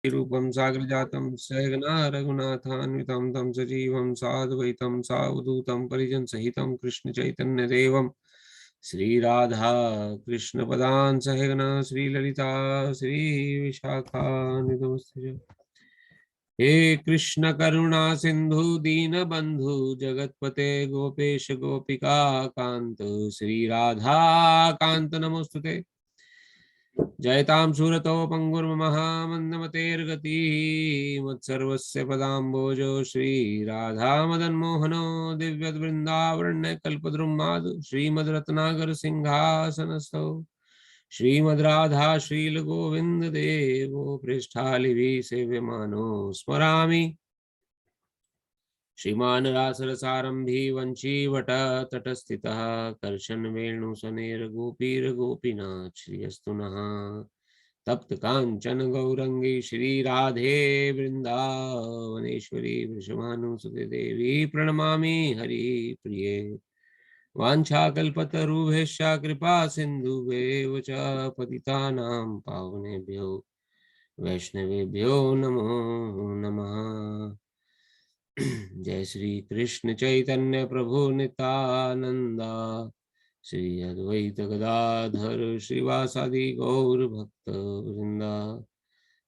रूपम सागर जातम सहगना रघुनाथान्वितम तम सजीवम साद्वैतम सावधूतम परिजन सहितम कृष्ण चैतन्य देवम श्री राधा कृष्ण पदान सहगना श्री ललिता श्री विशाखान्वितमस्तुते। हे कृष्ण करुणा सिंधु दीन बंधु जगतपते गोपेश गोपिका कांत श्री राधा कांत नमोस्तुते। जयतां सूरतो पंगुर्महामन्दमतेर्गति मत्सर्वस्य पदाम्बोजो श्रीराधामदन्मोहनो दिव्यवृन्दावरण्यकल्पद्रुमाद् श्रीमद्रत्नाकर सिंहासनस्थो श्रीमद्राधा श्रीलगोविन्ददेवो पृष्ठालिभिः सेव्यमानो स्मरामि श्रीमान रासरसारंभी वंशीवटतटस्थितः कर्शन वेणुसनेरगोपीरगोपीनाथ श्रीयस्तु नः तप्त कांचन गौरंगी श्री राधे वृंदावनेश्वरी वृषभानुसुते देवी प्रणमामि हरि प्रिये वाञ्छाकल्पतरुभ्यश्च कृपा सिन्धुभ्येव च पतितानां पावनेभ्यो वैष्णवेभ्यो नमो नमः। जय श्री कृष्ण चैतन्य प्रभु नित्यानंदा श्री अद्वैत गदाधर श्रीवासादि गौर भक्त वृंदा।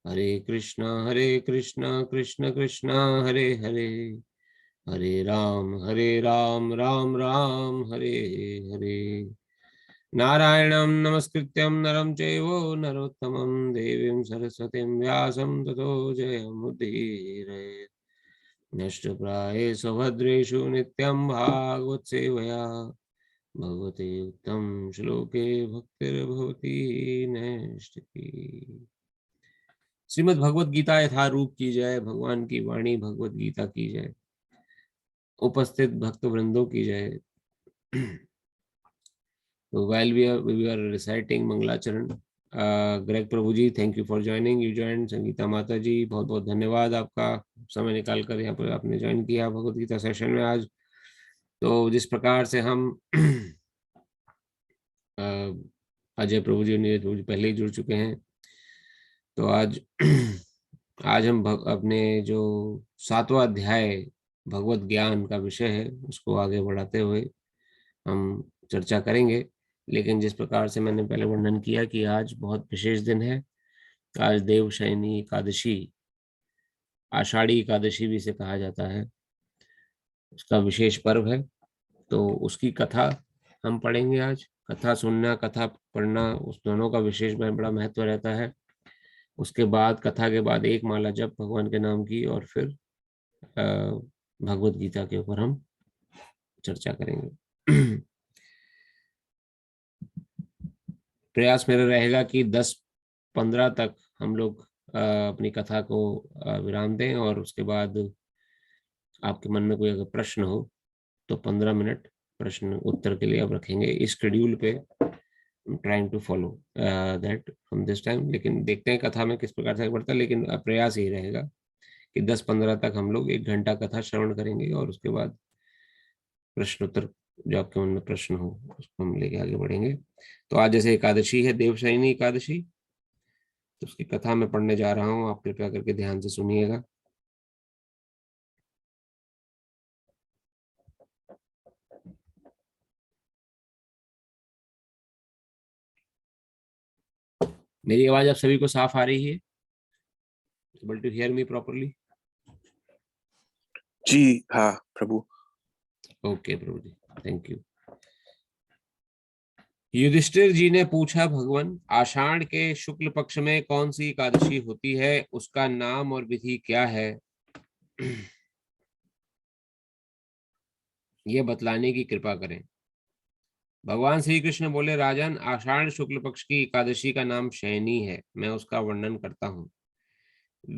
हरे कृष्णा कृष्ण कृष्ण हरे हरे, हरे राम राम राम हरे हरे। नारायणं नमस्कृत्यं नरं चैव नरोत्तमं देवीं सरस्वतीं व्यासं ततो जयमुदीरये। नष्टप्राये सभद्रेषु नित्यं भागवत सेवया भगवते उत्तम श्लोके भक्तिर्भवती नैष्ठिकी। श्रीमद् भगवत गीता यथारूप की जय, भगवान की वाणी भगवत गीता की जय, उपस्थित भक्त वृंदों की जय। So while we are reciting Mangalacharan, Greg Prabhu ji thank you for joining. You join. Sangeeta Mata ji बहुत बहुत धन्यवाद आपका, समय निकाल कर यहाँ पर आपने ज्वाइन किया भगवत गीता सेशन में आज। तो जिस प्रकार से हम अजय प्रभु जी नीरज प्रभु जी पहले ही जुड़ चुके हैं, तो आज आज हम अपने जो 7वां अध्याय भगवत ज्ञान का विषय है उसको आगे बढ़ाते हुए हम चर्चा करेंगे। लेकिन जिस प्रकार से मैंने पहले वर्णन किया कि आज बहुत विशेष दिन है, आज देवशयनी एकादशी, आषाढ़ी एकादशी भी इसे कहा जाता है, उसका विशेष पर्व है। तो उसकी कथा हम पढ़ेंगे आज। कथा सुनना कथा पढ़ना उस दोनों का विशेष बड़ा महत्व रहता है। उसके बाद कथा के बाद एक माला जप भगवान के नाम की, और फिर भगवत गीता के ऊपर हम चर्चा करेंगे। प्रयास मेरा रहेगा कि 10-15 तक हम लोग अपनी कथा को विराम दें, और उसके बाद आपके मन में कोई अगर प्रश्न हो तो 15 मिनट प्रश्न उत्तर के लिए अब रखेंगे। इस शेड्यूल पे trying to follow that from this time. लेकिन देखते हैं कथा में किस प्रकार से बढ़ता है, लेकिन प्रयास यही रहेगा कि 10-15 तक हम लोग 1 घंटा कथा श्रवण करेंगे, और उसके बाद प्रश्न उत्तर जो आपके मन में प्रश्न हो उसको हम लेके आगे बढ़ेंगे। तो आज जैसे एकादशी है, देवशयनी एकादशी, तो उसकी कथा मैं पढ़ने जा रहा हूँ, आप कृपया करके ध्यान से सुनिएगा। मेरी आवाज आप सभी को साफ आ रही है? Able to hear me properly? जी हाँ प्रभु। ओके प्रभु जी, थैंक यू। युधिष्ठिर जी ने पूछा, भगवान, आषाढ़ के शुक्ल पक्ष में कौन सी एकादशी होती है, उसका नाम और विधि क्या है, यह बतलाने की कृपा करें। भगवान श्री कृष्ण बोले, राजन, आषाढ़ शुक्ल पक्ष की एकादशी का नाम शयनी है, मैं उसका वर्णन करता हूँ।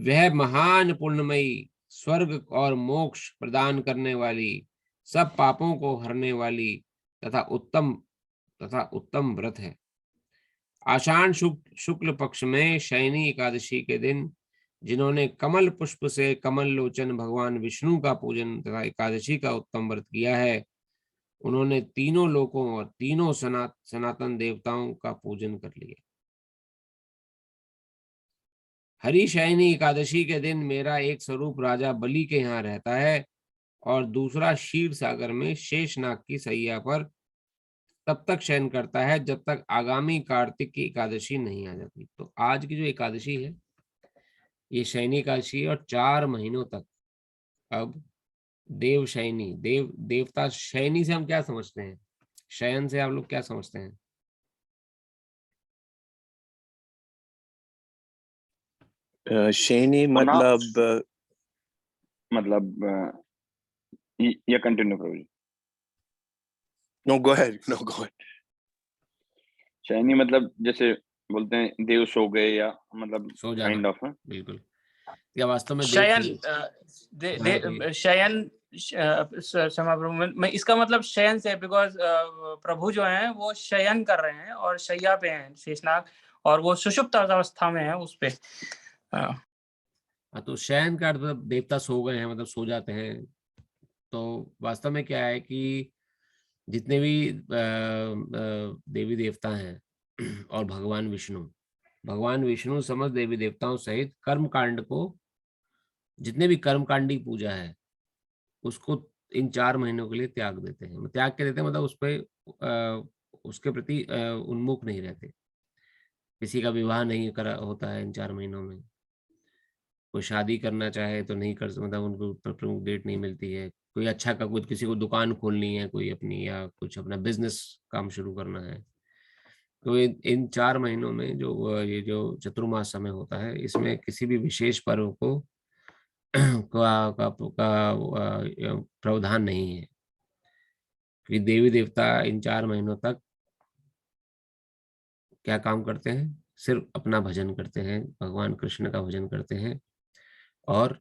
वह महान पुण्यमयी, स्वर्ग और मोक्ष प्रदान करने वाली, सब पापों को हरने वाली तथा उत्तम व्रत है। आषाढ़ शुक्ल पक्ष में शयनी एकादशी के दिन जिन्होंने कमल पुष्प से कमल लोचन भगवान विष्णु का पूजन तथा एकादशी का उत्तम व्रत किया है, उन्होंने तीनों लोकों और तीनों सनातन देवताओं का पूजन कर लिया। हरिशयनी एकादशी के दिन मेरा एक स्वरूप राजा बलि के यहाँ रहता है और दूसरा क्षीर सागर में शेषनाग की सैया पर तब तक शयन करता है जब तक आगामी कार्तिक की एकादशी नहीं आ जाती। तो आज की जो एकादशी है ये शयनी एकादशी है और 4 महीनों तक अब देव शयनी, देवता शयनी से हम क्या समझते हैं, शयन से आप लोग क्या समझते हैं? शैनी होना, मतलब ये कंटिन्यू करो जी। No go ahead. शयनी मतलब जैसे बोलते हैं देव सो गए, या मतलब सो जाना, काइंड ऑफ। बिल्कुल। या वास्तव में शयन हाँ, शयन क्षमा प्रभु, मैं इसका मतलब शयन से, बिकॉज प्रभु जो हैं वो शयन कर रहे हैं और शैया पे हैं शेषनाग, और वो सुषुप्त अवस्था में है उस पे। तो शयन का मतलब देवता सो गए हैं, मतलब सो जाते हैं। तो वास्तव में क्या है कि जितने भी देवी देवता हैं और भगवान विष्णु समस्त देवी देवताओं सहित कर्म कांड को, जितने भी कर्मकांडी पूजा है उसको इन 4 महीनों के लिए त्याग देते हैं। त्याग के देते हैं मतलब उस पर उसके प्रति उन्मुख नहीं रहते। किसी का विवाह नहीं करा होता है इन 4 महीनों में। कोई शादी करना चाहे तो नहीं कर, मतलब उनको प्रमुख डेट नहीं मिलती है। कोई अच्छा का, कुछ किसी को दुकान खोलनी है कोई अपनी, या कुछ अपना बिजनेस काम शुरू करना है, तो इन 4 महीनों में जो ये जो चतुर्मास समय होता है इसमें किसी भी विशेष पर्व को का प्रावधान नहीं है। कि देवी देवता इन 4 महीनों तक क्या काम करते हैं, सिर्फ अपना भजन करते हैं, भगवान कृष्ण का भजन करते हैं और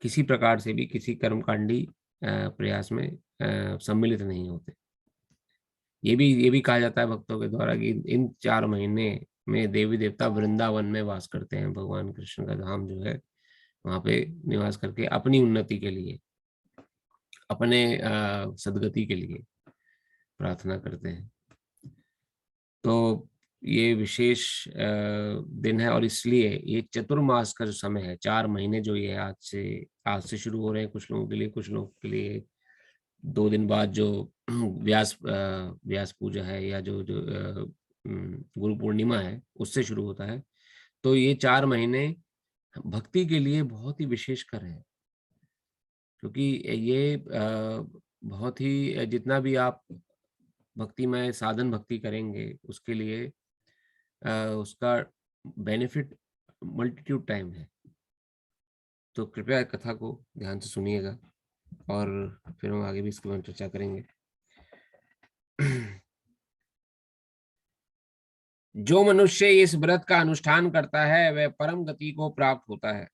किसी प्रकार से भी किसी कर्मकांडी प्रयास में सम्मिलित नहीं होते। ये भी कहा जाता है भक्तों के द्वारा कि इन 4 महीने में देवी देवता वृंदावन में वास करते हैं। भगवान कृष्ण का धाम जो है वहां पे निवास करके अपनी उन्नति के लिए, अपने सदगति के लिए प्रार्थना करते हैं। तो ये विशेष दिन है और इसलिए ये चतुर्मास का जो समय है, 4 महीने जो ये आज से शुरू हो रहे हैं कुछ लोगों के लिए, कुछ लोगों के लिए 2 दिन बाद जो व्यास पूजा है या जो जो गुरु पूर्णिमा है उससे शुरू होता है। तो ये 4 महीने भक्ति के लिए बहुत ही विशेषकर है, क्योंकि ये बहुत ही, जितना भी आप भक्तिमय साधन भक्ति करेंगे उसके लिए उसका बेनिफिट मल्टीट्यूड टाइम है। तो कृपया कथा को ध्यान से सुनिएगा और फिर हम आगे भी इसके बारे में चर्चा करेंगे। जो मनुष्य इस व्रत का अनुष्ठान करता है वह परम गति को प्राप्त होता है।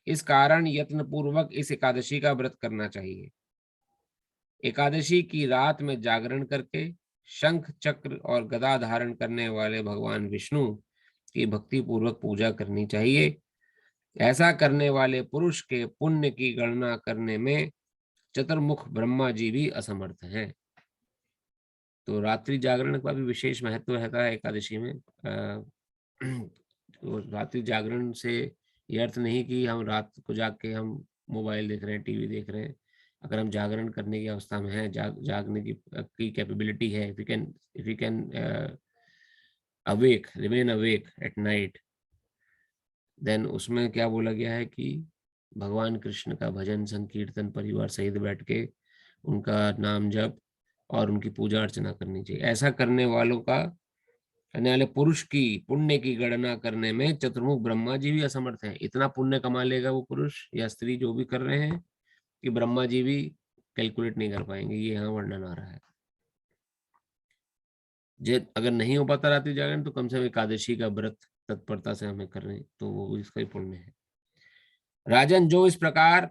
इस कारण यत्न पूर्वक इस एकादशी का व्रत करना चाहिए। एकादशी की रात में जागरण करके शंख चक्र और गदा धारण करने वाले भगवान विष्णु की भक्ति पूर्वक पूजा करनी चाहिए। ऐसा करने वाले पुरुष के पुण्य की गणना करने में चतुर्मुख ब्रह्मा जी भी असमर्थ हैं। तो रात्रि जागरण का भी विशेष महत्व रहता है एकादशी में। तो रात्रि जागरण से ये अर्थ नहीं कि हम रात को जाग के हम मोबाइल देख रहे हैं, टीवी देख रहे हैं। अगर हम जागरण करने की अवस्था में हैं, जागने की कैपेबिलिटी है, if you can awake, remain awake at night, then उसमें क्या बोला गया है कि भगवान कृष्ण का भजन संकीर्तन परिवार सहित बैठ के उनका नाम जप और उनकी पूजा अर्चना करनी चाहिए। ऐसा करने वालों का, करने वाले पुरुष की पुण्य की गणना करने में चतुर्मुख ब्रह्मा जी भी असमर्थ हैं। इतना पुण्य कमा लेगा वो पुरुष या स्त्री जो भी कर रहे हैं कि ब्रह्मा जी भी कैलकुलेट नहीं कर पाएंगे। ये यहाँ वर्णन आ रहा है। अगर नहीं हो पाता रात्रि जागरण तो कम से कम एकादशी का व्रत तत्परता से हमें कर रहे हैं तो वो इसका ही पुण्य है। राजन, जो इस प्रकार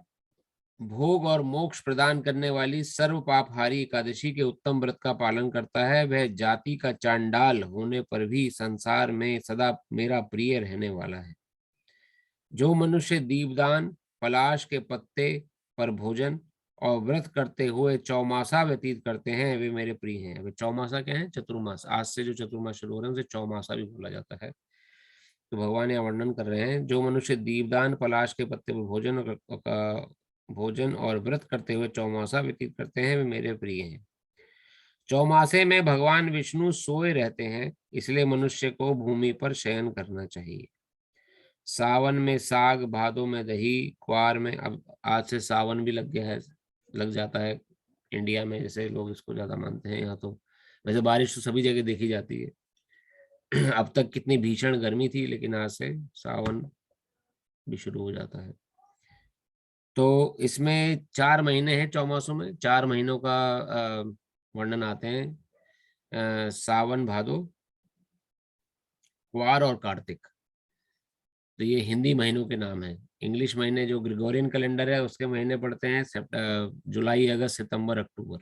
भोग और मोक्ष प्रदान करने वाली सर्व पापहारी एकादशी के उत्तम व्रत का पालन करता है वह जाति का चांडाल होने पर भी संसार में सदा मेरा प्रिय रहने वाला है। जो मनुष्य दीपदान, पलाश के पत्ते पर भोजन और व्रत करते हुए चौमासा व्यतीत करते हैं वे मेरे प्रिय हैं। अब चौमासा क्या है? चतुर्मास। आज से जो चतुर्मास शुरू हो रहे हैं उसे चौमासा भी बोला जाता है। तो भगवान यहाँ वर्णन कर रहे हैं, जो मनुष्य दीपदान, पलाश के पत्ते पर भोजन और व्रत करते हुए चौमासा व्यतीत करते हैं वे मेरे प्रिय हैं। चौमासे में भगवान विष्णु सोए रहते हैं, इसलिए मनुष्य को भूमि पर शयन करना चाहिए। सावन में साग, भादों में दही, क्वार में, अब आज से सावन भी लग गया है, लग जाता है इंडिया में, जैसे लोग इसको ज्यादा मानते हैं। यहाँ तो वैसे बारिश तो सभी जगह देखी जाती है। अब तक कितनी भीषण गर्मी थी, लेकिन आज से सावन भी शुरू हो जाता है। तो इसमें 4 महीने हैं चौमासों में, 4 महीनों का वर्णन आते हैं, सावन, भादो, क्वार और कार्तिक। तो ये हिंदी महीनों के नाम हैं। इंग्लिश महीने जो ग्रिगोरियन कैलेंडर है उसके महीने पड़ते हैं जुलाई, अगस्त, सितंबर, अक्टूबर।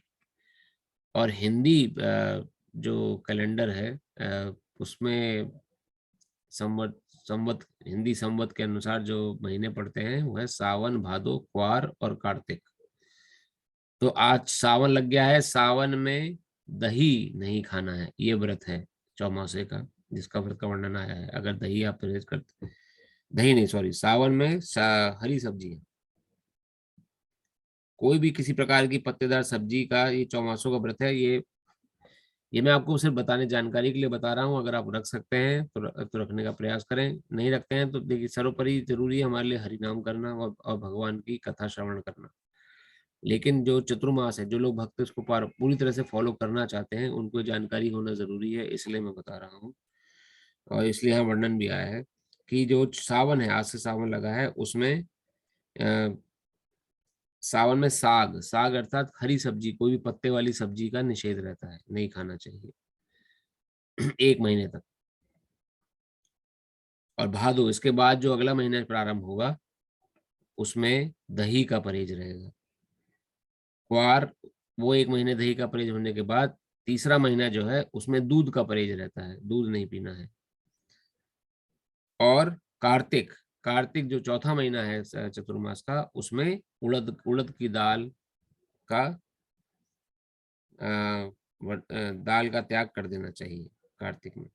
और हिंदी जो कैलेंडर है उसमें संवत हिंदी संवत के अनुसार जो महीने पड़ते हैं वो है सावन, भादो, क्वार और कार्तिक। तो आज सावन लग गया है। सावन में दही नहीं खाना है, ये व्रत है चौमासे का, जिसका व्रत का वर्णन आया है। अगर दही आप परहेज करते, दही नहीं सॉरी, सावन में हरी सब्जियां, कोई भी किसी प्रकार की पत्तेदार सब्जी का ये चौमासों का व्रत है। ये मैं आपको सिर्फ बताने, जानकारी के लिए बता रहा हूँ। अगर आप रख सकते हैं तो रखने का प्रयास करें, नहीं रखते हैं तो देखिए, सर्वोपरि जरूरी है हमारे लिए हरि नाम करना और भगवान की कथा श्रवण करना। लेकिन जो चतुर्मास है, जो लोग भक्त इसको पूरी तरह से फॉलो करना चाहते हैं, उनको जानकारी होना जरूरी है, इसलिए मैं बता रहा हूँ। और इसलिए यहाँ वर्णन भी आया है कि जो सावन है, आज से सावन लगा है, उसमें सावन में साग, साग अर्थात हरी सब्जी, कोई भी पत्ते वाली सब्जी का निषेध रहता है, नहीं खाना चाहिए 1 महीने तक। और भादो, इसके बाद जो अगला महीना प्रारंभ होगा उसमें दही का परहेज रहेगा। क्वार, वो 1 महीने दही का परहेज होने के बाद तीसरा महीना जो है उसमें दूध का परहेज रहता है, दूध नहीं पीना है। और कार्तिक, कार्तिक जो चौथा महीना है चतुर्मास का, उसमें उड़द की दाल का दाल का त्याग कर देना चाहिए कार्तिक में।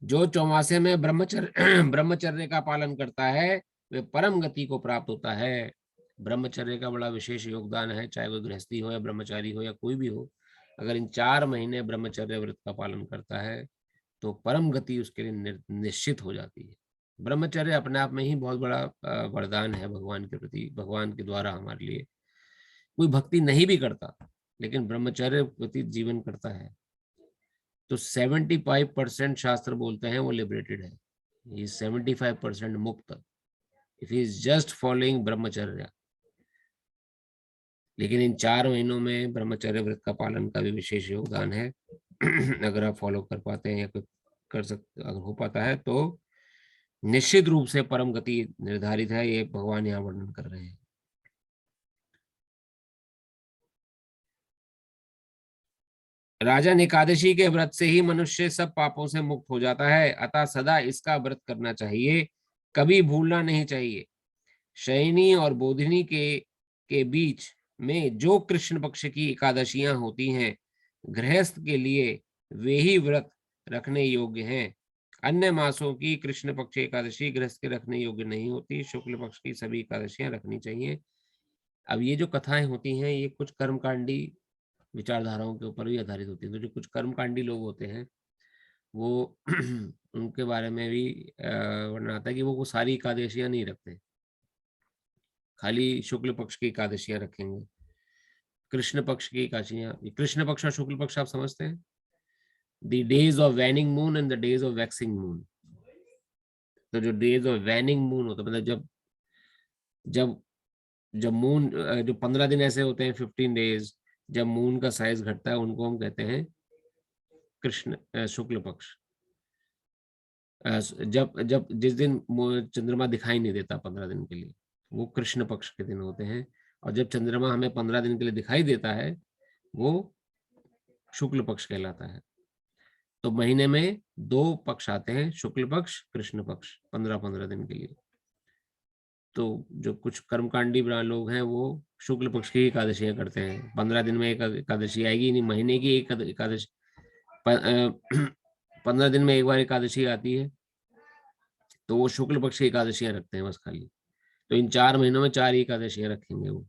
जो चौमासे में ब्रह्मचर्य का पालन करता है वे परम गति को प्राप्त होता है। ब्रह्मचर्य का बड़ा विशेष योगदान है, चाहे वो गृहस्थी हो या ब्रह्मचारी हो या कोई भी हो। अगर इन 4 महीने ब्रह्मचर्य व्रत का पालन करता है तो परम गति उसके लिए निश्चित हो जाती है। ब्रह्मचर्य अपने आप में ही बहुत बड़ा वरदान है भगवान के प्रति, भगवान के द्वारा हमारे लिए। कोई भक्ति नहीं भी करता लेकिन ब्रह्मचर्य प्रति जीवन करता है तो 75% शास्त्र बोलते हैं वो लिबरेटेड है, ये 75% मुक्त, if he is just following ब्रह्मचर्य। लेकिन इन 4 महीनों में ब्रह्मचर्य व्रत का पालन का भी विशेष योगदान है। अगर आप फॉलो कर पाते हैं या कर सकते, अगर हो पाता है तो निश्चित रूप से परम गति निर्धारित है, ये भगवान यहाँ वर्णन कर रहे हैं। राजन, एकादशी के व्रत से ही मनुष्य सब पापों से मुक्त हो जाता है, अतः सदा इसका व्रत करना चाहिए, कभी भूलना नहीं चाहिए। शयनी और बोधिनी के बीच में जो कृष्ण पक्ष की एकादशियां होती हैं, गृहस्थ के लिए वे ही व्रत रखने योग्य हैं। अन्य मासों की कृष्ण पक्ष एकादशी गृहस्थ के रखने योग्य नहीं होती। शुक्ल पक्ष की सभी एकादशियां रखनी चाहिए। अब ये जो कथाएं होती हैं ये कुछ कर्मकांडी विचारधाराओं के ऊपर भी आधारित होती है। तो जो कुछ कर्मकांडी लोग होते हैं वो उनके बारे में भी वर्णन आता है कि वो सारी एकादशियां नहीं रखते, खाली शुक्ल पक्ष की एकादशियां रखेंगे। कृष्ण पक्ष की एकादशियां, कृष्ण पक्ष और शुक्ल पक्ष आप समझते हैं, the days of waning moon and the days of waxing moon. तो जो डेज ऑफ वैनिंग मून होता है, मतलब जब जब मून, जो 15 दिन ऐसे होते हैं, 15 डेज, जब मून का साइज घटता है, उनको हम कहते हैं कृष्ण शुक्ल पक्ष। जब जब जिस दिन चंद्रमा दिखाई नहीं देता 15 दिन के लिए, वो कृष्ण पक्ष के दिन होते हैं। और जब चंद्रमा हमें 15 दिन के लिए दिखाई देता है वो शुक्ल पक्ष कहलाता है। तो महीने में 2 पक्ष आते हैं, शुक्ल पक्ष, कृष्ण पक्ष, 15-15 दिन के लिए। तो जो कुछ कर्मकांडी लोग हैं वो शुक्ल पक्ष की एकादशियां करते हैं। 15 दिन में एक एकादशी आएगी नहीं, महीने की एक एकादशी 15 दिन में एक बार एकादशी आती है, तो वो शुक्ल पक्ष की एकादशियां रखते हैं बस खाली। तो इन 4 महीनों में 4 ही एकादशियां रखेंगे वो,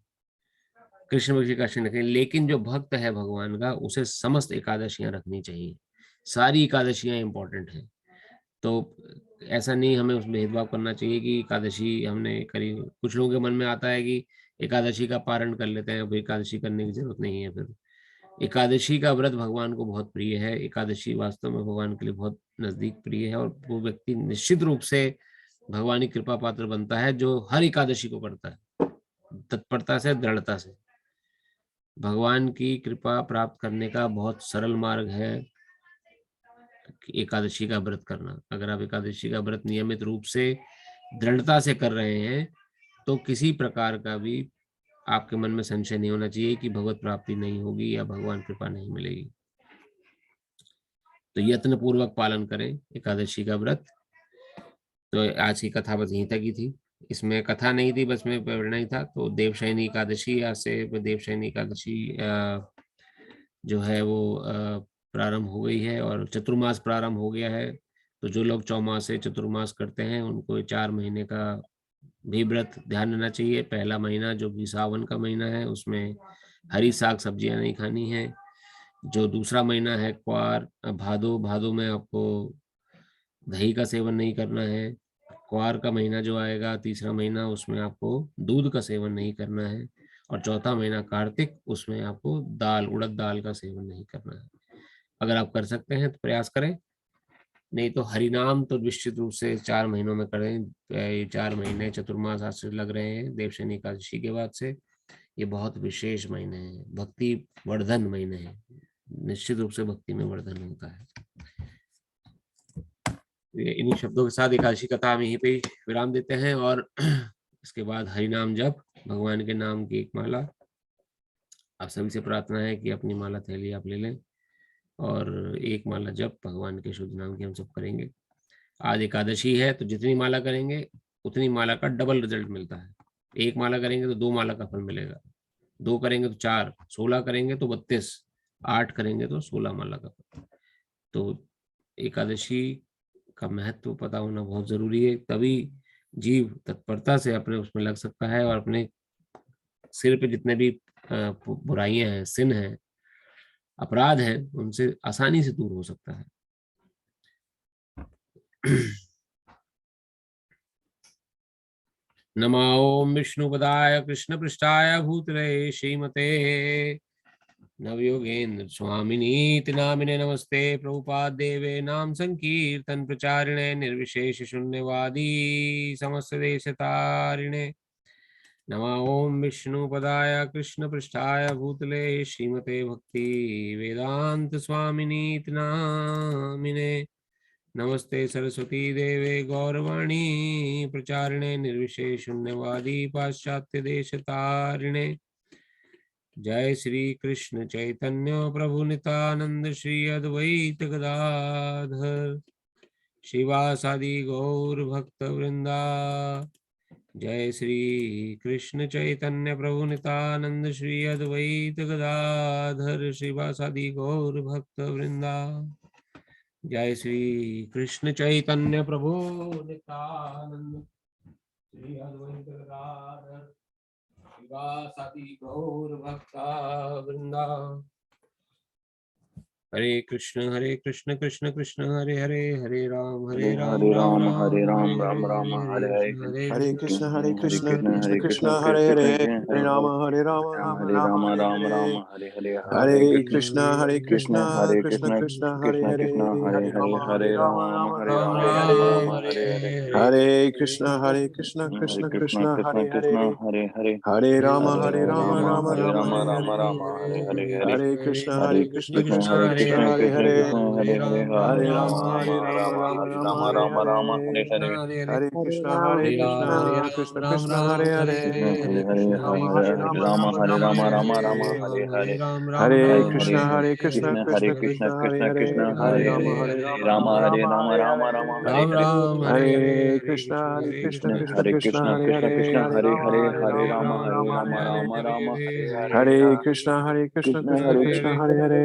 कृष्ण पक्ष की एकादशी रखेंगे। लेकिन जो भक्त है भगवान का, उसे समस्त एकादशियां रखनी चाहिए, सारी एकादशियां इंपॉर्टेंट हैं। तो ऐसा नहीं हमें उसमें भेदभाव करना चाहिए कि एकादशी हमने करी। कुछ लोगों के मन में आता है कि एकादशी का पारण कर लेते हैं, फिर एकादशी करने की जरूरत नहीं है। फिर एकादशी का व्रत भगवान को बहुत प्रिय है, एकादशी वास्तव में भगवान के लिए बहुत नजदीक प्रिय है, और वो व्यक्ति निश्चित रूप से भगवान की कृपा पात्र बनता है जो हर एकादशी को करता है तत्परता से, दृढ़ता से। भगवान की कृपा प्राप्त करने का बहुत सरल मार्ग है एकादशी का व्रत करना। अगर आप एकादशी का व्रत नियमित रूप से दृढ़ता से कर रहे हैं, तो किसी प्रकार का भी आपके मन में संशय नहीं होना चाहिए कि भगवत प्राप्ति नहीं होगी या भगवान कृपा नहीं मिलेगी। तो यत्न पूर्वक पालन करें एकादशी का व्रत। तो आज की कथा बस यहीं तक ही थी, इसमें कथा नहीं थी, बस में प्रेरणा ही था। तो देवशयनी एकादशी, आज से देवशयनी एकादशी जो है वो प्रारंभ हो गई है, और चतुर्मास प्रारंभ हो गया है। तो जो लोग चौमासे चतुर्मास करते हैं, उनको 4 महीने का भी व्रत ध्यान देना चाहिए। पहला महीना जो कि सावन का महीना है, उसमें हरी साग सब्जियां नहीं खानी है। जो दूसरा महीना है क्वार भादो, भादो में आपको दही का सेवन नहीं करना है। क्वार का महीना जो आएगा, तीसरा महीना, उसमें आपको दूध का सेवन नहीं करना है। और चौथा महीना कार्तिक, उसमें आपको दाल, उड़द दाल का सेवन नहीं करना है। अगर आप कर सकते हैं तो प्रयास करें, नहीं तो हरिनाम तो निश्चित रूप से 4 महीनों में करें। ये 4 महीने चतुर्मास आज से लग रहे हैं देवशयनी एकादशी के बाद से। ये बहुत विशेष महीने हैं, भक्ति वर्धन महीने हैं, निश्चित रूप से भक्ति में वर्धन होता है। इन्हीं शब्दों के साथ एकादशी कथा हम यहीं पे विराम देते हैं, और इसके बाद हरिनाम जप, भगवान के नाम की एक माला। आप सभी से प्रार्थना है कि अपनी माला थैली आप ले लें, और एक माला जप भगवान के शुद्ध नाम की हम सब करेंगे। आज एकादशी है, तो जितनी माला करेंगे उतनी माला का डबल रिजल्ट मिलता है। एक माला करेंगे तो 2 माला का फल मिलेगा, 2 करेंगे तो 4, 16 करेंगे तो 32, 8 करेंगे तो 16 माला का फल। तो एकादशी का महत्व पता होना बहुत जरूरी है, तभी जीव तत्परता से अपने उसमें लग सकता है, और अपने सिर पे जितने भी बुराइयां हैं, सिन हैं, अपराध हैं, उनसे आसानी से दूर हो सकता है। नमो ओम विष्णुपदाय कृष्णपृष्ठाय भूतले श्रीमते नवयोगेन्द्र स्वामिनीति नामिने नमस्ते प्रभुपाद देवे नाम संकीर्तन प्रचारिणे निर्विशेष शून्यवादी समस्त देशतारिणे। नमो ओम विष्णुपदाय कृष्णपृष्ठाय भूतले श्रीमते भक्ति वेदांत स्वामिनीति नामिने नमस्ते सरस्वती देवे गौरवाणी प्रचारिणे निर्विशेष शून्यवादी पाश्चात्य देशतारिणे। जय श्री कृष्ण चैतन्य प्रभु नित्यानंद श्री अद्वैत गदाधर शिवासादि गौर भक्त वृंदा। जय श्री कृष्ण चैतन्य प्रभु नित्यानंद श्री अद्वैत गदाधर शिवासादि गौर भक्त वृंदा। जय श्री कृष्ण चैतन्य प्रभु नित्यानंद श्री अद्वैत गदाधर शिवासादि गौर भक्ता वृंदा। हरे कृष्ण कृष्ण कृष्ण हरे हरे, हरे राम राम राम हरे राम हरे Ram Hare Hare. Hare Krishna, Hare Krishna, हरे Krishna Krishna Krishna, Krishna Hare Hare, Krishna Hare हरे Rama, हरे Hare Rama, Rama हरे Rama, Ram Hare Ram Ram Hare. Hare Hare Hare Hare Krishna Krishna, Hare Krishna Krishna, हरे Krishna Krishna Krishna, Hare Krishna Hare, Krishna हरे Hare हरे Rama, हरे Hare Rama, राम Rama हरे Rama, Ram Hare Ram Ram Hare. Hare Hare Hare Krishna, Hare Krishna, हरे Krishna Krishna Krishna, Krishna Hare Krishna Hare, Hare Hare Hare Rama, हरे Hare Rama, Rama हरे Rama, Ram Hare Ram Ram Hare. Hare Hare Hare Hare Krishna, हरे Hare Krishna, Krishna Krishna Krishna, Hare Krishna Hare, Krishna Hare Hare Hare Hare Ram Rama, Ram Hare Ram Rama, Rama हरे Rama, Ram Hare Ram Ram हरे Hare. हरे Hare हरे Krishna, Ram Hare हरे Ram Krishna, Krishna Krishna, Hare हरे Hare, हरे Hare हरे Rama, Ram Rama हरे Rama, Ram Hare Ram Ram Hare. Hare Hare Hare Hare Hare Krishna, Hare Krishna, हरे Krishna Krishna Krishna, Hare Krishna Krishna Hare, Hare हरे Rama, हरे Hare हरे Rama, Ram Rama हरे Rama, Ram Hare Ram Ram Hare. Hare Hare Hare Krishna, Hare Krishna, Krishna हरे Krishna, Krishna Hare Krishna Hare, Krishna Hare हरे Rama, हरे Hare हरे Rama, Rama Rama, Ram Hare Hare. Ram Hare Hare Hare Krishna, Hare Krishna, Krishna Krishna हरे Krishna, Krishna Hare Hare,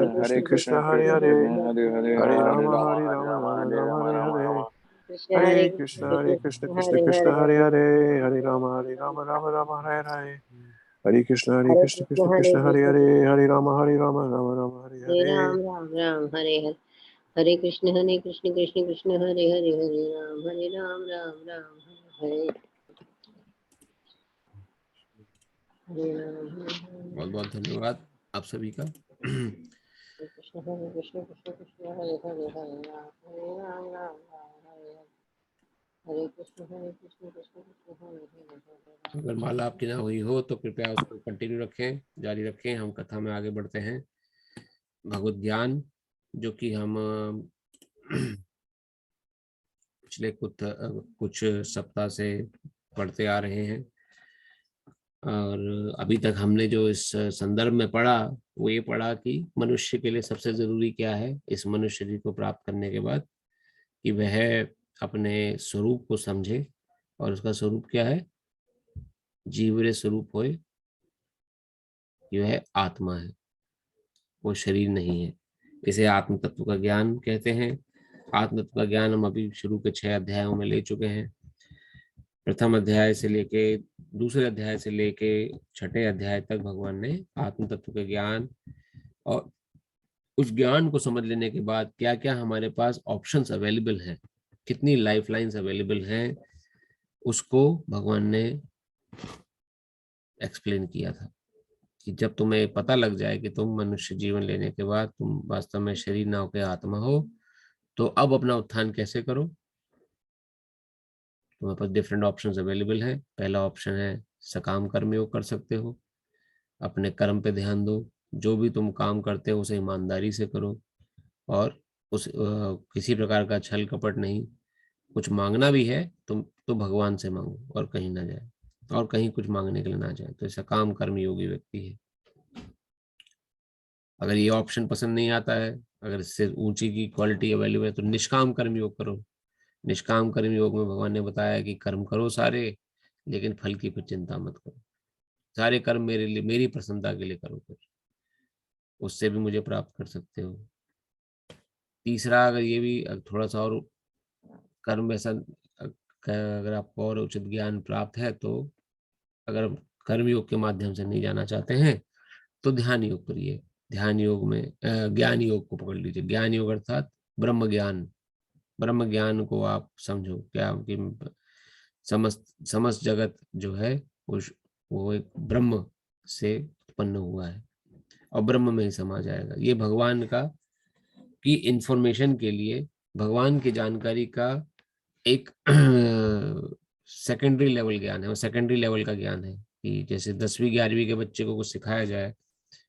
Hare Krishna Krishna Hare Hare Hare Rama Hare Rama Rama Rama Rama Hare Krishna Krishna Krishna Hare Hare Hare Rama Rama Rama Hare Hare Hare Krishna Krishna Krishna Hare Hare Hare Rama Rama Rama Hare Hare Hare Ram Ram Ram Hare Hare Hare Krishna Krishna Krishna Hare Hare Hare Ram Ram Ram Hare Hare बहुत बहुत धन्यवाद आप सभी का। कृष्ण कृष्ण कृष्ण कृष्ण हरे हरे हरे राम राम राम हरे हरे कृष्ण कृष्ण कृष्ण कृष्ण हरे हरे हरे अगर माला आपकी ना हुई हो तो कृपया उसको कंटिन्यू रखें, जारी रखें। हम कथा में आगे बढ़ते हैं। भगवत ज्ञान जो कि हम पिछले कुछ सप्ताह से पढ़ते आ रहे हैं, और अभी तक हमने जो इस संदर्भ में पढ़ा वो ये पढ़ा कि मनुष्य के लिए सबसे जरूरी क्या है इस मनुष्य शरीर को प्राप्त करने के बाद, कि वह अपने स्वरूप को समझे। और उसका स्वरूप क्या है? जीवरे स्वरूप होए, यह आत्मा है, वो शरीर नहीं है। इसे आत्म तत्व का ज्ञान कहते हैं। आत्म तत्व का ज्ञान हम अभी शुरू के 6 अध्यायों में ले चुके हैं। प्रथम अध्याय से लेके दूसरे अध्याय से लेके 6ठे अध्याय तक भगवान ने आत्म तत्व के ज्ञान और उस ज्ञान को समझ लेने के बाद क्या क्या हमारे पास ऑप्शंस अवेलेबल हैं कितनी लाइफ लाइन्स अवेलेबल हैं, उसको भगवान ने एक्सप्लेन किया था कि जब तुम्हें पता लग जाए कि तुम मनुष्य जीवन लेने के बाद तुम वास्तव में शरीर ना होकर आत्मा हो, तो अब अपना उत्थान कैसे करो। तुम्हारे पास डिफरेंट ऑप्शंस अवेलेबल हैं। पहला ऑप्शन है सकाम कर्म योग कर सकते हो, अपने कर्म पे ध्यान दो, जो भी तुम काम करते हो उसे ईमानदारी से करो, और उस किसी प्रकार का छल कपट नहीं। कुछ मांगना भी है तुम तो भगवान से मांगो और कहीं ना जाए, और कहीं कुछ मांगने के लिए ना जाए। तो ऐसा काम कर्म योगी व्यक्ति है। अगर ये ऑप्शन पसंद नहीं आता है, अगर इससे ऊंची की क्वालिटी अवेलेबल है, तो निष्काम कर्म योग करो। निष्काम कर्म योग में भगवान ने बताया कि कर्म करो सारे, लेकिन फल की फिर चिंता मत करो। सारे कर्म मेरे लिए, मेरी प्रसन्नता के लिए करो, फिर उससे भी मुझे प्राप्त कर सकते हो। तीसरा, अगर ये भी थोड़ा सा और कर्म ऐसा, अगर आपको और उचित ज्ञान प्राप्त है, तो अगर कर्म योग के माध्यम से नहीं जाना चाहते हैं तो ध्यान योग करिए। ध्यान योग में ज्ञान योग को पकड़ लीजिए। ज्ञान योग अर्थात ब्रह्म ज्ञान। ब्रह्म ज्ञान को आप समझो क्या कि समस्त समस्त जगत जो है वो एक ब्रह्म से उत्पन्न हुआ है और ब्रह्म में ही समा जाएगा। ये भगवान का की इंफॉर्मेशन के लिए, भगवान की जानकारी का एक सेकेंडरी लेवल ज्ञान है। वो सेकेंडरी लेवल का ज्ञान है कि जैसे 10वीं 11वीं के बच्चे को कुछ सिखाया जाए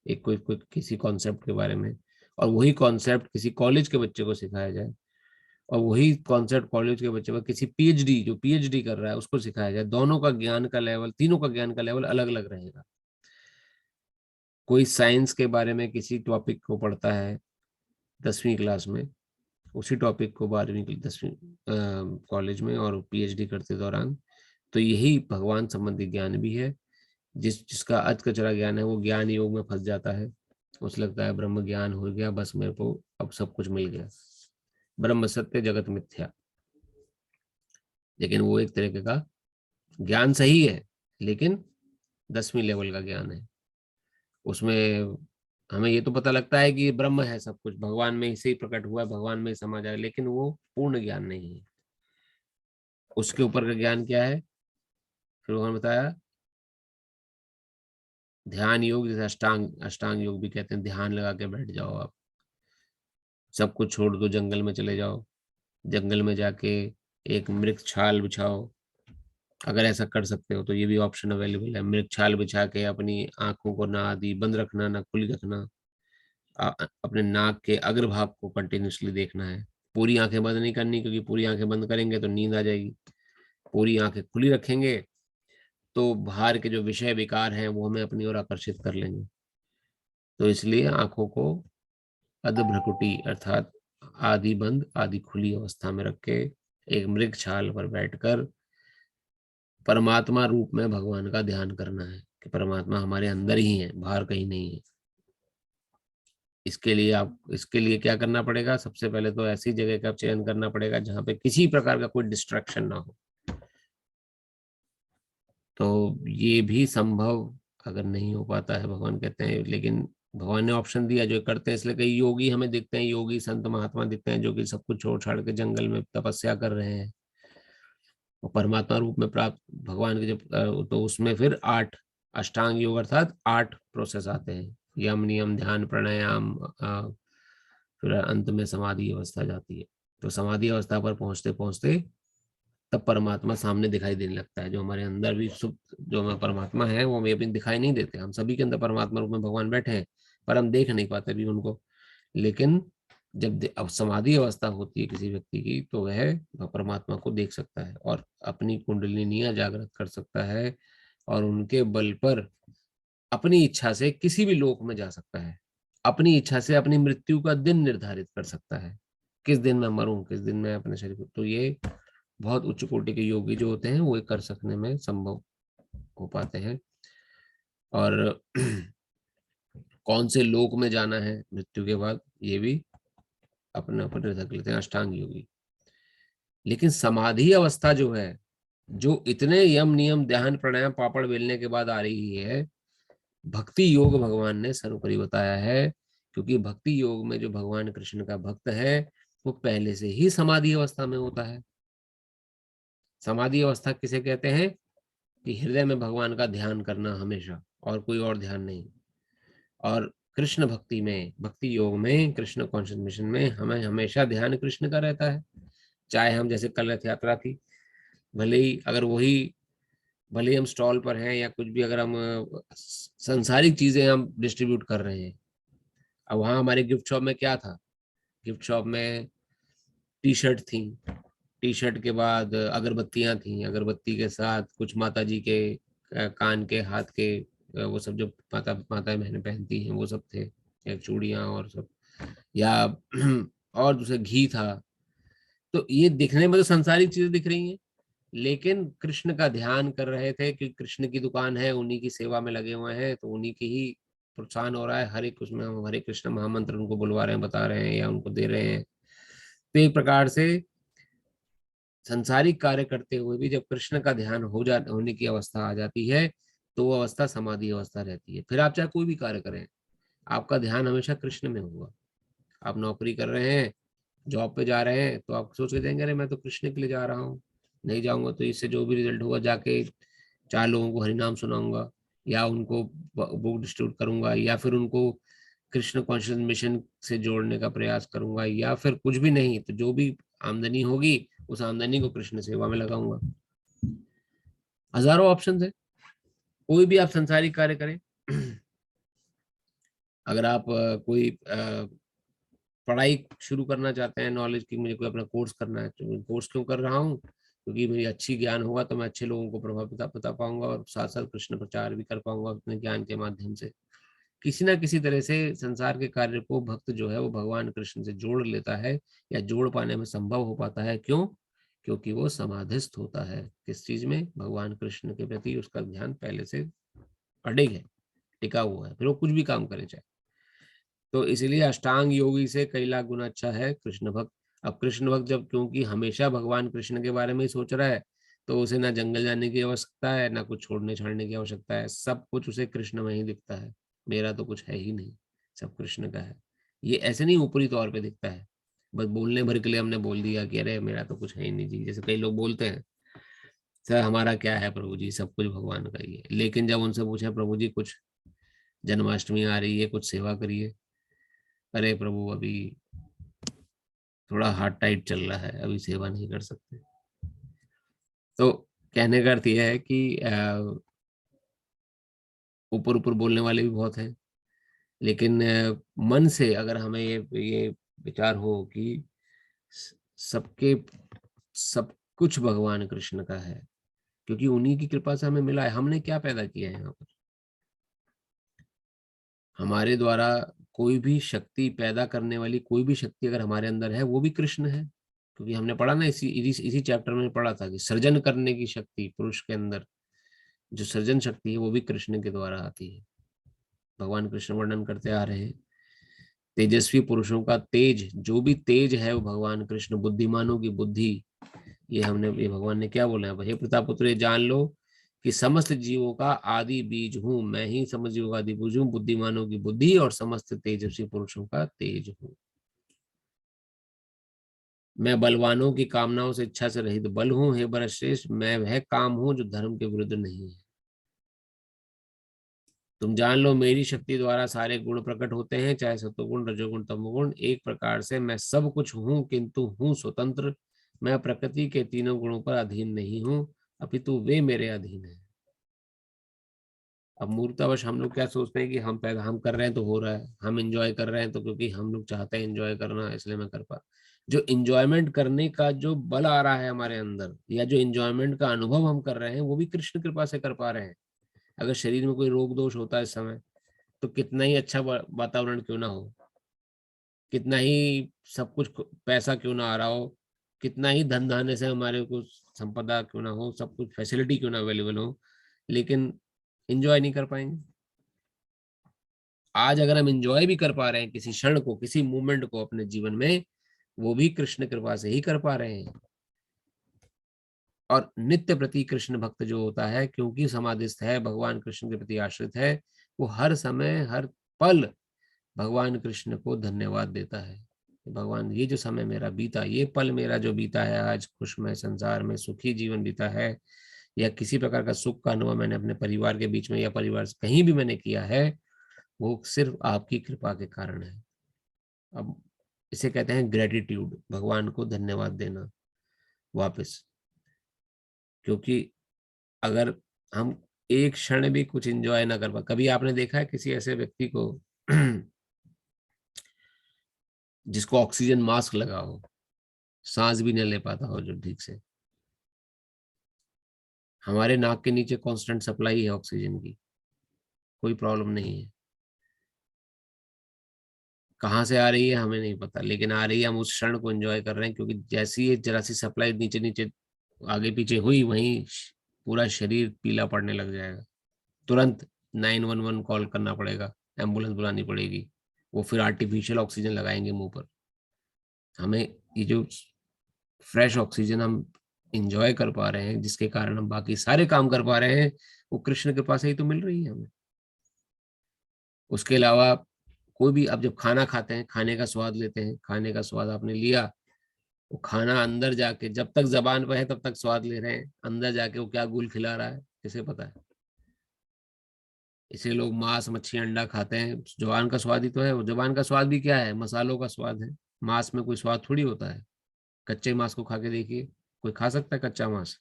एक कोई किसी कॉन्सेप्ट के बारे में, और वही कॉन्सेप्ट किसी कॉलेज के बच्चे को सिखाया जाए, और वही कॉन्सेप्ट कॉलेज के बच्चे को किसी पीएचडी जो पीएचडी कर रहा है उसको सिखाया जाए, दोनों का ज्ञान का लेवल, तीनों का ज्ञान का लेवल अलग अलग रहेगा। कोई साइंस के बारे में किसी टॉपिक को पढ़ता है 10वीं क्लास में, उसी टॉपिक को 12वीं 10वीं कॉलेज में और पीएचडी करते दौरान, तो यही भगवान संबंधी ज्ञान भी है। जिसका अध कचरा ज्ञान है वो ज्ञान योग में फंस जाता है। उसे लगता है ब्रह्म ज्ञान हो गया, बस मेरे को अब सब कुछ मिल गया, ब्रह्म सत्य जगत मिथ्या। लेकिन वो एक तरीके का ज्ञान सही है, लेकिन 10वीं लेवल का ज्ञान है। उसमें हमें ये तो पता लगता है कि ब्रह्म है, सब कुछ भगवान में से ही प्रकट हुआ है, भगवान में ही समा जाए, लेकिन वो पूर्ण ज्ञान नहीं है। उसके ऊपर का ज्ञान क्या है, फिर उन्होंने बताया ध्यान योग, जैसे अष्टांग योग भी कहते हैं। ध्यान लगा के बैठ जाओ, आप सब कुछ छोड़ दो, जंगल में चले जाओ, जंगल में जाके एक मृग छाल बिछाओ। अगर ऐसा कर सकते हो तो ये भी ऑप्शन अवेलेबल है। मृग छाल बिछा के अपनी आंखों को ना आदि बंद रखना, ना खुली रखना, अपने नाक के अग्रभाग को कंटिन्यूसली देखना है। पूरी आंखें बंद नहीं करनी, क्योंकि पूरी आंखें बंद करेंगे तो नींद आ जाएगी। पूरी आंखें खुली रखेंगे तो बाहर के जो विषय विकार हैं वो हमें अपनी ओर आकर्षित कर लेंगे। तो इसलिए आंखों को अधभ्रकुटी अर्थात आधी बंद आधी खुली अवस्था में रख के एक मृग छाल पर बैठकर परमात्मा रूप में भगवान का ध्यान करना है कि परमात्मा हमारे अंदर ही है, बाहर कहीं नहीं है। इसके लिए क्या करना पड़ेगा, सबसे पहले तो ऐसी जगह का चयन करना पड़ेगा जहां पे किसी प्रकार का कोई डिस्ट्रैक्शन ना हो। तो ये भी संभव अगर नहीं हो पाता है, भगवान कहते हैं, लेकिन भगवान ने ऑप्शन दिया जो करते हैं। इसलिए कई योगी हमें दिखते हैं, योगी संत महात्मा दिखते हैं जो कि सब कुछ छोड़ छाड़ के जंगल में तपस्या कर रहे हैं और परमात्मा रूप में प्राप्त भगवान के जब तो उसमें फिर 8 अष्टांग योग अर्थात 8 प्रोसेस आते हैं। यम नियम ध्यान प्राणायाम, फिर अंत में समाधि अवस्था जाती है। तो समाधि अवस्था पर पहुंचते पहुंचते तब परमात्मा सामने दिखाई देने लगता है। जो हमारे अंदर भी सुप्त जो हमारा परमात्मा है वो हमें अभी दिखाई नहीं देते। हम सभी के अंदर परमात्मा रूप में भगवान बैठे हैं, पर हम देख नहीं पाते भी उनको। लेकिन जब अब समाधि अवस्था होती है किसी व्यक्ति की, तो वह परमात्मा को देख सकता है और अपनी कुंडलिनियां जागृत कर सकता है, और उनके बल पर अपनी इच्छा से किसी भी लोक में जा सकता है। अपनी इच्छा से अपनी मृत्यु का दिन निर्धारित कर सकता है, किस दिन मैं मरूं, किस दिन मैं अपने शरीर को। तो ये बहुत उच्च कोटि के योगी जो होते हैं वो कर सकने में संभव हो पाते हैं। और कौन से लोक में जाना है मृत्यु के बाद, ये भी अपने ऊपर निर्भर कर लेते हैं अष्टांग योगी। लेकिन समाधि अवस्था जो है, जो इतने यम नियम ध्यान प्राणायाम पापड़ बेलने के बाद आ रही है, भक्ति योग भगवान ने सर्वोपरि बताया है। क्योंकि भक्ति योग में जो भगवान कृष्ण का भक्त है वो पहले से ही समाधि अवस्था में होता है। समाधि अवस्था किसे कहते हैं? कि हृदय में भगवान का ध्यान करना हमेशा, और कोई और ध्यान नहीं। और कृष्ण भक्ति में, भक्ति योग में, कृष्ण कॉन्शियस मिशन में हमें हमेशा ध्यान कृष्ण का रहता है। चाहे हम, जैसे कल रथ यात्रा थी, भले ही हम स्टॉल पर हैं या कुछ भी, अगर हम संसारिक चीजें हम डिस्ट्रीब्यूट कर रहे हैं। अब वहां हमारे गिफ्ट शॉप में क्या था? गिफ्ट शॉप में टी शर्ट थी, टी शर्ट के बाद अगरबत्तियां थी, अगरबत्ती के साथ कुछ माता जी के कान के, हाथ के, वो सब जो माता बहनें पहनती हैं वो सब थे, एक चूड़ियां और सब, या और दूसरे घी था। तो ये दिखने में तो संसारिक चीजें दिख रही हैं, लेकिन कृष्ण का ध्यान कर रहे थे कि कृष्ण की दुकान है, उन्हीं की सेवा में लगे हुए हैं, तो उन्हीं की ही प्रोत्साहन हो रहा है। हरे कृष्ण महामंत्र उनको बुलवा रहे हैं, बता रहे हैं या उनको दे रहे हैं। तो एक प्रकार से संसारिक कार्य करते हुए भी जब कृष्ण का ध्यान होने की अवस्था आ जाती है, तो वो अवस्था समाधि अवस्था रहती है। फिर आप चाहे कोई भी कार्य करें, आपका ध्यान हमेशा कृष्ण में होगा। आप नौकरी कर रहे हैं, जॉब पे जा रहे हैं, तो आप सोच के जाएंगे अरे मैं तो कृष्ण के लिए जा रहा हूँ, नहीं जाऊंगा तो इससे जो भी रिजल्ट होगा, जाके 4 लोगों को हरिनाम सुनाऊंगा, या उनको बुक डिस्ट्रीब्यूट करूंगा, या फिर उनको कृष्ण कॉन्शियस मिशन से जोड़ने का प्रयास करूंगा, या फिर कुछ भी नहीं, तो जो भी आमदनी होगी उस आमदनी को कृष्ण सेवा में लगाऊंगा। हजारों ऑप्शन है, कोई भी आप संसारिक कार्य करें। अगर आप कोई पढ़ाई शुरू करना चाहते हैं, नॉलेज की, मुझे कोई अपना कोर्स करना है, तो कोर्स क्यों कर रहा हूँ? क्योंकि मुझे अच्छी ज्ञान होगा तो मैं अच्छे लोगों को प्रभावित बता पाऊंगा, और साथ साथ कृष्ण प्रचार भी कर पाऊंगा अपने ज्ञान के माध्यम से। किसी ना किसी तरह से संसार के कार्य को भक्त जो है वो भगवान कृष्ण से जोड़ लेता है, या जोड़ पाने में संभव हो पाता है। क्यों? क्योंकि वो समाधिस्थ होता है। किस चीज में? भगवान कृष्ण के प्रति उसका ध्यान पहले से अडिग है, टिका हुआ है, फिर वो कुछ भी काम करे चाहे। तो इसलिए अष्टांग योगी से कई लाख गुना अच्छा है कृष्ण भक्त। अब कृष्ण भक्त जब, क्योंकि हमेशा भगवान कृष्ण के बारे में ही सोच रहा है, तो उसे ना जंगल जाने की आवश्यकता है, ना कुछ छोड़ने छाड़ने की आवश्यकता है। सब कुछ उसे कृष्ण में ही दिखता है। मेरा तो कुछ है ही नहीं, सब कृष्ण का है। ये ऐसे नहीं ऊपरी तौर पे दिखता है, बस बोलने भर के लिए हमने बोल दिया कि अरे मेरा तो कुछ है ही नहीं जी। जैसे कई लोग बोलते हैं, सर हमारा क्या है प्रभु जी, सब कुछ भगवान का ही है। लेकिन जब उनसे पूछे प्रभु जी कुछ जन्माष्टमी आ रही है, कुछ सेवा करिए, अरे प्रभु अभी थोड़ा हाथ टाइट चल रहा है, अभी सेवा नहीं कर सकते। तो कहने का अर्थ यह है कि ऊपर ऊपर बोलने वाले भी बहुत हैं, लेकिन मन से अगर हमें ये विचार हो कि सबके सब कुछ भगवान कृष्ण का है, क्योंकि उन्हीं की कृपा से हमें मिला है। हमने क्या पैदा किया है यहाँ पर? हमारे द्वारा कोई भी शक्ति पैदा करने वाली, कोई भी शक्ति अगर हमारे अंदर है, वो भी कृष्ण है। क्योंकि हमने पढ़ा ना, इसी चैप्टर में पढ़ा था कि सृजन करने की शक्ति पुरुष के अंदर, जो सृजन शक्ति है वो भी कृष्ण के द्वारा आती है। भगवान कृष्ण वर्णन करते आ रहे हैं, तेजस्वी पुरुषों का तेज, जो भी तेज है वो भगवान कृष्ण, बुद्धिमानों की बुद्धि। ये भगवान ने क्या बोला है? हे प्रतापुत्र, ये जान लो कि समस्त जीवों का आदि बीज हूं मैं ही, समस्त जीवों का आदि बीज हूं, बुद्धिमानों की बुद्धि और समस्त तेजस्वी पुरुषों का तेज हूं। मैं बलवानों की कामनाओं से इच्छा से रहित बल हूं। हे भरतश्रेष्ठ, मैं वह काम हूं जो धर्म के विरुद्ध नहीं है। तुम जान लो मेरी शक्ति द्वारा सारे गुण प्रकट होते हैं, चाहे सत्वगुण, रजोगुण, तमोगुण। एक प्रकार से मैं सब कुछ हूं, किंतु हूं स्वतंत्र। मैं प्रकृति के तीनों गुणों पर अधीन नहीं हूं, अपितु वे मेरे अधीन है। अब मूर्खतावश हम लोग क्या सोचते हैं कि हम कर रहे हैं तो हो रहा है, हम एंजॉय कर रहे हैं तो क्योंकि हम लोग चाहते हैं एंजॉय करना, इसलिए मैं कर पा। जो इंजॉयमेंट करने का जो बल आ रहा है हमारे अंदर, या जो इंजॉयमेंट का अनुभव हम कर रहे हैं, वो भी कृष्ण कृपा से कर पा रहे हैं। अगर शरीर में कोई रोग दोष होता है इस समय, तो कितना ही अच्छा वातावरण क्यों ना हो, कितना ही सब कुछ पैसा क्यों ना आ रहा हो, कितना ही धन धान्य से हमारे को संपदा क्यों ना हो, सब कुछ फैसिलिटी क्यों ना अवेलेबल हो, लेकिन एंजॉय नहीं कर पाएंगे। आज अगर हम एंजॉय भी कर पा रहे हैं किसी क्षण को, किसी मूवमेंट को अपने जीवन में, वो भी कृष्ण कृपा से ही कर पा रहे हैं। और नित्य प्रति कृष्ण भक्त जो होता है, क्योंकि समाधिस्थ है, भगवान कृष्ण के प्रति आश्रित है, वो हर समय हर पल भगवान कृष्ण को धन्यवाद देता है। भगवान ये जो समय मेरा बीता, ये पल मेरा जो बीता है आज, खुशमय संसार में सुखी जीवन बीता है, या किसी प्रकार का सुख का अनुभव मैंने अपने परिवार के बीच में या परिवार से कहीं भी मैंने किया है, वो सिर्फ आपकी कृपा के कारण है। अब इसे कहते हैं ग्रेटिट्यूड, भगवान को धन्यवाद देना वापस। क्योंकि अगर हम एक क्षण भी कुछ एंजॉय ना कर पा, कभी आपने देखा है किसी ऐसे व्यक्ति को जिसको ऑक्सीजन मास्क लगा हो, सांस भी नहीं ले पाता हो जो ठीक से? हमारे नाक के नीचे कांस्टेंट सप्लाई है ऑक्सीजन की, कोई प्रॉब्लम नहीं है। कहाँ से आ रही है हमें नहीं पता, लेकिन आ रही है, हम उस क्षण को एंजॉय कर रहे हैं। क्योंकि जैसी ये जरा सी सप्लाई नीचे नीचे आगे पीछे हुई, वहीं पूरा शरीर पीला पड़ने लग जाएगा। तुरंत 911 कॉल करना पड़ेगा, एम्बुलेंस बुलानी पड़ेगी, वो फिर आर्टिफिशियल ऑक्सीजन लगाएंगे मुंह पर। हमें ये जो फ्रेश ऑक्सीजन हम इंजॉय कर पा रहे हैं, जिसके कारण हम बाकी सारे काम कर पा रहे हैं, वो कृष्ण कृपा से ही तो मिल रही है हमें। उसके अलावा कोई भी, अब जब खाना खाते हैं, खाने का स्वाद लेते हैं, खाने का स्वाद आपने लिया, वो खाना अंदर जाके, जब तक जबान पर है तब तक स्वाद ले रहे हैं, अंदर जाके वो क्या गुल खिला रहा है किसे पता है। इसे लोग मांस मच्छी अंडा खाते हैं, जुबान का स्वाद ही तो है वो। जुबान का स्वाद भी क्या है? मसालों का स्वाद है। मांस में कोई स्वाद थोड़ी होता है। कच्चे मांस को खा के देखिए, कोई खा सकता है कच्चा मांस?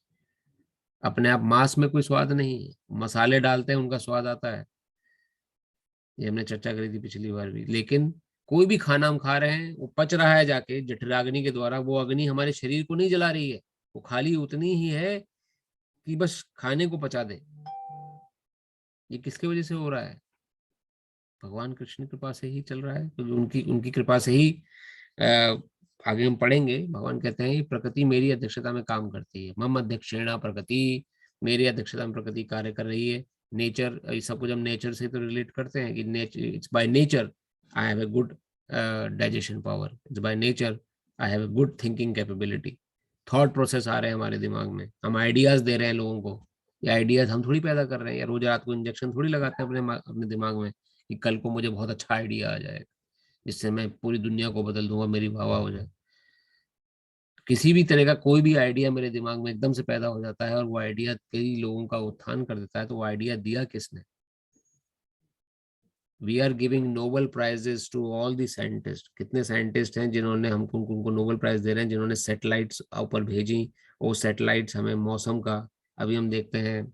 अपने आप मांस में कोई स्वाद नहीं है, मसाले डालते हैं उनका स्वाद आता है। ये हमने चर्चा करी थी पिछली बार भी। लेकिन कोई भी खाना हम खा रहे हैं, वो पच रहा है जाके जठराग्नि के द्वारा, वो अग्नि हमारे शरीर को नहीं जला रही है, वो खाली उतनी ही है कि बस खाने को पचा दे। ये किसकी वजह से हो रहा है? भगवान कृष्ण की कृपा से ही चल रहा है। तो उनकी उनकी कृपा से ही आगे हम पढ़ेंगे। भगवान कहते हैं प्रकृति मेरी अध्यक्षता में काम करती है, मम अध्यक्षेणा प्रकृति, मेरी अध्यक्षता में प्रकृति कार्य कर रही है। नेचर, सब कुछ हम नेचर से तो रिलेट करते हैं कि nature, it's by nature I have a good digestion power, it's by nature I have a good thinking capability. Thought process आ रहे हैं हमारे दिमाग में, हम आइडियाज दे रहे हैं लोगों को। ये आइडियाज हम थोड़ी पैदा कर रहे हैं, या रोज रात को इंजेक्शन थोड़ी लगाते हैं अपने दिमाग में कि कल को मुझे बहुत अच्छा आइडिया आ जाएगा जिससे मैं पूरी दुनिया को बदल दूंगा, मेरी वाह वाह हो जाए। किसी भी तरह का कोई भी आइडिया मेरे दिमाग में एकदम से पैदा हो जाता है और वो आइडिया कई लोगों का उत्थान कर देता है, तो वो आइडिया दिया किसने? We are giving Nobel prizes to all the scientist. कितने साइंटिस्ट हैं जिन्होंने हमको उनको नोबेल प्राइज दे रहे हैं, जिन्होंने सैटेलाइट्स ऊपर भेजी। वो सैटेलाइट्स हमें मौसम का, अभी हम देखते हैं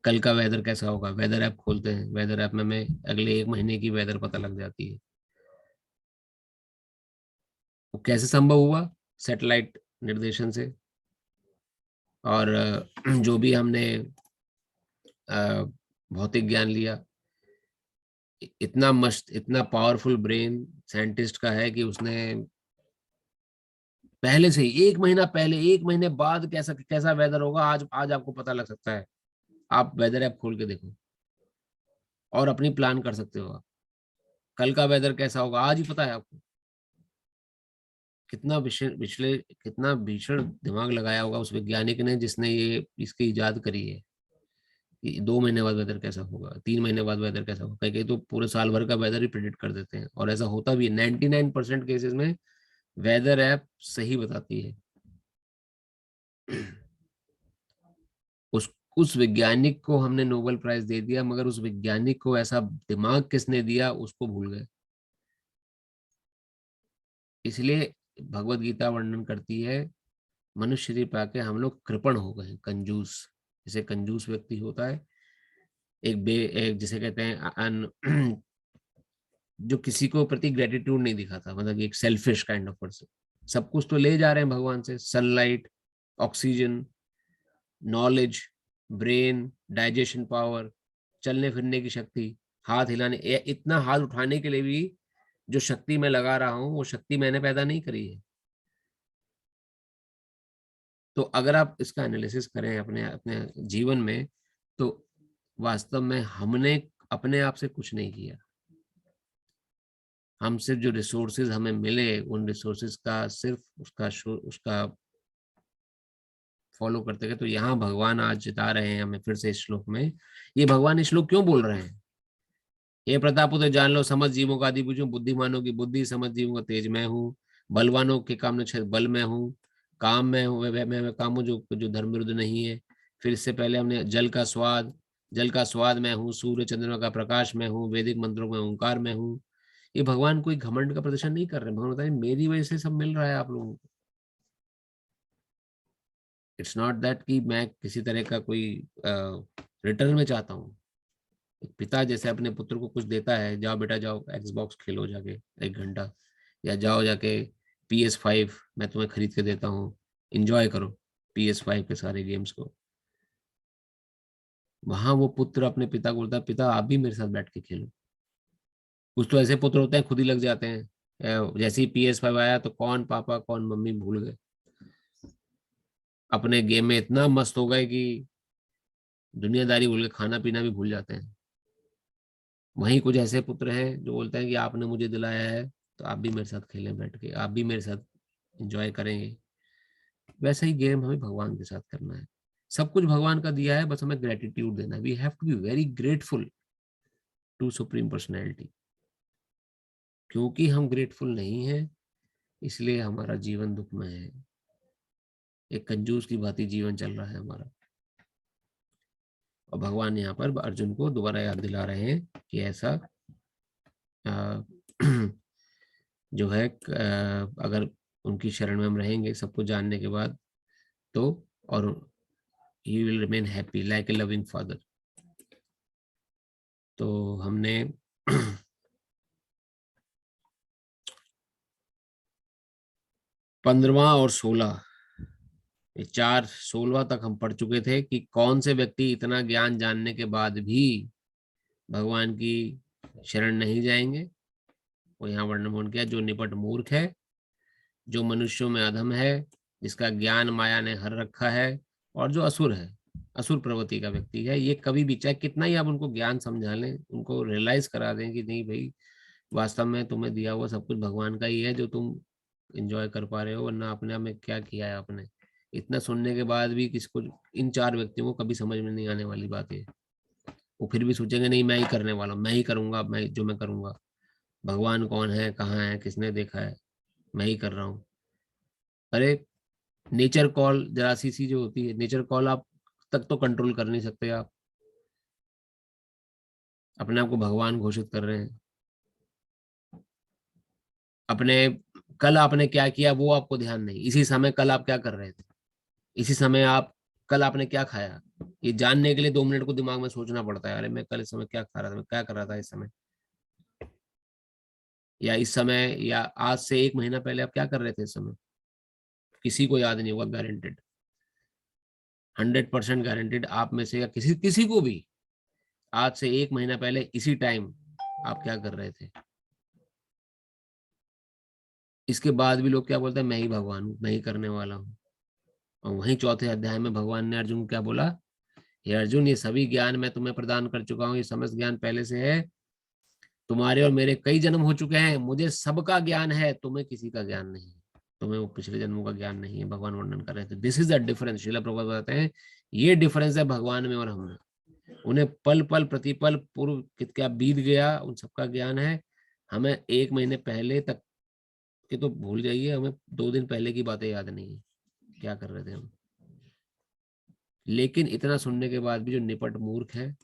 कल का वेदर कैसा होगा, वेदर ऐप खोलते हैं, वेदर ऐप में हमें अगले 1 महीने की वेदर पता लग जाती है। वो कैसे संभव हुआ? सैटेलाइट निर्देशन से। और जो भी हमने भौतिक ज्ञान लिया, इतना मस्त, इतना पावरफुल ब्रेन साइंटिस्ट का है कि उसने पहले से ही 1 महीना पहले, 1 महीने बाद कैसा कैसा वेदर होगा आज आज आपको पता लग सकता है। आप वेदर ऐप खोल के देखो और अपनी प्लान कर सकते हो आप। कल का वेदर कैसा होगा आज ही पता है आपको। कितना भीषण दिमाग लगाया होगा उस वैज्ञानिक ने जिसने ये इसकी इजाद करी है कि 2 महीने बाद वेदर कैसा होगा, 3 महीने बाद वेदर कैसा होगा। कहीं कहीं तो पूरे साल भर का वेदर ही प्रिडिक्ट कर देते हैं, और ऐसा होता भी है। 99% केसेस में वेदर ऐप सही बताती है। उस वैज्ञानिक को हमने नोबेल प्राइज दे दिया, मगर उस वैज्ञानिक को ऐसा दिमाग किसने दिया उसको भूल गए। इसलिए भगवत गीता वर्णन करती है, मनुष्य शरीर पाके हम लोग कृपण हो गए, कंजूस। जैसे कंजूस व्यक्ति होता है, एक जिसे कहते हैं जो किसी को प्रति ग्रेटिट्यूड नहीं दिखाता, मतलब एक सेल्फिश काइंड ऑफ पर्सन। सब कुछ तो ले जा रहे हैं भगवान से, sunlight, oxygen, knowledge, brain, digestion power, चलने फिरने की शक्ति, हाथ हिलाने, इतना हाथ उठाने के लिए भी जो शक्ति मैं लगा रहा हूं, वो शक्ति मैंने पैदा नहीं करी है। तो अगर आप इसका एनालिसिस करें अपने अपने जीवन में, तो वास्तव में हमने अपने आप से कुछ नहीं किया। हम सिर्फ जो रिसोर्सेज हमें मिले, उन रिसोर्सेज का सिर्फ उसका फॉलो करते गए। तो यहाँ भगवान आज जिता रहे हैं हमें फिर से इस श्लोक में। ये भगवान इस श्लोक क्यों बोल रहे हैं? ये प्रतापुत्र जान लो, समझ जीवों का आदि पूछूं, बुद्धिमानों की बुद्धि, समझ जीवों का तेज मैं हूँ, बलवानों के काम न बल मैं हूँ, काम में हूँ, मैं काम हूँ जो धर्म विरुद्ध नहीं है। फिर इससे पहले हमने जल का स्वाद मैं हूँ, सूर्य चंद्रमा का प्रकाश मैं हूँ, वैदिक मंत्रों में ओंकार मैं हूँ। ये भगवान कोई घमंड का प्रदर्शन नहीं कर रहे, भगवान बताए मेरी वजह से सब मिल रहा है आप लोगों को। इट्स नॉट दैट कि मैं किसी तरह का कोई रिटर्न में चाहता हूँ। एक पिता जैसे अपने पुत्र को कुछ देता है, जाओ बेटा जाओ एक्सबॉक्स खेलो जाके 1 घंटा, या जाओ जाके PS5 मैं तुम्हें खरीद के देता हूँ, इंजॉय करो PS5 के सारे गेम्स को। वहां वो पुत्र अपने पिता को बोलता है पिता आप भी मेरे साथ बैठ के खेलो। कुछ तो ऐसे पुत्र होते हैं खुद ही लग जाते हैं, जैसे ही PS5 आया तो कौन पापा कौन मम्मी भूल गए, अपने गेम में इतना मस्त हो गए कि दुनियादारी भूल के खाना पीना भी भूल जाते हैं। वहीं कुछ ऐसे पुत्र हैं जो बोलते हैं कि आपने मुझे दिलाया है तो आप भी मेरे साथ खेलें बैठ के, आप भी मेरे साथ एंजॉय करेंगे। वैसा ही गेम हमें भगवान के साथ करना है। सब कुछ भगवान का दिया है, बस हमें ग्रेटिट्यूड देना है। We have to be very grateful to supreme personality. क्योंकि हम ग्रेटफुल नहीं हैं इसलिए हमारा जीवन दुखमय है, एक कंजूस की भांति जीवन चल रहा है हमारा। और भगवान यहाँ पर अर्जुन को दोबारा याद दिला रहे हैं कि ऐसा जो है अगर उनकी शरण में हम रहेंगे सब कुछ जानने के बाद तो, और he will remain happy like a loving father. तो हमने 15वां और 16 16वां तक हम पढ़ चुके थे कि कौन से व्यक्ति इतना ज्ञान जानने के बाद भी भगवान की शरण नहीं जाएंगे। वो यहाँ वर्णन किया, जो निपट मूर्ख है, जो मनुष्यों में अधम है, जिसका ज्ञान माया ने हर रखा है, और जो असुर है, असुर प्रवृत्ति का व्यक्ति है। ये कभी भी चाहे कितना ही आप उनको ज्ञान समझा लें, उनको रियलाइज करा दें कि नहीं भाई वास्तव में तुम्हें दिया हुआ सब कुछ भगवान का ही है जो तुम एंजॉय कर पा रहे हो, वरना अपने आप में क्या किया है आपने। इतना सुनने के बाद भी किसको, इन 4 व्यक्तियों को कभी समझ में नहीं आने वाली बात है। वो फिर भी सोचेंगे नहीं मैं ही करने वाला हूँ, मैं ही करूंगा, मैं जो मैं करूंगा, भगवान कौन है, कहाँ है, किसने देखा है, मैं ही कर रहा हूँ। अरे नेचर कॉल जरा सी जो होती है, नेचर कॉल आप तक तो कंट्रोल कर नहीं सकते। आप अपने आप को भगवान घोषित कर रहे हैं। अपने कल आपने क्या किया वो आपको ध्यान नहीं, इसी समय कल आप क्या कर रहे थे, इसी समय आप कल आपने क्या खाया, ये जानने के लिए 2 मिनट को दिमाग में सोचना पड़ता है। अरे मैं कल इस समय क्या खा रहा था, मैं क्या कर रहा था इस समय, या इस समय, या आज से 1 महीना पहले आप क्या कर रहे थे इस समय। किसी को याद नहीं होगा, गारंटेड, 100% गारंटेड। आप में से या किसी को भी आज से 1 महीना पहले इसी टाइम आप क्या कर रहे थे। इसके बाद भी लोग क्या बोलते हैं, मैं ही भगवान हूँ, मैं ही करने वाला हूँ। और वहीं 4थे अध्याय में भगवान ने अर्जुन को क्या बोला, ये अर्जुन ये सभी ज्ञान मैं तुम्हें प्रदान कर चुका हूँ, ये समस्त ज्ञान पहले से है, तुम्हारे और मेरे कई जन्म हो चुके हैं, मुझे सबका ज्ञान है, तुम्हें किसी का ज्ञान नहीं है, तुम्हें वो पिछले जन्मों का ज्ञान नहीं है। भगवान वर्णन कर रहे थे, this is the difference. Srila Prabhupada बताते हैं ये डिफरेंस है भगवान में और हम में। उन्हें पल पल प्रतिपल पूर्व क्या बीत गया उन सबका ज्ञान है, हमें 1 महीने पहले तक के तो भूल जाइए, हमें 2 दिन पहले की बातें याद नहीं है क्या कर रहे थे हम। लेकिन इतना सुनने के बाद भी जो निपट मूर्ख है,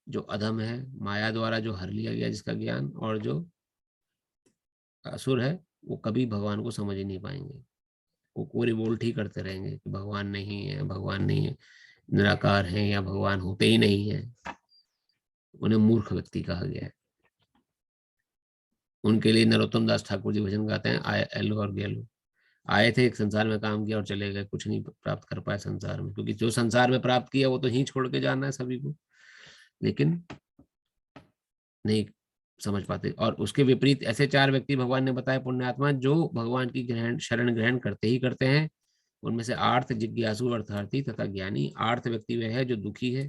जो अधम है, माया द्वारा जो हर लिया गया जिसका ज्ञान, और जो असुर है, वो कभी भगवान को समझ ही नहीं पाएंगे। वो रिवोल्ट ही करते रहेंगे कि भगवान नहीं है, भगवान नहीं है, निराकार है, या भगवान होते ही नहीं है। उन्हें मूर्ख व्यक्ति कहा गया है। उनके लिए नरोत्तम दास ठाकुर जी भजन गाते हैं, आए एलो और गेलो, आए थे एक संसार में काम किया और चले गए, कुछ नहीं प्राप्त कर पाए संसार में, क्योंकि जो संसार में प्राप्त किया वो तो ही छोड़ के जाना है सभी को, लेकिन नहीं समझ पाते। और उसके विपरीत ऐसे 4 व्यक्ति भगवान ने बताया पुण्यात्मा, जो भगवान की शरण ग्रहण करते ही करते हैं। उनमें से आर्थ, जिज्ञासु, अर्थार्थी तथा ज्ञानी। आर्थ व्यक्ति वह है जो दुखी है,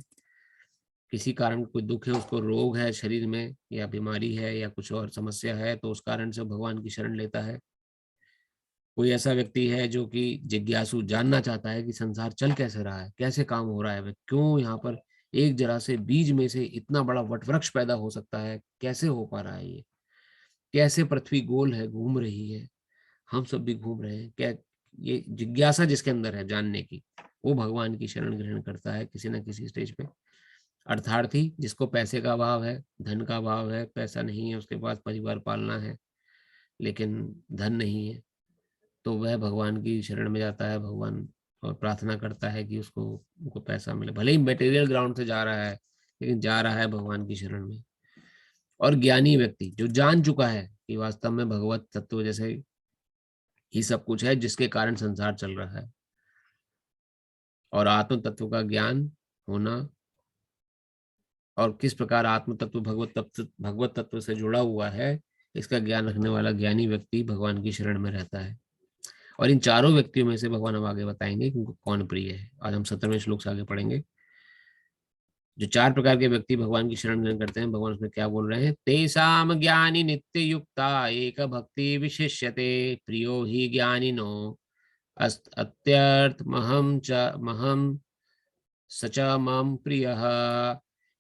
किसी कारण कोई दुख है, उसको रोग है शरीर में, या बीमारी है, या कुछ और समस्या है, तो उस कारण से भगवान की शरण लेता है। कोई ऐसा व्यक्ति है जो कि जिज्ञासु, जानना चाहता है कि संसार चल कैसे रहा है, कैसे काम हो रहा है, क्यों यहाँ पर एक जरा से बीज में से इतना बड़ा वटवृक्ष पैदा हो सकता है, कैसे हो पा रहा है ये? कैसे पृथ्वी गोल है, घूम रही है, हम सब भी घूम रहे हैं? क्या ये जिज्ञासा जिसके अंदर है जानने की, वो भगवान की शरण ग्रहण करता है किसी ना किसी स्टेज पे। अर्थार्थी जिसको पैसे का अभाव है, धन का अभाव है, पैसा नहीं है उसके पास, परिवार पालना है लेकिन धन नहीं है, तो वह भगवान की शरण में जाता है, भगवान और प्रार्थना करता है कि उसको उनको पैसा मिले, भले ही मटेरियल ग्राउंड से जा रहा है लेकिन जा रहा है भगवान की शरण में। और ज्ञानी व्यक्ति जो जान चुका है कि वास्तव में भगवत तत्व जैसे ही सब कुछ है जिसके कारण संसार चल रहा है, और आत्म तत्व का ज्ञान होना और किस प्रकार आत्म तत्व भगवत तत्व से जुड़ा हुआ है, इसका ज्ञान रखने वाला ज्ञानी व्यक्ति भगवान की शरण में रहता है। और इन चारों व्यक्तियों में से भगवान हम आगे बताएंगे कि उनको कौन प्रिय है। आज हम 17वें श्लोक से आगे पढ़ेंगे। जो 4 प्रकार के व्यक्ति भगवान की शरण ग्रहण करते हैं, भगवान उसमें क्या बोल रहे हैं? तेसाम ज्ञानी नित्य युक्ता एक भक्ति विशिष्यते प्रियो ही ज्ञानिनो अत्यर्थ महम सच मम प्रिय।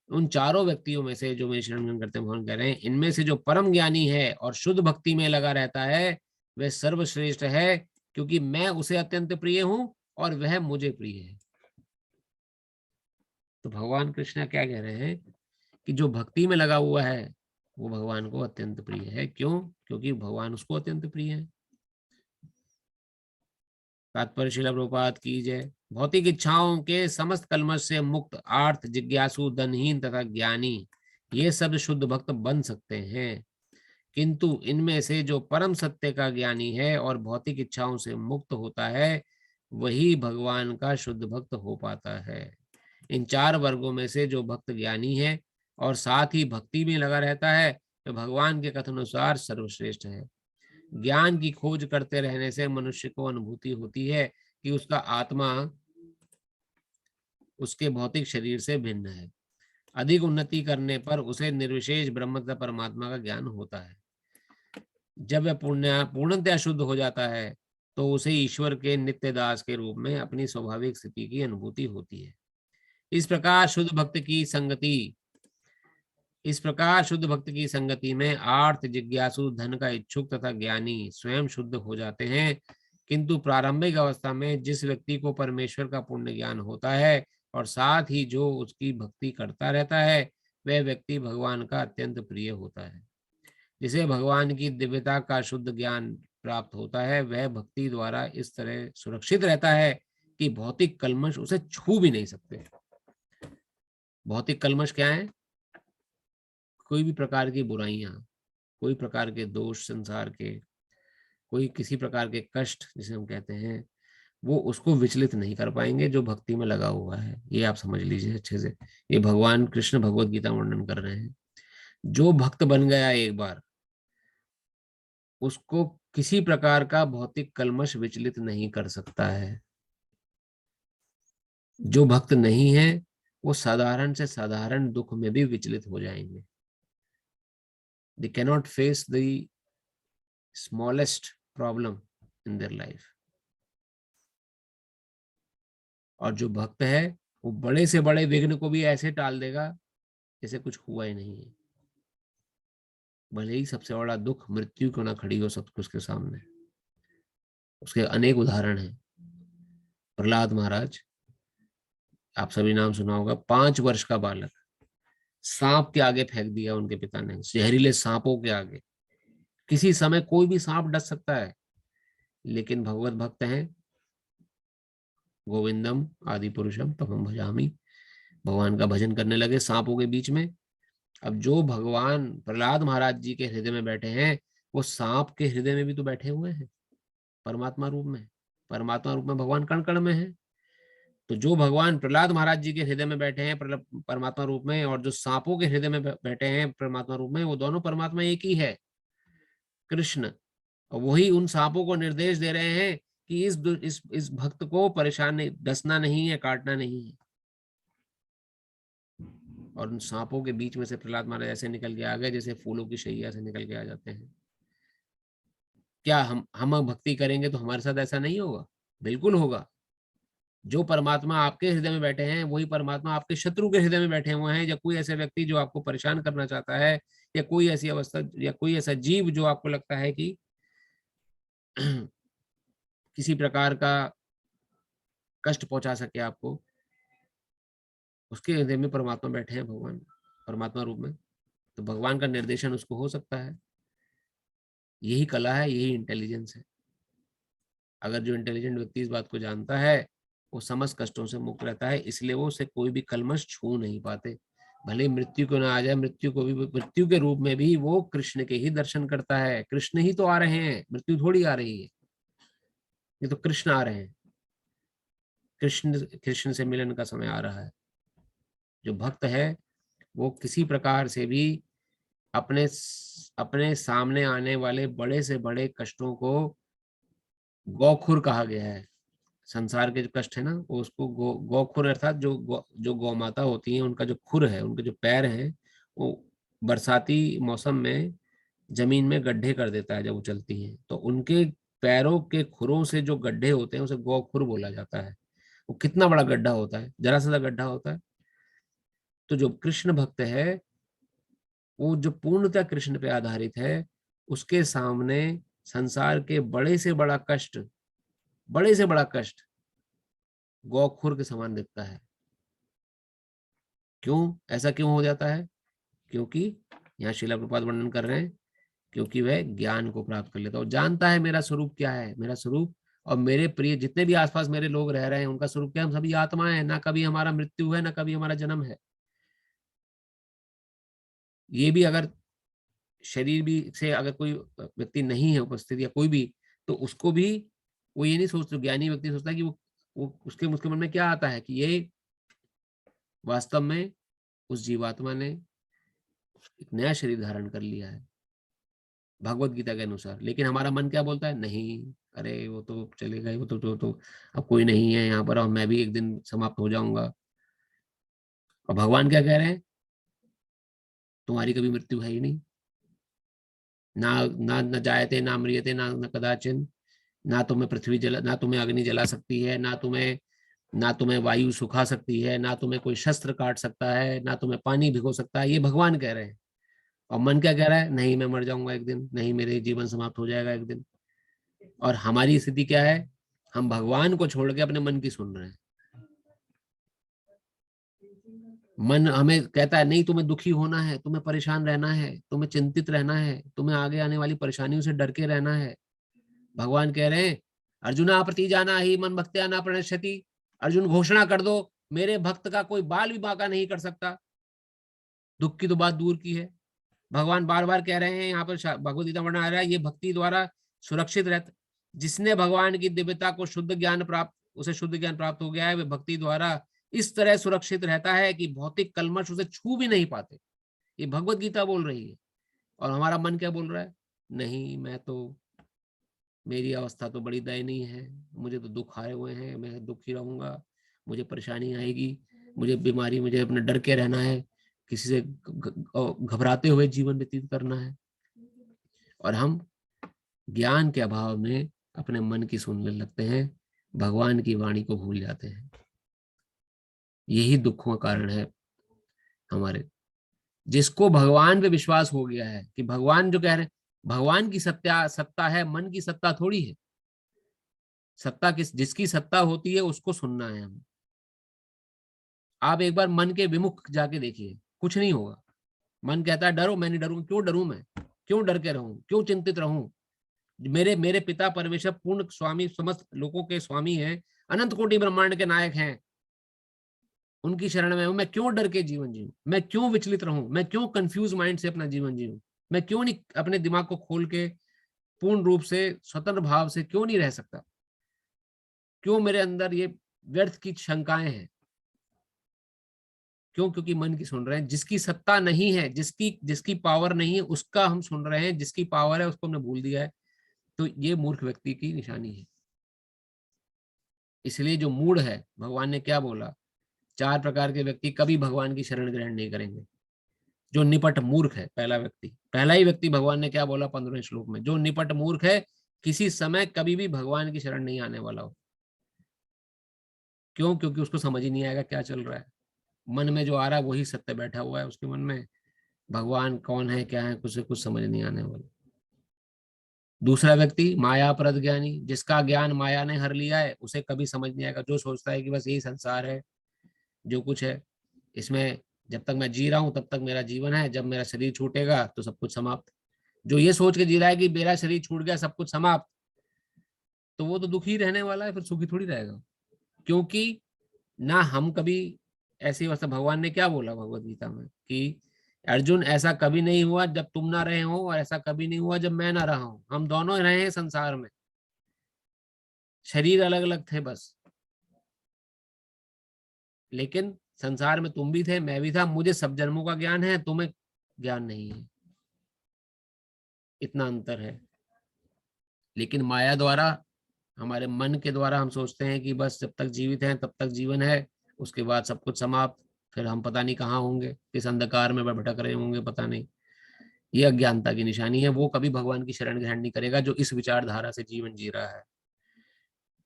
उन चारों व्यक्तियों में से जो मेरी शरण ग्रहण करते हैं, भगवान कह रहे हैं इनमें से जो परम ज्ञानी है और शुद्ध भक्ति में लगा रहता है वह सर्वश्रेष्ठ है, क्योंकि मैं उसे अत्यंत प्रिय हूं और वह मुझे प्रिय है। तो भगवान कृष्ण क्या कह रहे हैं कि जो भक्ति में लगा हुआ है वो भगवान को अत्यंत प्रिय है। क्यों? क्योंकि भगवान उसको अत्यंत प्रिय है। तात्पर्य श्रील प्रभुपाद की जय। भौतिक इच्छाओं के समस्त कलमश से मुक्त, आर्थ, जिज्ञासु, धनहीन तथा ज्ञानी ये सब शुद्ध भक्त बन सकते हैं, किंतु इनमें से जो परम सत्य का ज्ञानी है और भौतिक इच्छाओं से मुक्त होता है वही भगवान का शुद्ध भक्त हो पाता है। इन 4 वर्गों में से जो भक्त ज्ञानी है और साथ ही भक्ति में लगा रहता है तो भगवान के कथन अनुसार सर्वश्रेष्ठ है। ज्ञान की खोज करते रहने से मनुष्य को अनुभूति होती है कि उसका आत्मा उसके भौतिक शरीर से भिन्न है। अधिक उन्नति करने पर उसे निर्विशेष ब्रह्म तथा परमात्मा का ज्ञान होता है। जब वह पूर्णतया शुद्ध हो जाता है तो उसे ईश्वर के नित्य दास के रूप में अपनी स्वाभाविक स्थिति की अनुभूति होती है। इस प्रकार शुद्ध भक्त की संगति में आर्थ, जिज्ञासु, धन का इच्छुक तथा ज्ञानी स्वयं शुद्ध हो जाते हैं, किंतु प्रारंभिक अवस्था में जिस व्यक्ति को परमेश्वर का पूर्ण ज्ञान होता है और साथ ही जो उसकी भक्ति करता रहता है वह व्यक्ति भगवान का अत्यंत प्रिय होता है। जिसे भगवान की दिव्यता का शुद्ध ज्ञान प्राप्त होता है वह भक्ति द्वारा इस तरह सुरक्षित रहता है कि भौतिक कल्मश उसे छू भी नहीं सकते। भौतिक कल्मश क्या है? कोई भी प्रकार की बुराइयां, कोई प्रकार के दोष संसार के, कोई किसी प्रकार के कष्ट जिसे हम कहते हैं, वो उसको विचलित नहीं कर पाएंगे जो भक्ति में लगा हुआ है। ये आप समझ लीजिए अच्छे से। ये भगवान कृष्ण भगवत गीता वर्णन कर रहे हैं। जो भक्त बन गया एक बार, उसको किसी प्रकार का भौतिक कल्मश विचलित नहीं कर सकता है। जो भक्त नहीं है वो साधारण से साधारण दुख में भी विचलित हो जाएंगे। They cannot face the smallest problem in their life. और जो भक्त है वो बड़े से बड़े विघ्न को भी ऐसे टाल देगा जैसे कुछ हुआ ही नहीं है, भले ही सबसे बड़ा दुख मृत्यु क्यों ना खड़ी हो सब कुछ के सामने। उसके अनेक उदाहरण हैं। प्रहलाद महाराज, आप सभी नाम सुना होगा। 5 वर्ष का बालक, सांप के आगे फेंक दिया उनके पिता ने, जहरीले सांपों के आगे। किसी समय कोई भी सांप डस सकता है, लेकिन भगवत भक्त हैं, गोविंदम आदि पुरुषम तमहम भजामि, भगवान का भजन करने लगे सांपों के बीच में। अब जो भगवान प्रहलाद महाराज जी के हृदय में बैठे हैं वो सांप के हृदय में भी तो बैठे हुए हैं परमात्मा रूप में। परमात्मा रूप में भगवान कण कण में है। तो जो भगवान प्रहलाद महाराज जी के हृदय में बैठे हैं परमात्मा रूप में, और जो सांपों के हृदय में बैठे हैं परमात्मा रूप में, वो दोनों परमात्मा एक ही है, कृष्ण। और वही उन सांपों को निर्देश दे रहे हैं कि इस भक्त को परेशान नहीं, डसना नहीं है, काटना नहीं है। और उन सांपों के बीच में से प्रहलाद महाराज ऐसे निकल के आ गए जैसे फूलों की शैया से निकल के आ जाते हैं। क्या हम भक्ति करेंगे तो हमारे साथ ऐसा नहीं होगा? बिल्कुल होगा। जो परमात्मा आपके हृदय में बैठे हैं वही परमात्मा आपके शत्रु के हृदय में बैठे हुए हैं, या कोई ऐसे व्यक्ति जो आपको परेशान करना चाहता है, या कोई ऐसी अवस्था या कोई ऐसा जीव जो आपको लगता है कि किसी प्रकार का कष्ट पहुंचा सके आपको, उसके हृदय में परमात्मा बैठे हैं, भगवान परमात्मा रूप में। तो भगवान का निर्देशन उसको हो सकता है। यही कला है, यही इंटेलिजेंस है। अगर जो इंटेलिजेंट व्यक्ति इस बात को जानता है वो समस्त कष्टों से मुक्त रहता है, इसलिए वो उसे कोई भी कलमश छू नहीं पाते। भले मृत्यु को ना आ जाए, मृत्यु को भी मृत्यु के रूप में भी वो कृष्ण के ही दर्शन करता है। कृष्ण ही तो आ रहे हैं, मृत्यु थोड़ी आ रही है, ये तो कृष्ण आ रहे हैं। कृष्ण से मिलन का समय आ रहा है। जो भक्त है वो किसी प्रकार से भी अपने अपने सामने आने वाले बड़े से बड़े कष्टों को, गौखुर कहा गया है, संसार के जो कष्ट है ना वो उसको गौखुर अर्थात जो गौ माता होती है उनका जो खुर है, उनके जो पैर हैं, वो बरसाती मौसम में जमीन में गड्ढे कर देता है जब वो चलती हैं, तो उनके पैरों के खुरों से जो गड्ढे होते हैं उसे गौखुर बोला जाता है। वो कितना बड़ा गड्ढा होता है, जरा सा गड्ढा होता है। तो जो कृष्ण भक्त है वो जो पूर्णतः कृष्ण पे आधारित है, उसके सामने संसार के बड़े से बड़ा कष्ट गौखुर के समान दिखता है। क्यों ऐसा क्यों हो जाता है? क्योंकि यहाँ श्रील प्रभुपाद वर्णन कर रहे हैं, क्योंकि वह ज्ञान को प्राप्त कर लेता है और जानता है मेरा स्वरूप क्या है। मेरा स्वरूप और मेरे प्रिय जितने भी आसपास मेरे लोग रह रहे हैं उनका स्वरूप क्या है? हम सभी आत्माएं हैं, ना कभी हमारा मृत्यु है ना कभी हमारा जन्म है। ये भी अगर शरीर भी से अगर कोई व्यक्ति नहीं है उपस्थित या कोई भी, तो उसको भी वो ये नहीं सोचता, ज्ञानी व्यक्ति सोचता है कि वो उसके मन में क्या आता है कि ये वास्तव में उस जीवात्मा ने एक नया शरीर धारण कर लिया है भगवत गीता के अनुसार। लेकिन हमारा मन क्या बोलता है? नहीं, अरे वो तो चलेगा, वो तो अब कोई नहीं है यहाँ पर और मैं भी एक दिन समाप्त हो जाऊंगा। और भगवान क्या कह रहे हैं? तुम्हारी कभी मृत्यु है ही नहीं, ना ना न जायते ना म्रियते ना न कदाचिन, ना तुम्हें पृथ्वी जला, ना तुम्हें अग्नि जला सकती है, ना तुम्हें वायु सुखा सकती है, ना तुम्हें कोई शस्त्र काट सकता है, ना तुम्हें पानी भिगो सकता है। ये भगवान कह रहे हैं। और मन क्या कह रहा है? नहीं मैं मर जाऊंगा एक दिन, नहीं मेरे जीवन समाप्त हो जाएगा एक दिन। और हमारी स्थिति क्या है? हम भगवान को छोड़ के अपने मन की सुन रहे हैं। मन हमें कहता है नहीं तुम्हें दुखी होना है, तुम्हें परेशान रहना है, तुम्हें चिंतित रहना है, तुम्हें आगे आने वाली परेशानियों से डर के रहना है। भगवान कह रहे हैं अर्जुना प्रति जाना ही मन भक्त्या ना प्रणश्यति। अर्जुन घोषणा कर दो मेरे भक्त का कोई बाल भी बांका नहीं कर सकता। दुख की तो बात दूर की है, भगवान बार बार कह रहे हैं यहाँ पर भगवद गीता वर्णन आ रहा है, ये भक्ति द्वारा सुरक्षित रहता। जिसने भगवान की दिव्यता को शुद्ध ज्ञान प्राप्त, उसे शुद्ध ज्ञान प्राप्त हो गया है, वे भक्ति द्वारा इस तरह सुरक्षित रहता है कि भौतिक कलमश उसे छू भी नहीं पाते। ये भगवत गीता बोल रही है। और हमारा मन क्या बोल रहा है? नहीं मेरी अवस्था तो बड़ी दयनीय है, मुझे तो दुख आए हुए हैं, मैं दुखी रहूंगा, मुझे परेशानी आएगी, मुझे बीमारी, मुझे अपने डर के रहना है, किसी से घबराते हुए जीवन व्यतीत करना है। और हम ज्ञान के अभाव में अपने मन की सुनने लगते हैं, भगवान की वाणी को भूल जाते हैं। यही दुखों का कारण है हमारे। जिसको भगवान पे विश्वास हो गया है कि भगवान जो कह रहे हैं, भगवान की सत्ता है, मन की सत्ता थोड़ी है। सत्ता जिसकी सत्ता होती है उसको सुनना है हमें। आप एक बार मन के विमुख जाके देखिए, कुछ नहीं होगा। मन कहता है डरो, मैं नहीं डरूंगा। क्यों डरूं मैं? क्यों डर के रहूं? क्यों चिंतित रहूं? मेरे पिता परमेश्वर पूर्ण स्वामी, समस्त लोगों के स्वामी हैं, अनंत कोटि ब्रह्मांड के नायक हैं, उनकी शरण में हूं। मैं क्यों डर के जीवन जीऊं? मैं क्यों विचलित रहूं? मैं क्यों कंफ्यूज माइंड से अपना जीवन जीऊं? मैं क्यों नहीं अपने दिमाग को खोल के पूर्ण रूप से स्वतंत्र भाव से क्यों नहीं रह सकता? क्यों मेरे अंदर ये व्यर्थ की शंकाएं हैं? क्यों? क्योंकि मन की सुन रहे हैं। जिसकी सत्ता नहीं है, जिसकी पावर नहीं है, उसका हम सुन रहे हैं। जिसकी पावर है उसको हमने भूल दिया है। तो ये मूर्ख व्यक्ति की निशानी है। इसलिए जो मूढ़ है, भगवान ने क्या बोला? 4 प्रकार के व्यक्ति कभी भगवान की शरण ग्रहण नहीं करेंगे। जो निपट मूर्ख है, पहला ही व्यक्ति भगवान ने क्या बोला 15वें श्लोक में? जो निपट मूर्ख है किसी समय कभी भी भगवान की शरण नहीं आने वाला हो। क्यों? क्योंकि उसको समझ ही नहीं आएगा क्या चल रहा है। मन में जो आ रहा है वही सत्य बैठा हुआ है उसके मन में। भगवान कौन है क्या है कुछ समझ नहीं आने वाला। दूसरा व्यक्ति माया प्रद ज्ञानी, जिसका ज्ञान माया ने हर लिया है, उसे कभी समझ नहीं आएगा। जो सोचता है कि बस यही संसार है, जो कुछ है इसमें, जब तक मैं जी रहा हूं तब तक मेरा जीवन है, जब मेरा शरीर छूटेगा तो सब कुछ समाप्त। जो ये सोच के जी रहा है कि मेरा शरीर छूट गया सब कुछ समाप्त, तो वो तो दुखी रहने वाला है, फिर सुखी थोड़ी रहेगा। क्योंकि ना हम कभी ऐसी अवस्था, भगवान ने क्या बोला भगवत गीता में कि अर्जुन ऐसा कभी नहीं हुआ जब तुम ना रहे हो, और ऐसा कभी नहीं हुआ जब मैं ना रहा हूं। हम दोनों रहे हैं संसार में, शरीर अलग अलग थे बस, लेकिन संसार में तुम भी थे मैं भी था। मुझे सब जन्मों का ज्ञान है, तुम्हें ज्ञान नहीं है, इतना अंतर है। लेकिन माया द्वारा, हमारे मन के द्वारा हम सोचते हैं कि बस जब तक जीवित हैं तब तक जीवन है, उसके बाद सब कुछ समाप्त, फिर हम पता नहीं कहाँ होंगे, किस अंधकार में भटक रहे होंगे पता नहीं। ये अज्ञानता की निशानी है। वो कभी भगवान की शरण ग्रहण नहीं करेगा जो इस विचारधारा से जीवन जी रहा है।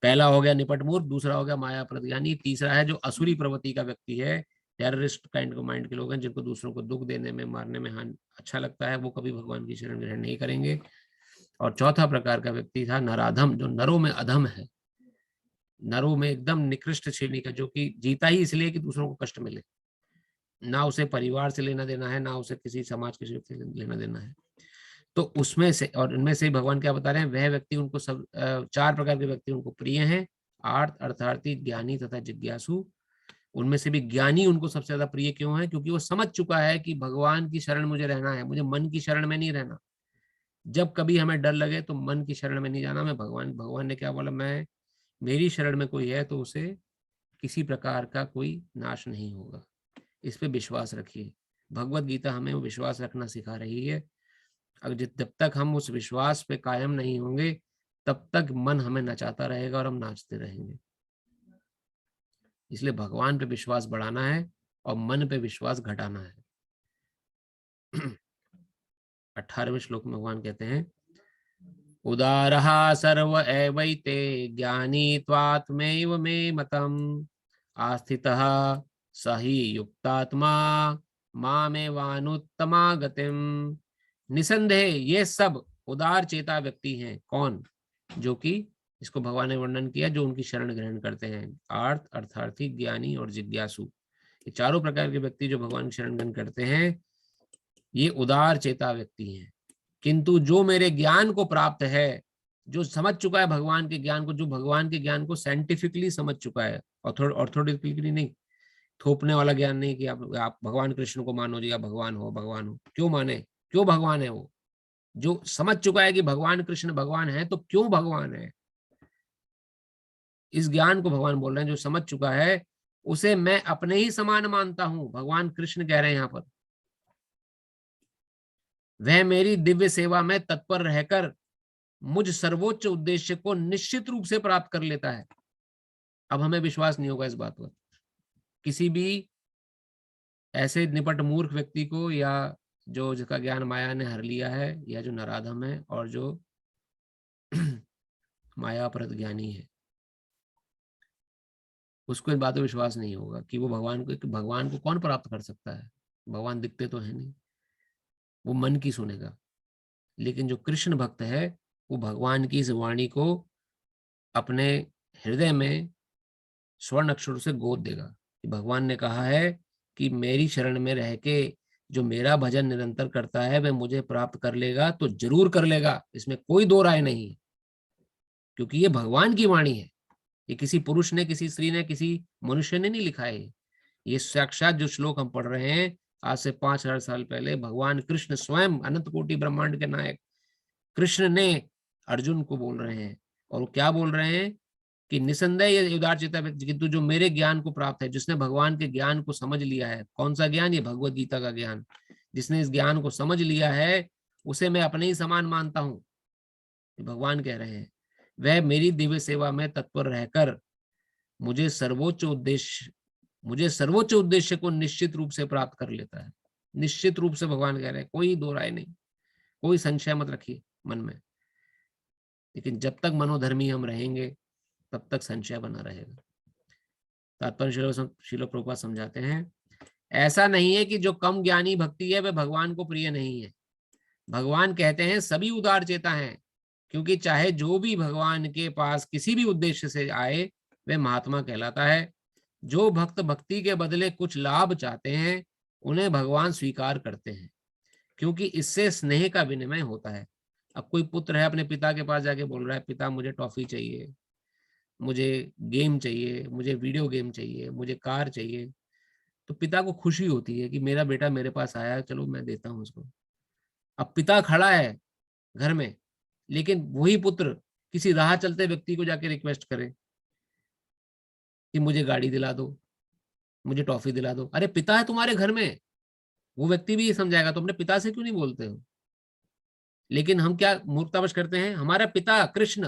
पहला हो गया निपट मूर्ख, दूसरा हो गया माया प्रज्ञानी, तीसरा है जो असुरी प्रवृत्ति का व्यक्ति है, टेररिस्ट काइंड को माइंड के लोग हैं, जिनको दूसरों को दुख देने में मारने में अच्छा लगता है, वो कभी भगवान की शरण ग्रहण नहीं करेंगे। और चौथा प्रकार का व्यक्ति था नराधम, जो नरों में अधम है, नरों में एकदम निकृष्ट श्रेणी का, जो कि जीता ही इसलिए कि दूसरों को कष्ट मिले, ना उसे परिवार से लेना देना है, ना उसे किसी समाज के से लेना देना है। तो उसमें से, और इनमें से भगवान क्या बता रहे हैं, वह व्यक्ति उनको सब चार प्रकार के व्यक्ति उनको प्रिय हैं, आर्त, अर्थार्थी, ज्ञानी तथा जिज्ञासु। उनमें से भी ज्ञानी उनको सबसे ज्यादा प्रिय क्यों है? क्योंकि वो समझ चुका है कि भगवान की शरण मुझे रहना है, मुझे मन की शरण में नहीं रहना। जब कभी हमें डर लगे तो मन की शरण में नहीं जाना। मैं भगवान ने क्या बोला, मैं मेरी शरण में कोई है तो उसे किसी प्रकार का कोई नाश नहीं होगा, इस पे विश्वास रखिए। भगवत गीता हमें वो विश्वास रखना सिखा रही है। अगर जब तक हम उस विश्वास पे कायम नहीं होंगे तब तक मन हमें नचाता रहेगा और हम नाचते रहेंगे। इसलिए भगवान पे विश्वास बढ़ाना है और मन पे विश्वास घटाना है। 18वें श्लोक में भगवान कहते हैं, उदारः सर्व एवैते ज्ञानी त्वात्मैव मे मतम् आस्थितः स हि युक्तात्मा मामेवानुत्तमा गतिम। निसंदेह ये सब उदार चेता व्यक्ति हैं। कौन? जो कि इसको भगवान ने वर्णन किया, जो उनकी शरण ग्रहण करते हैं, आर्थ, अर्थार्थी, ज्ञानी और जिज्ञासु। ये चारों प्रकार के व्यक्ति जो भगवान की शरण ग्रहण करते हैं, ये उदार चेता व्यक्ति हैं। किंतु जो मेरे ज्ञान को प्राप्त है, जो समझ चुका है भगवान के ज्ञान को, जो भगवान के ज्ञान को साइंटिफिकली समझ चुका है, ऑर्थोडॉक्सिकली नहीं, थोपने वाला ज्ञान नहीं कि आप भगवान कृष्ण को मानो जी, आप भगवान हो भगवान हो। क्यों माने? क्यों भगवान है? वो जो समझ चुका है कि भगवान कृष्ण भगवान है, तो क्यों भगवान है, इस ज्ञान को भगवान बोल रहे हैं। जो समझ चुका है उसे मैं अपने ही समान मानता हूं, भगवान कृष्ण कह रहे हैं यहाँ पर। वह मेरी दिव्य सेवा में तत्पर रहकर मुझ सर्वोच्च उद्देश्य को निश्चित रूप से प्राप्त कर लेता है। अब हमें विश्वास नहीं होगा इस बात पर किसी भी ऐसे निपट मूर्ख व्यक्ति को, या जो जिसका ज्ञान माया ने हर लिया है, या जो नराधम है और जो माया पर ज्ञानी है, उसको इन बातों पर विश्वास नहीं होगा कि वो भगवान को कौन प्राप्त कर सकता है। भगवान दिखते तो है नहीं, वो मन की सुनेगा। लेकिन जो कृष्ण भक्त है वो भगवान की इस वाणी को अपने हृदय में स्वर्ण अक्षरों से गोद देगा कि भगवान ने कहा है कि मेरी शरण में रह के जो मेरा भजन निरंतर करता है वह मुझे प्राप्त कर लेगा, तो जरूर कर लेगा, इसमें कोई दो राय नहीं है। क्योंकि ये भगवान की वाणी है, ये किसी पुरुष ने, किसी स्त्री ने, किसी मनुष्य ने नहीं लिखा है। ये साक्षात जो श्लोक हम पढ़ रहे हैं आज से 5000 साल पहले भगवान कृष्ण स्वयं, अनंत कोटि ब्रह्मांड के नायक कृष्ण ने अर्जुन को बोल रहे हैं। और वो क्या बोल रहे हैं कि निसंदेह ये उदार चेता व्यक्ति, किंतु जो मेरे ज्ञान को प्राप्त है, जिसने भगवान के ज्ञान को समझ लिया है। कौन सा ज्ञान? ये भगवत गीता का ज्ञान। जिसने इस ज्ञान को समझ लिया है उसे मैं अपने ही समान मानता हूं, भगवान कह रहे हैं। वह मेरी दिव्य सेवा में तत्पर रहकर मुझे सर्वोच्च उद्देश्य को निश्चित रूप से प्राप्त कर लेता है। निश्चित रूप से भगवान कह रहे हैं, कोई दो राय नहीं, कोई संशय मत रखिए मन में। लेकिन जब तक मनोधर्मी हम रहेंगे तब तक संशय बना रहेगा। तात्पर्य श्रील प्रभुपाद समझाते हैं, ऐसा नहीं है कि जो कम ज्ञानी भक्ति है वह भगवान को प्रिय नहीं है। भगवान कहते हैं सभी उदार चेता हैं, क्योंकि चाहे जो भी भगवान के पास किसी भी उद्देश्य से आए वह महात्मा कहलाता है। जो भक्त भक्ति के बदले कुछ लाभ चाहते हैं उन्हें भगवान स्वीकार करते हैं, क्योंकि इससे स्नेह का विनिमय होता है। अब कोई पुत्र है अपने पिता के पास जाके बोल रहा है, पिता मुझे टॉफी चाहिए, मुझे गेम चाहिए, मुझे वीडियो गेम चाहिए, मुझे कार चाहिए, तो पिता को खुशी होती है कि मेरा बेटा मेरे पास आया है, चलो मैं देता हूं उसको। अब पिता खड़ा है घर में, लेकिन वही पुत्र किसी राह चलते व्यक्ति को जाके रिक्वेस्ट करे कि मुझे गाड़ी दिला दो, मुझे टॉफी दिला दो। अरे पिता है तुम्हारे घर में, वो व्यक्ति भी ये समझाएगा तो अपने पिता से क्यों नहीं बोलते हो। लेकिन हम क्या मूर्खतावश करते हैं, हमारा पिता कृष्ण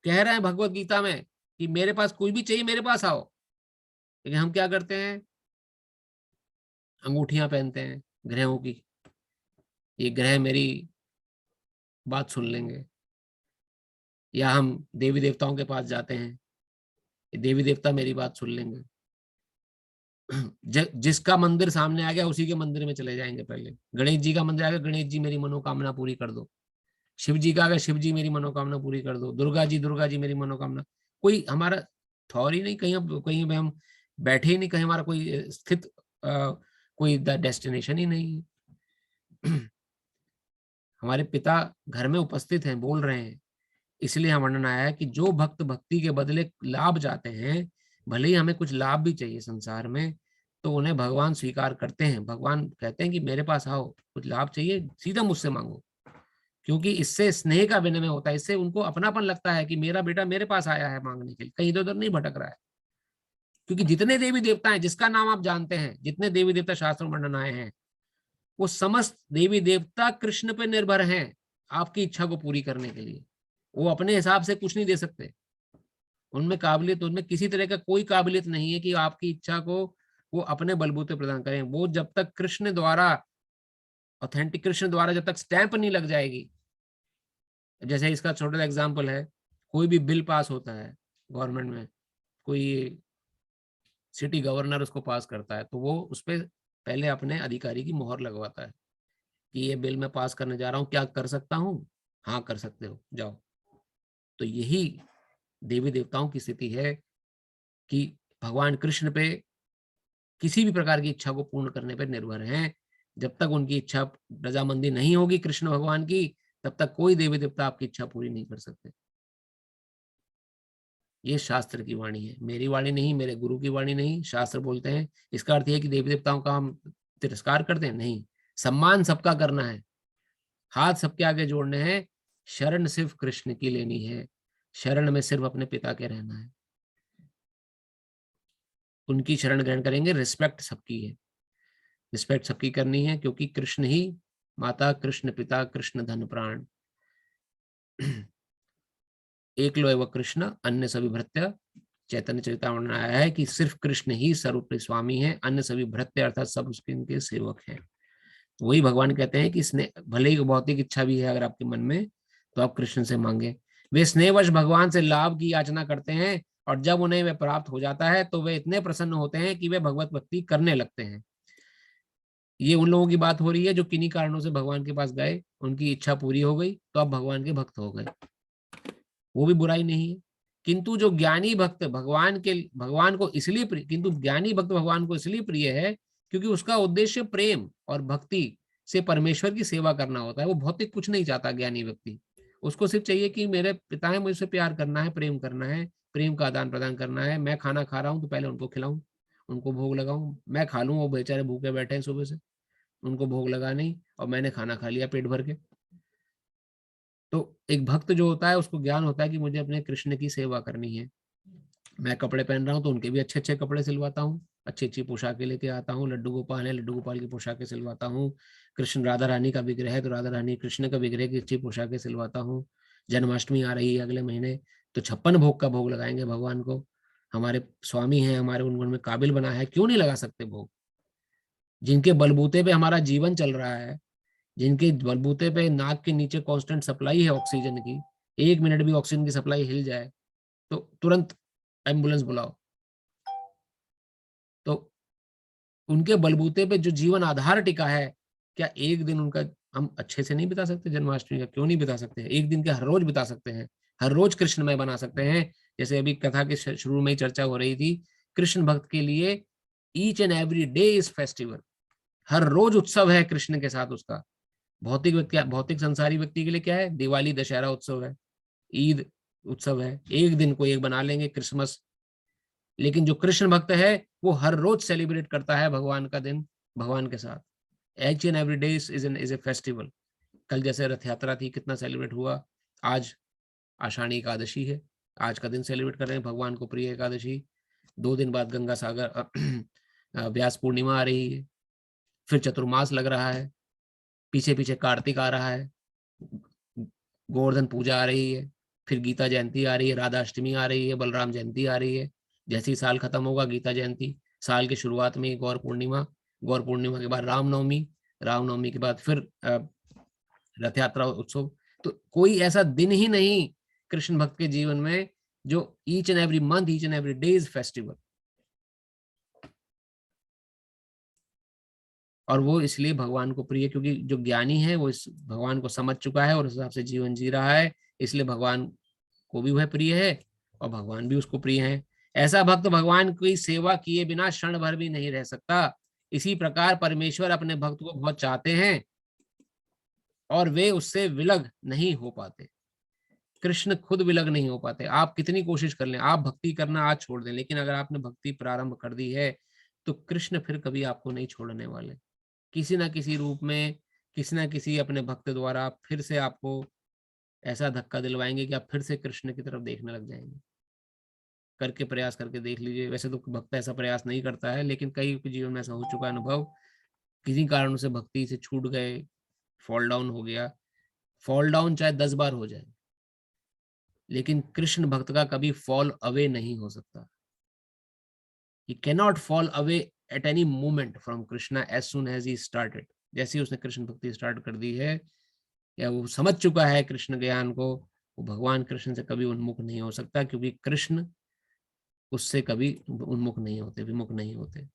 कह रहे हैं भगवत गीता में कि मेरे पास कुछ भी चाहिए मेरे पास आओ, लेकिन हम क्या करते हैं, अंगूठियां पहनते हैं ग्रहों की, ये ग्रह मेरी बात सुन लेंगे। या हम देवी देवताओं के पास जाते हैं, देवी देवता मेरी बात सुन लेंगे। जिसका मंदिर सामने आ गया उसी के मंदिर में चले जाएंगे। पहले गणेश जी का मंदिर आ गया, गणेश जी मेरी मनोकामना पूरी कर दो। शिव जी का आ गया, शिव जी मेरी मनोकामना पूरी कर दो। दुर्गा जी मेरी मनोकामना। कोई हमारा ठौर ही नहीं, कहीं हम बैठे ही नहीं, कहीं हमारा कोई स्थित कोई डेस्टिनेशन ही नहीं है। हमारे पिता घर में उपस्थित हैं, बोल रहे हैं। इसलिए हम वर्णन आया है कि जो भक्त भक्ति के बदले लाभ चाहते हैं, भले ही हमें कुछ लाभ भी चाहिए संसार में, तो उन्हें भगवान स्वीकार करते हैं। भगवान कहते हैं कि मेरे पास आओ, कुछ लाभ चाहिए सीधा मुझसे मांगो, क्योंकि इससे स्नेह का विनिमय होता है। इससे उनको अपनापन लगता है कि मेरा बेटा मेरे पास आया है मांगने के लिए, कहीं इधर उधर नहीं भटक रहा है। क्योंकि जितने देवी देवता हैं, जिसका नाम आप जानते हैं, जितने देवी देवता शास्त्र में वर्णन आए हैं, वो समस्त देवी देवता कृष्ण पे निर्भर हैं आपकी इच्छा को पूरी करने के लिए। वो अपने हिसाब से कुछ नहीं दे सकते। उनमें काबिलियत, उनमें किसी तरह का कोई काबिलियत नहीं है कि आपकी इच्छा को वो अपने बलबूते प्रदान करें। वो जब तक कृष्ण द्वारा, ऑथेंटिक कृष्ण द्वारा जब तक स्टैंप नहीं लग जाएगी। जैसे इसका छोटा सा एग्जाम्पल है, कोई भी बिल पास होता है गवर्नमेंट में, कोई सिटी गवर्नर उसको पास करता है, तो वो उस पर पहले अपने अधिकारी की मोहर लगवाता है कि ये बिल मैं पास करने जा रहा हूँ, क्या कर सकता हूँ, हाँ कर सकते हो, जाओ। तो यही देवी देवताओं की स्थिति है कि भगवान कृष्ण पे किसी भी प्रकार की इच्छा को पूर्ण करने पर निर्भर हैं। जब तक उनकी इच्छा रजामंदी नहीं होगी कृष्ण भगवान की, तब तक कोई देवी देवता आपकी इच्छा पूरी नहीं कर सकते। ये शास्त्र की वाणी है, मेरी वाणी नहीं, मेरे गुरु की वाणी नहीं। शास्त्र बोलते हैं। इसका अर्थ है कि देवी देवताओं का हम तिरस्कार करते हैं? नहीं, सम्मान सबका करना है, हाथ सबके आगे जोड़ने हैं। शरण सिर्फ कृष्ण की लेनी है, शरण में सिर्फ अपने पिता के रहना है, उनकी शरण ग्रहण करेंगे। रिस्पेक्ट सबकी है, रिस्पेक्ट सबकी करनी है, क्योंकि कृष्ण ही माता, कृष्ण पिता, कृष्ण धन प्राण। एकलो एवं कृष्ण अन्य सभी भृत्य। चैतन्य चरितामृत में आया है कि सिर्फ कृष्ण ही सर्व स्वामी है, अन्य सभी भृत्य अर्थात सब उसके इनके सेवक हैं। वही भगवान कहते हैं कि स्नेह, भले ही भौतिक इच्छा भी है अगर आपके मन में, तो आप कृष्ण से मांगे। वे स्नेहवश भगवान से लाभ की याचना करते हैं, और जब उन्हें वह प्राप्त हो जाता है तो वे इतने प्रसन्न होते हैं कि वे भगवत भक्ति करने लगते हैं। ये उन लोगों की बात हो रही है जो किन्हीं कारणों से भगवान के पास गए, उनकी इच्छा पूरी हो गई तो अब भगवान के भक्त हो गए, वो भी बुराई नहीं है। किंतु जो ज्ञानी भक्त भगवान को इसलिए प्रिय, किंतु ज्ञानी भक्त भगवान को इसलिए प्रिय है क्योंकि उसका उद्देश्य प्रेम और भक्ति से परमेश्वर की सेवा करना होता है। वो भौतिक कुछ नहीं चाहता ज्ञानी व्यक्ति, उसको सिर्फ चाहिए कि मेरे पिता है, मुझसे प्यार करना है, प्रेम करना है, प्रेम का आदान प्रदान करना है। मैं खाना खा रहा हूँ तो पहले उनको खिलाऊं, उनको भोग लगाऊं, मैं खा लूं, वो बेचारे भूखे बैठे हैं सुबह से, उनको भोग लगा नहीं और मैंने खाना खा लिया पेट भर के। तो एक भक्त जो होता है उसको ज्ञान होता है कि मुझे अपने कृष्ण की सेवा करनी है। मैं कपड़े पहन रहा हूँ तो उनके भी अच्छे अच्छे कपड़े सिलवाता हूँ, अच्छी अच्छी पोशाकें लेके आता हूँ। लड्डू गोपाल है, लड्डू गोपाल की पोशाकें सिलवाता हूँ। कृष्ण राधा रानी का विग्रह है तो राधा रानी कृष्ण का विग्रह की अच्छी पोशाकें सिलवाता हूँ। जन्माष्टमी आ रही है अगले महीने, तो 56 भोग का भोग लगाएंगे भगवान को। हमारे स्वामी हैं, हमारे उन में काबिल बना है, क्यों नहीं लगा सकते भोग? जिनके बलबूते पे हमारा जीवन चल रहा है, जिनके बलबूते पे नाक के नीचे कांस्टेंट सप्लाई है ऑक्सीजन की, 1 मिनट भी ऑक्सीजन की सप्लाई हिल जाए तो तुरंत एम्बुलेंस बुलाओ, उनके बलबूते पे जो जीवन आधार टिका है, क्या एक दिन उनका हम अच्छे से नहीं बिता सकते? जन्माष्टमी का क्यों नहीं बिता सकते हैं? एक दिन के हर रोज बिता सकते हैं, हर रोज कृष्णमय बना सकते हैं। जैसे अभी कथा के शुरू में ही चर्चा हो रही थी, कृष्ण भक्त के लिए each and every day is festival, हर रोज उत्सव है कृष्ण के साथ उसका। भौतिक व्यक्ति, भौतिक संसारी व्यक्ति के लिए क्या है? दिवाली दशहरा उत्सव है, ईद उत्सव है, एक दिन को एक बना लेंगे, क्रिसमस। लेकिन जो कृष्ण भक्त है वो हर रोज सेलिब्रेट करता है भगवान का दिन भगवान के साथ। H and every day is a festival. कल जैसे रथ यात्रा थी, कितना सेलिब्रेट हुआ। आज आषाढ़ी एकादशी है, आज का दिन सेलिब्रेट कर रहे हैं भगवान को प्रिय एकादशी। 2 दिन बाद गंगा सागर व्यास पूर्णिमा आ रही है, फिर चतुर्मास लग रहा है, पीछे पीछे कार्तिक आ रहा है, गोवर्धन पूजा आ रही है, फिर गीता जयंती आ रही है, राधाष्टमी आ रही है, बलराम जयंती आ रही है। जैसे ही साल खत्म होगा गीता जयंती, साल की शुरुआत में गौर पूर्णिमा, गौर पूर्णिमा के बाद रामनवमी, रामनवमी के बाद फिर रथ यात्रा उत्सव। तो कोई ऐसा दिन ही नहीं कृष्ण भक्त के जीवन में जो each and every month, each and every day is festival. और वो इसलिए भगवान को प्रिय, क्योंकि जो ज्ञानी है वो इस भगवान को समझ चुका है और उस हिसाब से जीवन जी रहा है, इसलिए भगवान को भी वह प्रिय है और भगवान भी उसको प्रिय है। ऐसा भक्त भगवान की सेवा किए बिना क्षण भर भी नहीं रह सकता। इसी प्रकार परमेश्वर अपने भक्त को बहुत चाहते हैं और वे उससे विलग नहीं हो पाते। कृष्ण खुद विलग नहीं हो पाते। आप कितनी कोशिश कर लें, आप भक्ति करना आज छोड़ दें, लेकिन अगर आपने भक्ति प्रारंभ कर दी है तो कृष्ण फिर कभी आपको नहीं छोड़ने वाले। किसी ना किसी रूप में, किसी ना किसी अपने भक्त द्वारा फिर से आपको ऐसा धक्का दिलवाएंगे कि आप फिर से कृष्ण की तरफ देखने लग जाएंगे। करके प्रयास करके देख लीजिए। वैसे तो भक्त ऐसा प्रयास नहीं करता है, लेकिन कई के जीवन में ऐसा हो चुका है अनुभव, किसी कारण से भक्ति से छूट गए, फॉल डाउन हो गया। फॉल डाउन चाहे 10 बार हो जाए, लेकिन कृष्ण भक्त का कभी फॉल अवे नहीं हो सकता। He cannot fall away at any moment from Krishna as soon as he started। जैसे ही उसने कृष्ण भक्ति स्टार्ट कर दी है या वो समझ चुका है कृष्ण ज्ञान को, वो भगवान कृष्ण से कभी उन्मुख नहीं हो सकता, क्योंकि कृष्ण उससे कभी उन्मुख नहीं होते, विमुख नहीं होते।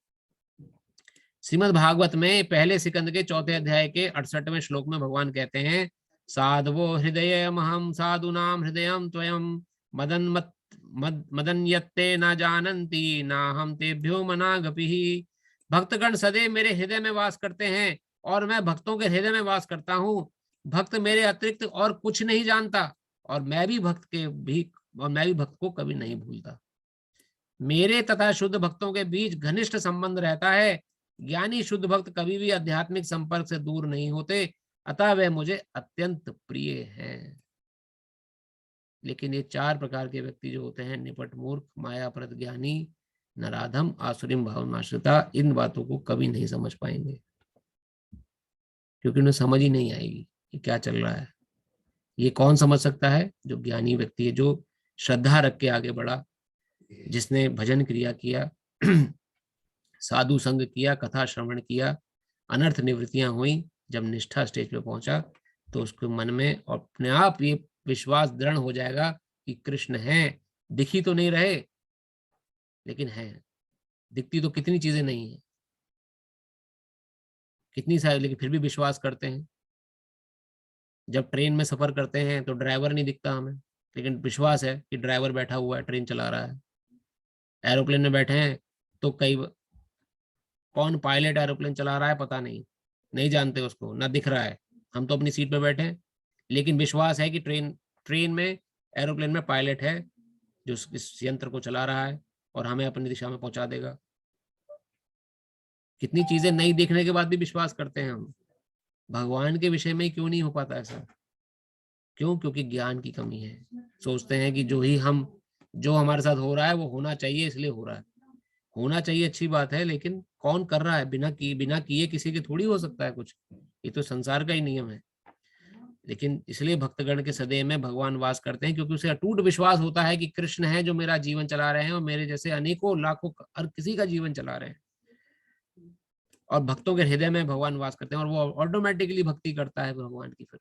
श्रीमद् भागवत में पहले सिकंद के 4थे अध्याय के 68वें श्लोक में भगवान कहते हैं, साधवो हृदयमहं साधूनां हृदयं त्वयं मदन यत्ते न जानन्ति ना हम तेभ्यो मनागपिः। भक्तगण सदैव मेरे हृदय में वास करते हैं और मैं भक्तों के हृदय में वास करता हूँ। भक्त मेरे अतिरिक्त और कुछ नहीं जानता और मैं भी भक्त को कभी नहीं भूलता। मेरे तथा शुद्ध भक्तों के बीच घनिष्ठ संबंध रहता है। ज्ञानी शुद्ध भक्त कभी भी आध्यात्मिक संपर्क से दूर नहीं होते, अतः वे मुझे अत्यंत प्रिय हैं। लेकिन ये 4 प्रकार के व्यक्ति जो होते हैं, निपट मूर्ख, मायाप्रद ज्ञानी, नराधम, आसुरिम भावनाश्रिता, इन बातों को कभी नहीं समझ पाएंगे, क्योंकि उन्हें समझ ही नहीं आएगी कि क्या चल रहा है। ये कौन समझ सकता है? जो ज्ञानी व्यक्ति है, जो श्रद्धा रख के आगे बढ़ा, जिसने भजन क्रिया किया, साधु संग किया, कथा श्रवण किया, अनर्थ निवृत्तियां हुई। जब निष्ठा स्टेज पे पहुंचा तो उसके मन में और अपने आप ये विश्वास दृढ़ हो जाएगा कि कृष्ण है। दिखी तो नहीं रहे, लेकिन है। दिखती तो कितनी चीजें नहीं है, कितनी सारी, लेकिन फिर भी विश्वास करते हैं। जब ट्रेन में सफर करते हैं तो ड्राइवर नहीं दिखता हमें, लेकिन विश्वास है कि ड्राइवर बैठा हुआ है, ट्रेन चला रहा है। एरोप्लेन में बैठे हैं तो कई कौन पायलट एरोप्लेन चला रहा है पता नहीं जानते उसको, ना दिख रहा है। हम तो अपनी सीट पे बैठे हैं, लेकिन विश्वास है कि ट्रेन में, एरोप्लेन में पायलट है जो इस यंत्र को चला रहा है और हमें अपनी दिशा में पहुंचा देगा। कितनी चीजें नहीं देखने के बाद भी विश्वास करते हैं हम। भगवान के विषय में क्यों नहीं हो पाता ऐसा? क्यों? क्योंकि ज्ञान की कमी है। सोचते हैं कि जो हमारे साथ हो रहा है वो होना चाहिए, इसलिए हो रहा है। होना चाहिए, अच्छी बात है, लेकिन कौन कर रहा है? बिना किए किसी के थोड़ी हो सकता है कुछ। ये तो संसार का ही नियम है। लेकिन इसलिए भक्तगण के सदैव में भगवान वास करते हैं, क्योंकि उसे अटूट विश्वास होता है कि कृष्ण है जो मेरा जीवन चला रहे हैं और मेरे जैसे अनेकों लाखों हर किसी का जीवन चला रहे हैं। और भक्तों के हृदय में भगवान वास करते हैं और वो ऑटोमेटिकली भक्ति करता है भगवान की। फिर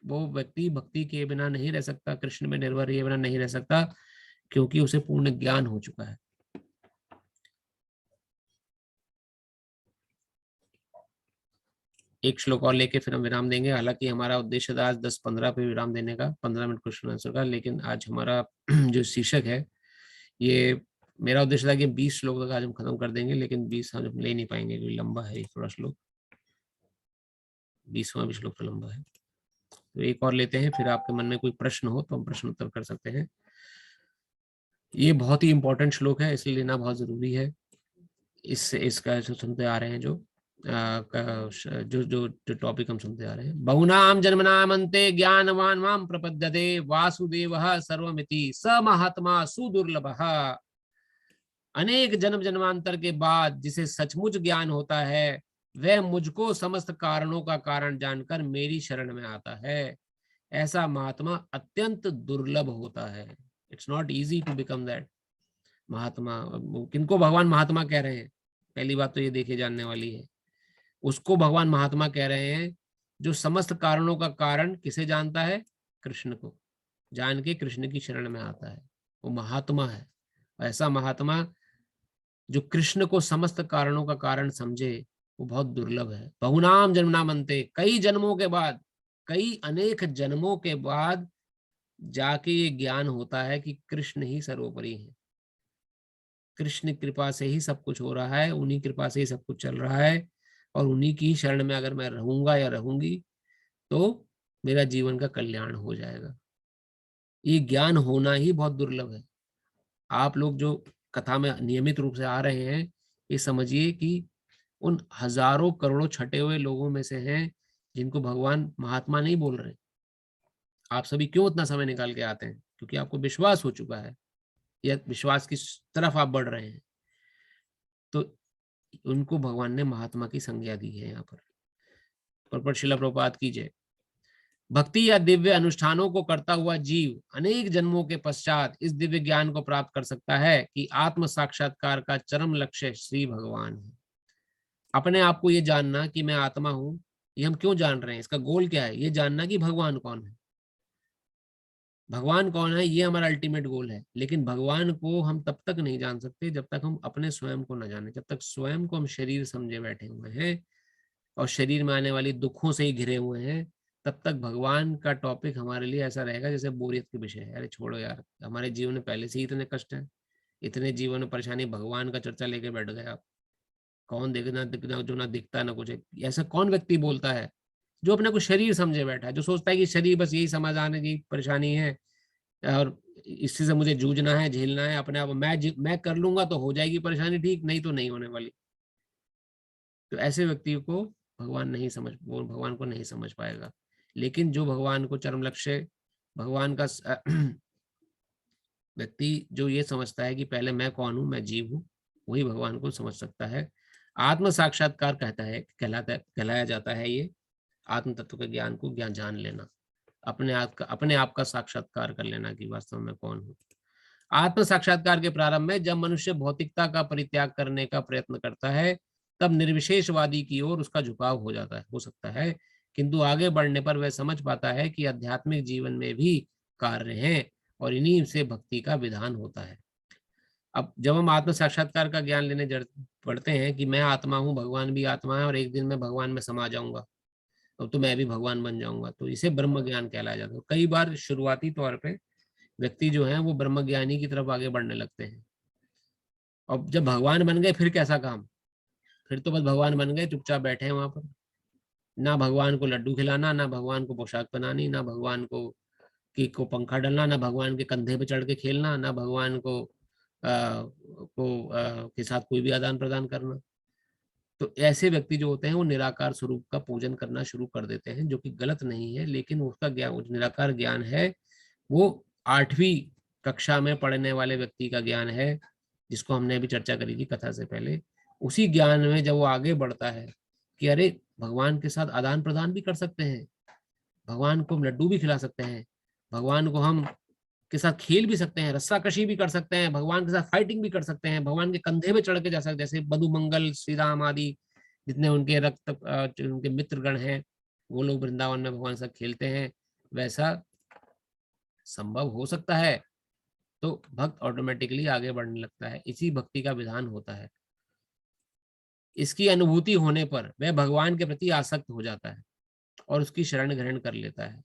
वो व्यक्ति भक्ति के बिना नहीं रह सकता, कृष्ण में निर्भर रहे बिना नहीं रह सकता, क्योंकि उसे पूर्ण ज्ञान हो चुका है। एक श्लोक और लेके फिर हम विराम देंगे। हालांकि हमारा उद्देश्य था आज 10-15 पे विराम देने का, 15 मिनट क्वेश्चन आंसर का, लेकिन आज हमारा जो शीर्षक है, ये मेरा उद्देश्य था कि 20 श्लोक तक आज हम खत्म कर देंगे, लेकिन 20 हम ले नहीं पाएंगे क्योंकि लंबा है थोड़ा श्लोक, 20वां भी श्लोक तो लंबा है। तो एक और लेते हैं, फिर आपके मन में कोई प्रश्न हो तो हम प्रश्न उत्तर कर सकते हैं। ये बहुत ही इंपॉर्टेंट श्लोक है, इसलिए लेना बहुत जरूरी है। इसका जो सुनते आ रहे हैं, जो टॉपिक हम सुनते आ रहे हैं, बहुनाम जन्मनाम अन्ते ज्ञानवान माम प्रपद्यते वासुदेवः सर्वमिति स महात्मा सुदुर्लभः। अनेक जन्म जन्मांतर के बाद जिसे सचमुच ज्ञान होता है, वह मुझको समस्त कारणों का कारण जानकर मेरी शरण में आता है। ऐसा महात्मा अत्यंत दुर्लभ होता है। It's not easy to become that mahatma. किनको भगवान महात्मा कह रहे हैं? पहली बात तो ये देखे जानने वाली है, उसको भगवान महात्मा कह रहे हैं जो समस्त कारणों का कारण किसे जानता है? कृष्ण को जान के कृष्ण की शरण में आता है, वो महात्मा है। ऐसा महात्मा जो कृष्ण को समस्त कारणों का कारण समझे, वो बहुत दुर्लभ है। बहुनाम जन्मनाम अन्ते, कई जन्मों के बाद, कई अनेक जन्मों के बाद जाके ये ज्ञान होता है कि कृष्ण ही सर्वोपरि है। कृष्ण कृपा से ही सब कुछ हो रहा है, उन्हीं कृपा से ही सब कुछ चल रहा है, और उन्हीं की शरण में अगर मैं रहूंगा या रहूंगी तो मेरा जीवन का कल्याण हो जाएगा। ये ज्ञान होना ही बहुत दुर्लभ है। आप लोग जो कथा में नियमित रूप से आ रहे हैं, ये समझिए कि उन हजारों करोड़ों छटे हुए लोगों में से हैं जिनको भगवान महात्मा नहीं बोल रहे। आप सभी क्यों उतना समय निकाल के आते हैं? क्योंकि आपको विश्वास हो चुका है, या विश्वास की तरफ आप बढ़ रहे हैं, तो उनको भगवान ने महात्मा की संज्ञा दी है। यहाँ पर शिला प्रभुपाद की जय। भक्ति या दिव्य अनुष्ठानों को करता हुआ जीव अनेक जन्मों के पश्चात इस दिव्य ज्ञान को प्राप्त कर सकता है कि आत्म साक्षात्कार का चरम लक्ष्य श्री भगवान है। अपने आप को ये जानना कि मैं आत्मा हूं, ये हम क्यों जान रहे हैं? इसका गोल क्या है? ये जानना कि भगवान कौन है। भगवान कौन है ये हमारा अल्टीमेट गोल है। लेकिन भगवान को हम तब तक नहीं जान सकते जब तक हम अपने स्वयं को न जाने। जब तक स्वयं को हम शरीर समझे बैठे हुए हैं और शरीर में आने वाली दुखों से ही घिरे हुए हैं, तब तक भगवान का टॉपिक हमारे लिए ऐसा रहेगा जैसे बोरियत के विषय है। अरे छोड़ो यार, हमारे जीवन में पहले से ही इतने कष्ट हैं, इतने जीवन में परेशानी, भगवान का चर्चा लेके बैठ गए आप। कौन देखना दिखना जो ना दिखता ना कुछ है। ऐसा कौन व्यक्ति बोलता है जो अपने को शरीर समझे बैठा है, जो सोचता है कि शरीर बस यही समाधान है, यही परेशानी है और इससे से मुझे जूझना है, झेलना है अपने आप। मैं कर लूंगा तो हो जाएगी परेशानी ठीक, नहीं तो नहीं होने वाली। तो ऐसे व्यक्ति को भगवान नहीं समझ, वो भगवान को नहीं समझ पाएगा। लेकिन जो भगवान को चरम लक्ष्य, भगवान का व्यक्ति जो ये समझता है कि पहले मैं कौन हूं, मैं जीव हूं, वही भगवान को समझ सकता है। आत्म साक्षात्कार कहलाया जाता है ये आत्म तत्व के ज्ञान को जान लेना, अपने आप का साक्षात्कार कर लेना कि वास्तव में कौन हूं। आत्म साक्षात्कार के प्रारंभ में जब मनुष्य भौतिकता का परित्याग करने का प्रयत्न करता है, तब निर्विशेषवादी की ओर उसका झुकाव हो सकता है। किंतु आगे बढ़ने पर वह समझ पाता है कि आध्यात्मिक जीवन में भी कार्य हैं और इन्हीं से भक्ति का विधान होता है। अब जब हम आत्म साक्षात्कार का ज्ञान लेने पढ़ते हैं कि मैं आत्मा हूँ, भगवान भी आत्मा है और एक दिन मैं भगवान में समा जाऊंगा, तो मैं भी भगवान बन जाऊंगा, तो इसे ब्रह्म ज्ञान कहलाया जाता है। कई बार शुरुआती तौर पे व्यक्ति जो है वो ब्रह्म ज्ञानी की तरफ आगे बढ़ने लगते हैं। और जब भगवान बन गए फिर कैसा काम? फिर तो बस भगवान बन गए, चुपचाप बैठे हैं वहां पर, ना भगवान को लड्डू खिलाना, ना भगवान को पोशाक पहनानी, ना भगवान को पंखा डालना, ना भगवान के कंधे पे चढ़ के खेलना, ना भगवान के साथ कोई भी आदान प्रदान करना। तो ऐसे व्यक्ति जो होते हैं वो निराकार स्वरूप का पूजन करना शुरू कर देते हैं, जो कि गलत नहीं है। लेकिन उसका ज्ञान, निराकार ज्ञान है, वो 8वीं कक्षा में पढ़ने वाले व्यक्ति का ज्ञान है, जिसको हमने अभी चर्चा करी थी कथा से पहले। उसी ज्ञान में जब वो आगे बढ़ता है कि अरे भगवान के साथ आदान प्रदान भी कर सकते हैं, भगवान को हम लड्डू भी खिला सकते हैं, भगवान को हम के साथ खेल भी सकते हैं, रस्साकशी भी कर सकते हैं, भगवान के साथ फाइटिंग भी कर सकते हैं, भगवान के कंधे पे चढ़ के जा सकते, जैसे बधु मंगल, श्री राम आदि जितने उनके उनके मित्रगण हैं, वो लोग वृंदावन में भगवान के साथ खेलते हैं। वैसा संभव हो सकता है तो भक्त ऑटोमेटिकली आगे बढ़ने लगता है। इसी भक्ति का विधान होता है। इसकी अनुभूति होने पर वह भगवान के प्रति आसक्त हो जाता है और उसकी शरण ग्रहण कर लेता है।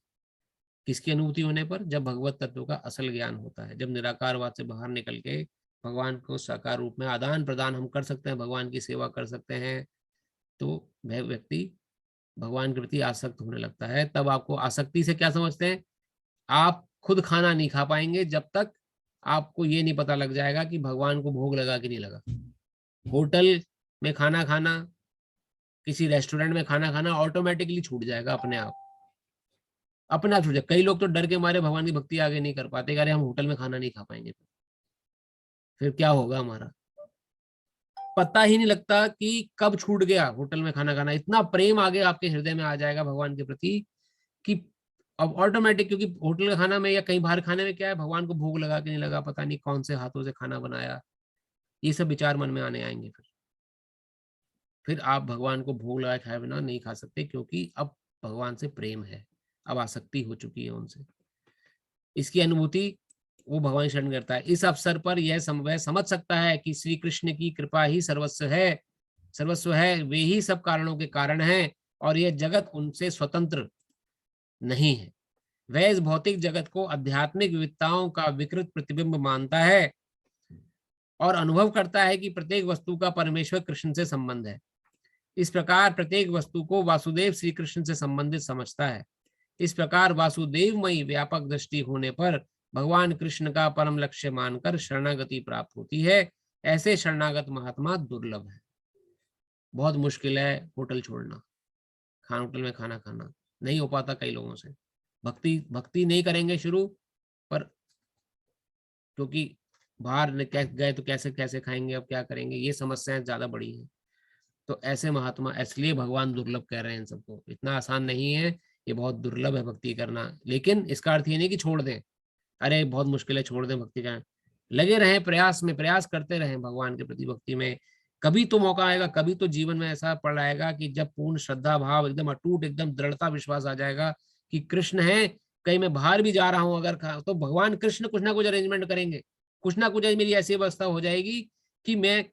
किसकी अनुभूति होने पर? जब भगवत तत्व का असल ज्ञान होता है, जब निराकारवाद से बाहर निकल के भगवान को साकार रूप में आदान प्रदान हम कर सकते हैं, भगवान की सेवा कर सकते हैं, तो वह व्यक्ति भगवान के प्रति आसक्त होने लगता है। तब आपको आसक्ति से क्या समझते हैं? आप खुद खाना नहीं खा पाएंगे जब तक आपको ये नहीं पता लग जाएगा कि भगवान को भोग लगा कि नहीं लगा। होटल में खाना खाना, किसी रेस्टोरेंट में खाना खाना ऑटोमेटिकली छूट जाएगा, अपने आप छूट जाएगा। कई लोग तो डर के मारे भगवान की भक्ति आगे नहीं कर पाते, अरे हम होटल में खाना नहीं खा पाएंगे, फिर क्या होगा हमारा, पता ही नहीं लगता कि कब छूट गया होटल में खाना खाना। इतना प्रेम आगे आपके हृदय में आ जाएगा भगवान के प्रति कि अब ऑटोमेटिक, क्योंकि होटल का खाना में या कहीं बाहर खाने में क्या है, भगवान को भोग लगा कि नहीं लगा, पता नहीं कौन से हाथों से खाना बनाया, ये सब विचार मन में आने आएंगे। फिर आप भगवान को भोग लगाए खाए बिना नहीं खा सकते, क्योंकि अब भगवान से प्रेम है, अब आसक्ति हो चुकी है उनसे। इसकी अनुभूति वो भगवान शरण करता है। इस अवसर पर वह समझ सकता है कि श्री कृष्ण की कृपा ही सर्वस्व है, वे ही सब कारणों के कारण हैं और यह जगत उनसे स्वतंत्र नहीं है। वह इस भौतिक जगत को आध्यात्मिक विविधताओं का विकृत प्रतिबिंब मानता है और अनुभव करता है कि प्रत्येक वस्तु का परमेश्वर कृष्ण से संबंध है। इस प्रकार प्रत्येक वस्तु को वासुदेव श्री कृष्ण से संबंधित समझता है। इस प्रकार वासुदेवमयी व्यापक दृष्टि होने पर भगवान कृष्ण का परम लक्ष्य मानकर शरणागति प्राप्त होती है। ऐसे शरणागत महात्मा दुर्लभ है। बहुत मुश्किल है होटल छोड़ना, होटल में खाना खाना नहीं हो पाता कई लोगों से। भक्ति नहीं करेंगे शुरू, पर क्योंकि बाहर गए तो कैसे कैसे खाएंगे, अब क्या करेंगे, ये समस्याएं ज्यादा बड़ी हैं। तो ऐसे महात्मा, इसलिए भगवान दुर्लभ कह रहे हैं इन सबको। इतना आसान नहीं है, ये बहुत दुर्लभ है भक्ति करना। लेकिन इसका अर्थ ये नहीं कि छोड़ दें, अरे बहुत मुश्किल है छोड़ दें भक्ति करना। लगे रहें प्रयास में, प्रयास करते रहें भगवान के प्रति भक्ति में। कभी तो मौका आएगा, कभी तो जीवन में ऐसा पड़ आएगा कि जब पूर्ण श्रद्धा भाव, एकदम अटूट, एकदम दृढ़ता विश्वास आ जाएगा कि कृष्ण है, कहीं मैं बाहर भी जा रहा हूं अगर तो भगवान कृष्ण कुछ ना कुछ अरेंजमेंट करेंगे, कुछ ना कुछ मेरी ऐसी अवस्था हो जाएगी कि मैं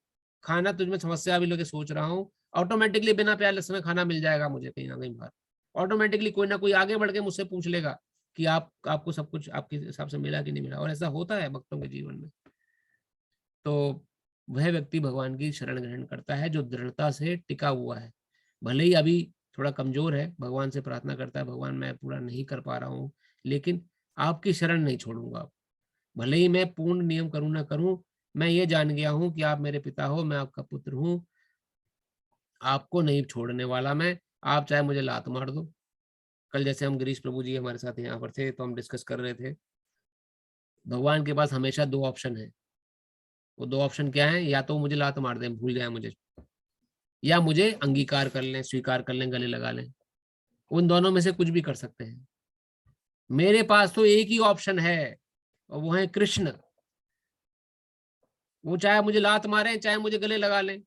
खाना तुझमें समस्या भी लेके सोच रहा हूँ, ऑटोमेटिकली बिना प्यार लहसुन खाना मिल जाएगा मुझे कहीं ना कहीं बाहर। ऑटोमेटिकली कोई ना कोई आगे बढ़ के मुझसे पूछ लेगा कि आपको सब कुछ आपके हिसाब से मिला कि नहीं मिला। और ऐसा होता है भक्तों के जीवन में। तो वह व्यक्ति भगवान की शरण ग्रहण करता है जो दृढ़ता से टिका हुआ है। भले ही अभी थोड़ा कमजोर है, भगवान से प्रार्थना करता है, भगवान मैं पूरा नहीं कर पा रहा हूँ, लेकिन आपकी शरण नहीं छोड़ूंगा। भले ही मैं पूर्ण नियम करूं ना करूं, मैं ये जान गया हूं कि आप मेरे पिता हो, मैं आपका पुत्र हूं, आपको नहीं छोड़ने वाला मैं। आप चाहे मुझे लात मार दो। कल जैसे हम गिरीश प्रभु जी हमारे साथ यहाँ पर थे, तो हम डिस्कस कर रहे थे, भगवान के पास हमेशा दो ऑप्शन है। वो दो ऑप्शन क्या है? या तो मुझे लात मार दें, भूल जाए मुझे, या मुझे अंगीकार कर लें, स्वीकार कर लें, गले लगा लें। उन दोनों में से कुछ भी कर सकते हैं। मेरे पास तो एक ही ऑप्शन है और वो है कृष्ण। वो चाहे मुझे लात मारे, चाहे मुझे गले लगा लें,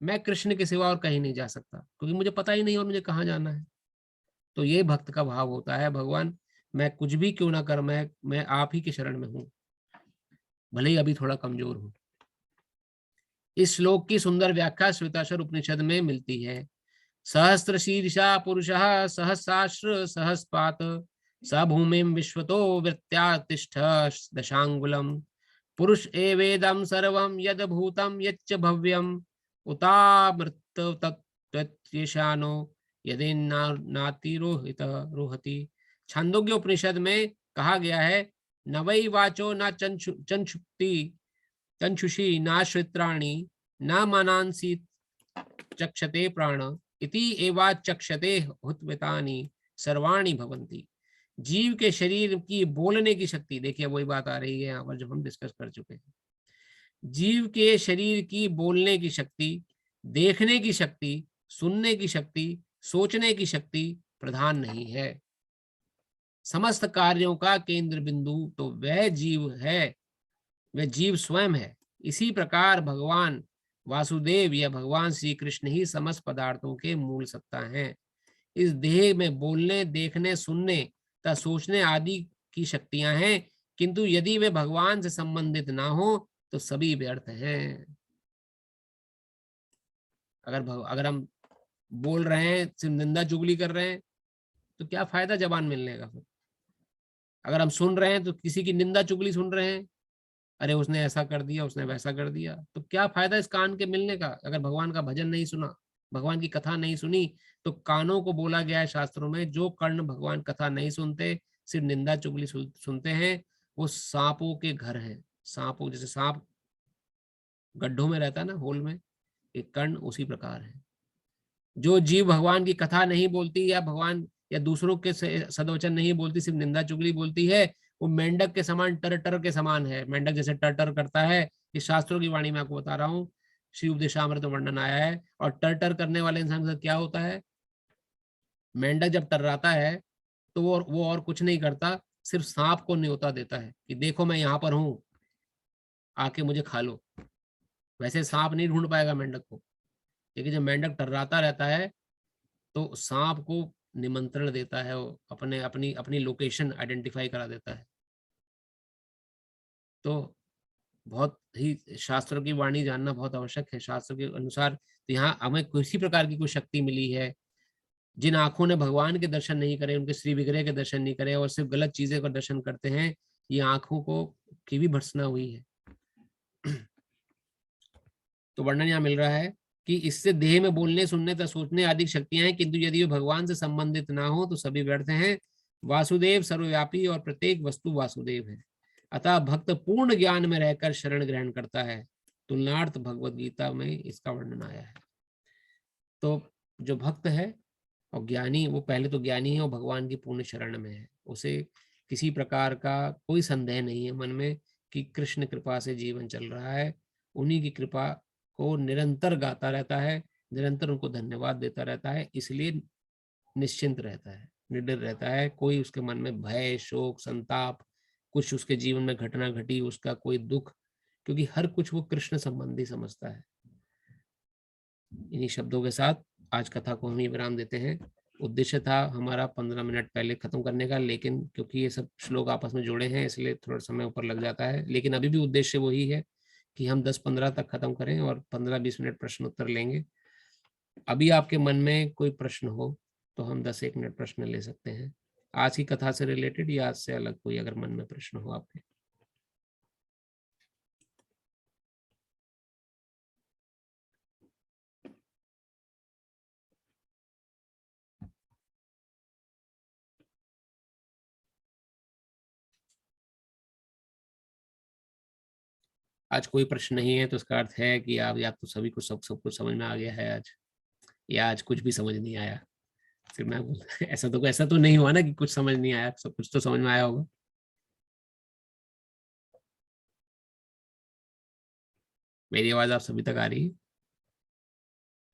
मैं कृष्ण के सिवा और कहीं नहीं जा सकता, क्योंकि मुझे पता ही नहीं और मुझे कहाँ जाना है। तो ये भक्त का भाव होता है, भगवान मैं कुछ भी क्यों ना कर, मैं आप ही की शरण में हूं, भले ही अभी थोड़ा कमजोर हूं। इस श्लोक की सुंदर व्याख्या श्वेताश्वर उपनिषद में मिलती है। सहस्त्र शीर्षा पुरुषः सहस्राश्र सहस्पात स भूमिम विश्वतो वृत्त्यातिष्ठ दशांगुलम पुरुष एवेदं सर्वं यद भूतं यच्च भव्यम उतामृत तत्त्वशानो यदि नातिरोहित रोहति। छांदोग्य उपनिषद में कहा गया है, न वै वाचो न चंक्षुक्ति चंक्षुषी न श्रोत्राणि न मनांसि चक्षते प्राण इति एवा चक्षते हुत्वितानि सर्वाणि भवन्ति। जीव के शरीर की बोलने की शक्ति, देखिए वही बात आ रही है यहाँ पर जो हम डिस्कस कर चुके हैं। जीव के शरीर की बोलने की शक्ति, देखने की शक्ति, सुनने की शक्ति, सोचने की शक्ति प्रधान नहीं है। समस्त कार्यों का केंद्र बिंदु तो वह जीव है, वह जीव स्वयं है। इसी प्रकार भगवान वासुदेव या भगवान श्री कृष्ण ही समस्त पदार्थों के मूल सत्ता हैं। इस देह में बोलने, देखने, सुनने तथा सोचने आदि की शक्तियां हैं, किंतु यदि वे भगवान से संबंधित ना हो तो सभी व्यर्थ हैं। अगर हम बोल रहे हैं, सिर्फ निंदा चुगली कर रहे हैं, तो क्या फायदा जबान मिलने का फिर? अगर हम सुन रहे हैं तो किसी की निंदा चुगली सुन रहे हैं, अरे उसने ऐसा कर दिया, उसने वैसा कर दिया, तो क्या फायदा इस कान के मिलने का? अगर भगवान का भजन नहीं सुना, भगवान की कथा नहीं सुनी, तो कानों को बोला गया है शास्त्रों में, जो कर्ण भगवान कथा नहीं सुनते, सिर्फ निंदा चुगली सुनते हैं, वो सांपों के घर हैं। सांपों, जैसे सांप गड्ढों में रहता है ना, होल में, एक कर्ण उसी प्रकार है। जो जीव भगवान की कथा नहीं बोलती, या भगवान या दूसरों के सदवचन नहीं बोलती, सिर्फ निंदा चुगली बोलती है, वो मेंढक के समान, टर टर के समान है। मेंढक जैसे टर टर करता है, ये शास्त्रों की वाणी में आपको बता रहा हूँ, श्री उपदेशामृत में वर्णन आया है। और टर टर करने वाले इंसान के साथ क्या होता है? मेंढक जब टर्राता है तो वो और कुछ नहीं करता, सिर्फ सांप को न्योता देता है कि देखो मैं यहाँ पर हूँ, आके मुझे खा लो। वैसे सांप नहीं ढूंढ पाएगा मेंढक को, लेकिन जब मेंढक टर्राता रहता है तो सांप को निमंत्रण देता है, वो अपने अपनी अपनी लोकेशन आइडेंटिफाई करा देता है। तो बहुत ही शास्त्रों की वाणी जानना बहुत आवश्यक है। शास्त्र के अनुसार तो यहाँ हमें किसी प्रकार की कोई शक्ति मिली है। जिन आंखों ने भगवान के दर्शन नहीं करे, उनके श्री विग्रह के दर्शन नहीं करे और सिर्फ गलत चीजें का दर्शन करते हैं, ये आंखों को की भी भर्त्सना हुई है। तो वर्णन यहाँ मिल रहा है कि इससे देह में बोलने, सुनने तथा सोचने आदि शक्तियां हैं, किंतु यदि वे भगवान से संबंधित ना हो तो सभी व्यर्थ हैं। वासुदेव सर्वव्यापी और प्रत्येक वस्तु वासुदेव है। अतः भक्त पूर्ण ज्ञान में रहकर शरण ग्रहण करता है। तुलनार्थ भगवद गीता में इसका वर्णन आया है। तो जो भक्त है और ज्ञानी, वो पहले तो ज्ञानी है और भगवान की पूर्ण शरण में है। उसे किसी प्रकार का कोई संदेह नहीं है मन में कि कृष्ण कृपा से जीवन चल रहा है। उन्हीं की कृपा को निरंतर गाता रहता है, निरंतर उनको धन्यवाद देता रहता है, इसलिए निश्चिंत रहता है, निडर रहता है। कोई उसके मन में भय, शोक, संताप, कुछ उसके जीवन में घटना घटी, उसका कोई दुख, क्योंकि हर कुछ वो कृष्ण संबंधी समझता है। इन्हीं शब्दों के साथ आज कथा को हम ही विराम देते हैं। उद्देश्य था हमारा 15 मिनट पहले खत्म करने का, लेकिन क्योंकि ये सब श्लोक आपस में जुड़े हैं इसलिए थोड़ा समय ऊपर लग जाता है। लेकिन अभी भी उद्देश्य वही है कि हम 10-15 तक खत्म करें और 15-20 मिनट प्रश्न उत्तर लेंगे। अभी आपके मन में कोई प्रश्न हो तो हम 10-1 मिनट प्रश्न ले सकते हैं, आज की कथा से रिलेटेड या आज से अलग कोई अगर मन में प्रश्न हो आपके। आज कोई प्रश्न नहीं है तो इसका अर्थ है कि आप या तो सभी को सब कुछ समझ में आ गया है आज, या आज कुछ भी समझ नहीं आया। फिर मैं ऐसा तो नहीं हुआ ना कि कुछ समझ नहीं आया, सब कुछ तो समझ में आया होगा। मेरी आवाज आप सभी तक आ रही है?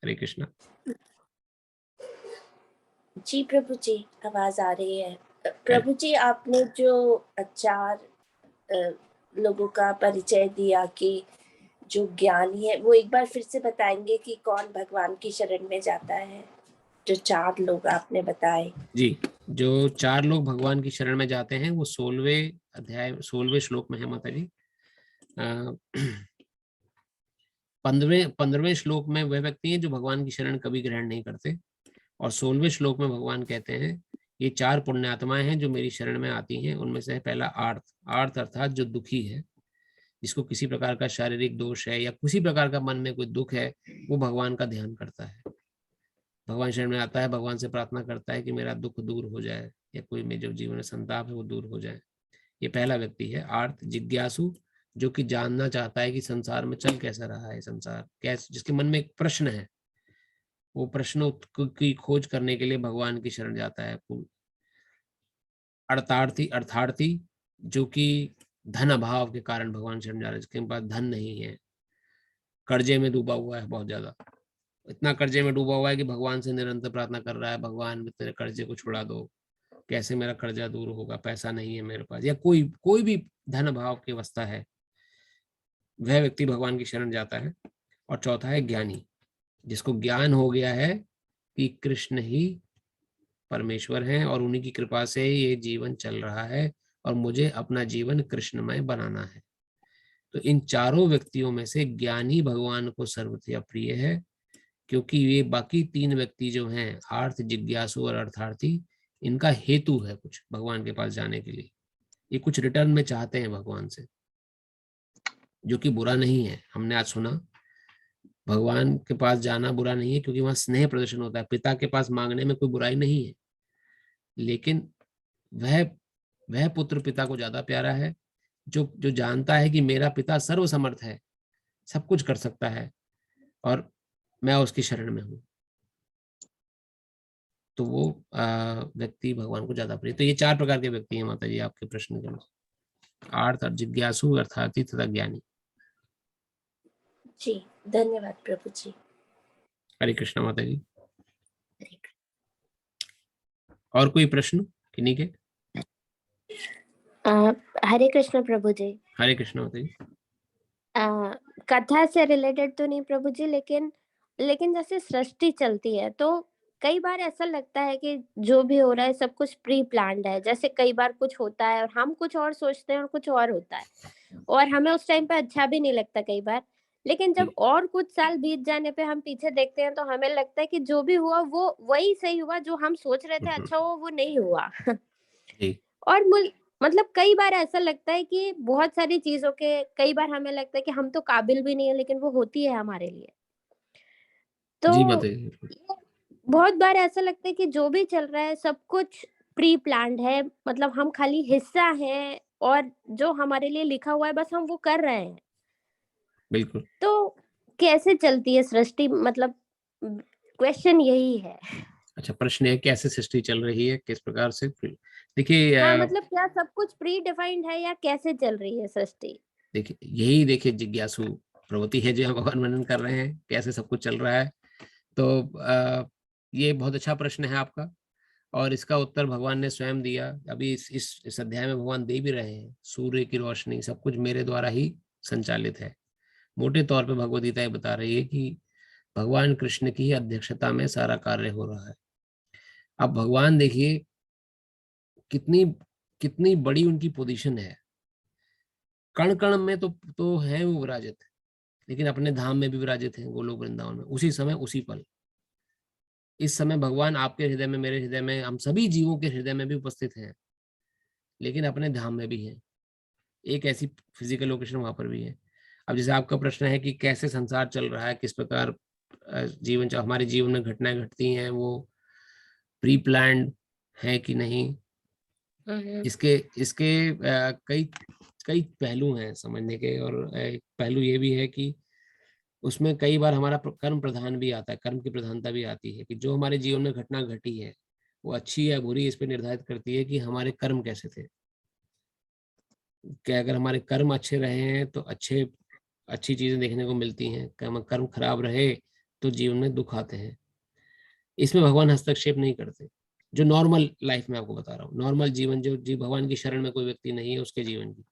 हरे कृष्णा। जी प्रभु जी, आवाज आ रही है। प्रभु जी, आपने जो 4 लोगों का परिचय दिया कि जो ज्ञानी है, वो एक बार फिर से बताएंगे कि कौन भगवान की शरण में जाता है? जो 4 लोग आपने बताए जी, जो 4 लोग भगवान की शरण में जाते हैं वो 16वें अध्याय 16वें श्लोक में है माता जी। 15वें श्लोक में वह व्यक्ति है जो भगवान की शरण कभी ग्रहण नहीं करते, और 16वें श्लोक में भगवान कहते हैं ये 4 पुण्यात्माएं हैं जो मेरी शरण में आती हैं। उनमें से पहला आर्त अर्थात जो दुखी है, जिसको किसी प्रकार का शारीरिक दोष है या किसी प्रकार का मन में कोई दुख है, वो भगवान का ध्यान करता है, भगवान शरण में आता है, भगवान से प्रार्थना करता है कि मेरा दुख दूर हो जाए या कोई मेरे जो जीवन में संताप है वो दूर हो जाए। ये पहला व्यक्ति है आर्त। जिज्ञासु, जो कि जानना चाहता है कि संसार में चल कैसा रहा है, संसार कैसे, जिसके मन में एक प्रश्न है, वो प्रश्न की खोज करने के लिए भगवान की शरण जाता है। अर्थार्थी, जो कि धन अभाव के कारण भगवान शरण जा रहा है, जिसके पास धन नहीं है, कर्जे में डूबा हुआ है, बहुत ज्यादा, इतना कर्जे में डूबा हुआ है कि भगवान से निरंतर प्रार्थना कर रहा है, भगवान तेरे कर्जे को छुड़ा दो, कैसे मेरा कर्जा दूर होगा, पैसा नहीं है मेरे पास, या कोई भी धन अभाव की अवस्था है, वह व्यक्ति भगवान की शरण जाता है। और चौथा है ज्ञानी, जिसको ज्ञान हो गया है कि कृष्ण ही परमेश्वर हैं और उन्हीं की कृपा से ये जीवन चल रहा है और मुझे अपना जीवन कृष्णमय बनाना है। तो इन चारों व्यक्तियों में से ज्ञानी भगवान को सर्वथा प्रिय है, क्योंकि ये बाकी 3 व्यक्ति जो हैं, आर्थ, जिज्ञासु और अर्थार्थी, इनका हेतु है कुछ भगवान के पास जाने के लिए। ये कुछ रिटर्न में चाहते हैं भगवान से, जो कि बुरा नहीं है। हमने आज सुना भगवान के पास जाना बुरा नहीं है, क्योंकि वहां स्नेह प्रदर्शन होता है। पिता के पास मांगने में कोई बुराई नहीं है, लेकिन वह पुत्र पिता को ज्यादा प्यारा है जो जो जानता है कि मेरा पिता सर्वसमर्थ है, सब कुछ कर सकता है और मैं उसकी शरण में हूँ। तो वो व्यक्ति भगवान को ज्यादा प्रिय। तो ये 4 प्रकार के व्यक्ति हैं माता जी आपके प्रश्न के अनुसार, आर्थ, जिज्ञासु, अर्थार्थी तथा ज्ञानी। जी धन्यवाद प्रभु जी। हरे कृष्ण माता जी। और कोई प्रश्न किन्हीं के? हरे कृष्ण प्रभु जी। हरे कृष्ण माता जी। कथा से रिलेटेड तो नहीं प्रभु जी, लेकिन जैसे सृष्टि चलती है तो कई बार ऐसा लगता है कि जो भी हो रहा है सब कुछ प्री प्लान्ड है। जैसे कई बार कुछ होता है और हम कुछ और सोचते हैं और कुछ और होता है, और हमें उस टाइम पे अच्छा भी नहीं लगता कई बार। लेकिन जब और कुछ साल बीत जाने पे हम पीछे देखते हैं तो हमें लगता है कि जो भी हुआ वो वही सही हुआ, जो हम सोच रहे थे अच्छा हुआ वो नहीं हुआ। और मतलब कई बार ऐसा लगता है कि बहुत सारी चीजों के कई बार हमें लगता है कि हम तो काबिल भी नहीं है, लेकिन वो होती है हमारे लिए। तो जी माता जी। बहुत बार ऐसा लगता है कि जो भी चल रहा है सब कुछ प्री प्लान्ड है, मतलब हम खाली हिस्सा हैं और जो हमारे लिए लिखा हुआ है बस हम वो कर रहे हैं। बिल्कुल। तो कैसे चलती है सृष्टि, मतलब क्वेश्चन यही है। अच्छा, प्रश्न है कैसे सृष्टि चल रही है, किस प्रकार से? देखिए हाँ, मतलब क्या सब कुछ प्री डिफाइंड है या कैसे चल रही है सृष्टि? देखिए जिज्ञासु प्रवृत्ति है जो हम भगवान वर्णन कर रहे हैं, कैसे सब कुछ चल रहा है। तो ये बहुत अच्छा प्रश्न है आपका, और इसका उत्तर भगवान ने स्वयं दिया। अभी इस अध्याय में भगवान दे भी रहे हैं। सूर्य की रोशनी सब कुछ मेरे द्वारा ही संचालित है। मोटे तौर पे भगवद गीता ये बता रही है कि भगवान कृष्ण की अध्यक्षता में सारा कार्य हो रहा है। अब भगवान देखिए कितनी कितनी बड़ी उनकी पोजीशन है। कण कण में तो है वो विराजित, लेकिन अपने धाम में भी विराजित हैं, गोलोक वृंदावन में, उसी समय उसी पल। इस समय भगवान आपके हृदय में, मेरे हृदय में, हम सभी जीवों के हृदय में भी उपस्थित हैं, लेकिन अपने धाम में भी हैं। एक ऐसी फिजिकल लोकेशन वहां पर भी है। अब जैसे आपका प्रश्न है कि कैसे संसार चल रहा है, किस प्रकार जीवन हमारे जीवन में घटनाएं घटती हैं, वो प्री प्लान्ड है कि नहीं, इसके कई कई पहलू हैं समझने के। और एक पहलू ये भी है कि उसमें कई बार हमारा कर्म प्रधान भी आता है, कर्म की प्रधानता भी आती है कि जो हमारे जीवन में घटना घटी है वो अच्छी या बुरी, इस पर निर्धारित करती है कि हमारे कर्म कैसे थे। क्या अगर हमारे कर्म अच्छे रहे हैं तो अच्छी चीजें देखने को मिलती हैं, कर्म खराब रहे तो जीवन में दुख आते हैं। इसमें भगवान हस्तक्षेप नहीं करते। जो नॉर्मल लाइफ में आपको बता रहा हूँ, नॉर्मल जीवन जो भगवान की शरण में कोई व्यक्ति नहीं है उसके जीवन की।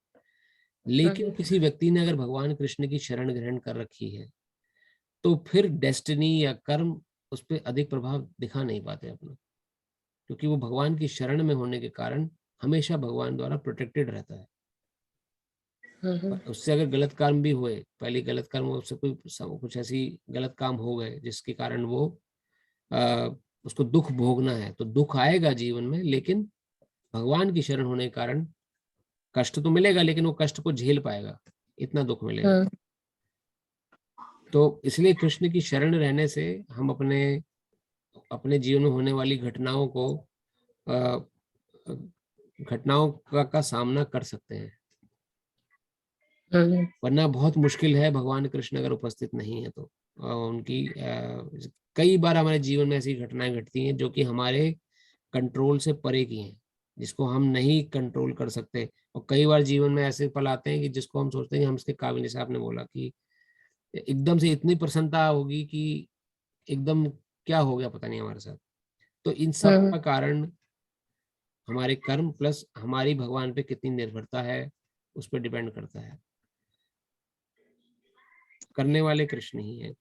लेकिन किसी व्यक्ति ने अगर भगवान कृष्ण की शरण ग्रहण कर रखी है तो फिर डेस्टिनी या कर्म उस पर अधिक प्रभाव दिखा नहीं पाते अपना, क्योंकि वो भगवान की शरण में होने के कारण हमेशा भगवान द्वारा प्रोटेक्टेड रहता है। उससे अगर गलत कर्म भी हुए, पहले गलत कर्म, उससे कुछ ऐसी गलत काम हो गए जिसके कारण वो उसको दुख भोगना है, तो दुख आएगा जीवन में, लेकिन भगवान की शरण होने के कारण कष्ट तो मिलेगा, लेकिन वो कष्ट को झेल पाएगा, इतना दुख मिलेगा। तो इसलिए कृष्ण की शरण रहने से हम अपने जीवन में होने वाली घटनाओं का सामना कर सकते हैं। वरना बहुत मुश्किल है, भगवान कृष्ण अगर उपस्थित नहीं है तो उनकी कई बार हमारे जीवन में ऐसी घटनाएं घटती हैं जो कि हमारे कंट्रोल से परे की हैं, जिसको हम नहीं कंट्रोल कर सकते। और कई बार जीवन में ऐसे पल आते हैं कि जिसको हम सोचते हैं कि हम इसके काबिल, जैसे आपने बोला कि एकदम से इतनी प्रसन्नता होगी कि एकदम क्या हो गया पता नहीं हमारे साथ। तो इन सब का कारण हमारे कर्म प्लस हमारी भगवान पे कितनी निर्भरता है उस पर डिपेंड करता है। करने वाले कृष्ण ही है,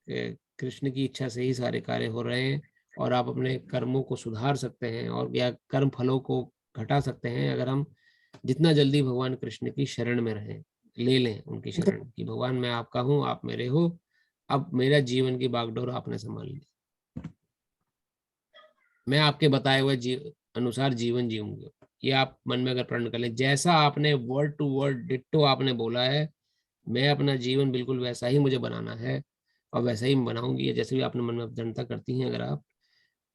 कृष्ण की इच्छा से ही सारे कार्य हो रहे हैं, और आप अपने कर्मों को सुधार सकते हैं और या कर्म फलों को घटा सकते हैं अगर हम जितना जल्दी भगवान कृष्ण की शरण में रहें, ले लें उनकी शरण कि भगवान मैं आपका हूँ, आप मेरे हो, अब मेरा जीवन की बागडोर आपने संभाल ली, मैं आपके बताए हुए अनुसार जीवन जीऊंगा। ये आप मन में अगर प्रण कर लें, जैसा आपने वर्ड टू वर्ड डिट्टो आपने बोला है, मैं अपना जीवन बिल्कुल वैसा ही मुझे बनाना है और वैसा ही बनाऊंगी। जैसे भी आपने मन में दृढ़ता करती हैं अगर आप,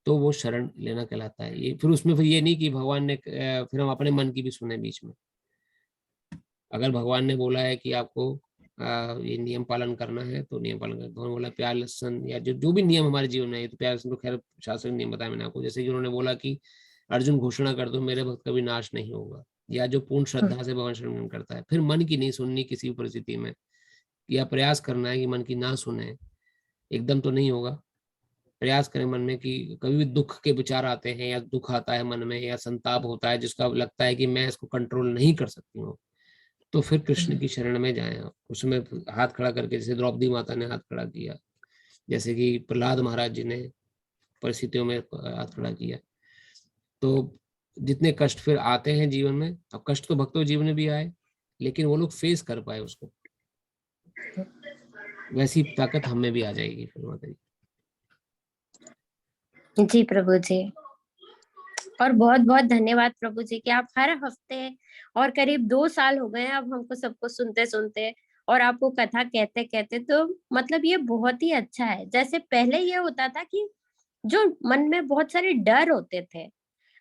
तो वो शरण लेना कहलाता है। ये फिर उसमें फिर ये नहीं कि भगवान ने फिर हम अपने मन की भी सुने बीच में। अगर भगवान ने बोला है कि आपको ये नियम पालन करना है तो नियम पालन करना। उन्होंने बोला प्यार लहसन या जो भी नियम हमारे जीवन में है, तो प्यार लहसन तो खैर शास्त्र नियम बताया मैंने आपको। जैसे कि उन्होंने बोला कि अर्जुन घोषणा कर दो मेरे भक्त कभी नाश नहीं होगा, या जो पूर्ण श्रद्धा से भगवान शरण करता है। फिर मन की नहीं सुननी किसी भी परिस्थिति में, या प्रयास करना है कि मन की ना सुने, एकदम तो नहीं होगा। प्रयास करें मन में कि कभी भी दुख के विचार आते हैं या दुख आता है मन में या संताप होता है जिसका लगता है कि मैं इसको कंट्रोल नहीं कर सकती हूँ, तो फिर कृष्ण की शरण में जाएं आप। उसमें हाथ खड़ा करके, जैसे द्रौपदी माता ने हाथ खड़ा किया, जैसे कि प्रहलाद महाराज जी ने परिस्थितियों में हाथ खड़ा किया। तो जितने कष्ट फिर आते हैं जीवन में, अब कष्ट तो भक्तों जीवन में भी आए, लेकिन वो लोग फेस कर पाए उसको, वैसी ताकत हमें भी आ जाएगी फिर माता जी। जी प्रभु जी, और बहुत बहुत धन्यवाद प्रभु जी कि आप हर हफ्ते और करीब 2 साल हो गए हैं अब हमको सबको सुनते सुनते और आपको कथा कहते कहते, तो मतलब ये बहुत ही अच्छा है। जैसे पहले ये होता था कि जो मन में बहुत सारे डर होते थे,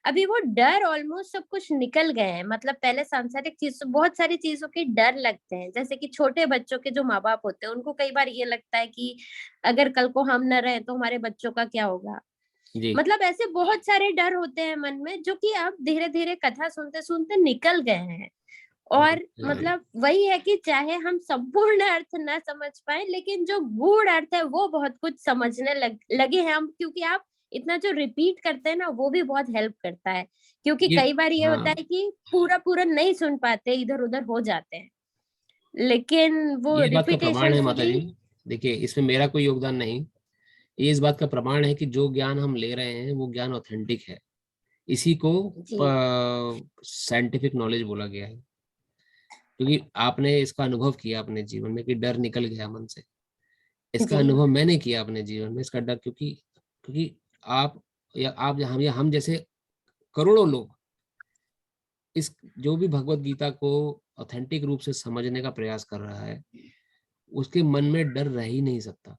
अभी वो डर ऑलमोस्ट सब कुछ निकल गए हैं। मतलब पहले सांसारिक चीज, बहुत सारी चीजों के डर लगते हैं। जैसे कि छोटे बच्चों के जो माँ बाप होते हैं उनको कई बार ये लगता है कि अगर कल को हम न रहे तो हमारे बच्चों का क्या होगा। जी मतलब ऐसे बहुत सारे डर होते हैं मन में जो कि अब धीरे धीरे कथा सुनते सुनते निकल गए हैं। और मतलब वही है कि चाहे हम संपूर्ण अर्थ ना समझ पाए, लेकिन जो गूढ़ अर्थ है वो बहुत कुछ समझने लगे हैं हम, क्योंकि आप इतना जो रिपीट करते हैं ना वो भी बहुत हेल्प करता है। क्योंकि ये कई बार ये होता है कि पूरा पूरा नहीं सुन पाते, इधर उधर हो जाते हैं, लेकिन वो ये इस बात का प्रमाण रिपीटेशन है से माता भी। जी। देखिए इसमें मेरा कोई योगदान नहीं, ये इस बात का प्रमाण है कि जो ज्ञान हम ले रहे हैं वो ज्ञान ऑथेंटिक है। इसी को जी साइंटिफिक नॉलेज बोला गया है, क्योंकि आपने इसका अनुभव किया अपने जीवन में कि डर निकल गया मन से। इसका जी अनुभव मैंने किया अपने जीवन में, इसका डर, क्योंकि क्योंकि आप या हम जैसे करोड़ों लोग इस जो भी भगवत गीता को ऑथेंटिक रूप से समझने का प्रयास कर रहा है, उसके मन में डर रह ही नहीं सकता।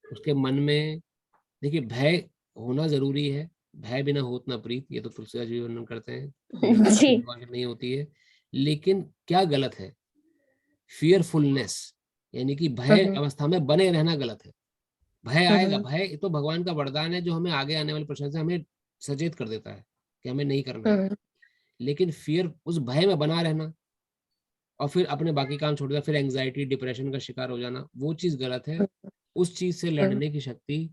उसके मन में देखिए भय होना जरूरी है, भय बिना होत न प्रीत, ये तो तुलसीदास जी वर्णन करते हैं, जी भगवान की नहीं होती है। लेकिन क्या गलत है? फियरफुलनेस, यानी कि भय अवस्था में बने रहना गलत है। भय आएगा, भय तो भगवान का वरदान है जो हमें आगे आने वाले प्रश्न से हमें सचेत कर देता है कि हमें नहीं करना है। लेकिन फियर, उस भय में बना रहना और फिर अपने बाकी काम छोड़ देना, फिर एंजाइटी डिप्रेशन का शिकार हो जाना, वो चीज गलत है। उस चीज से लड़ने की शक्ति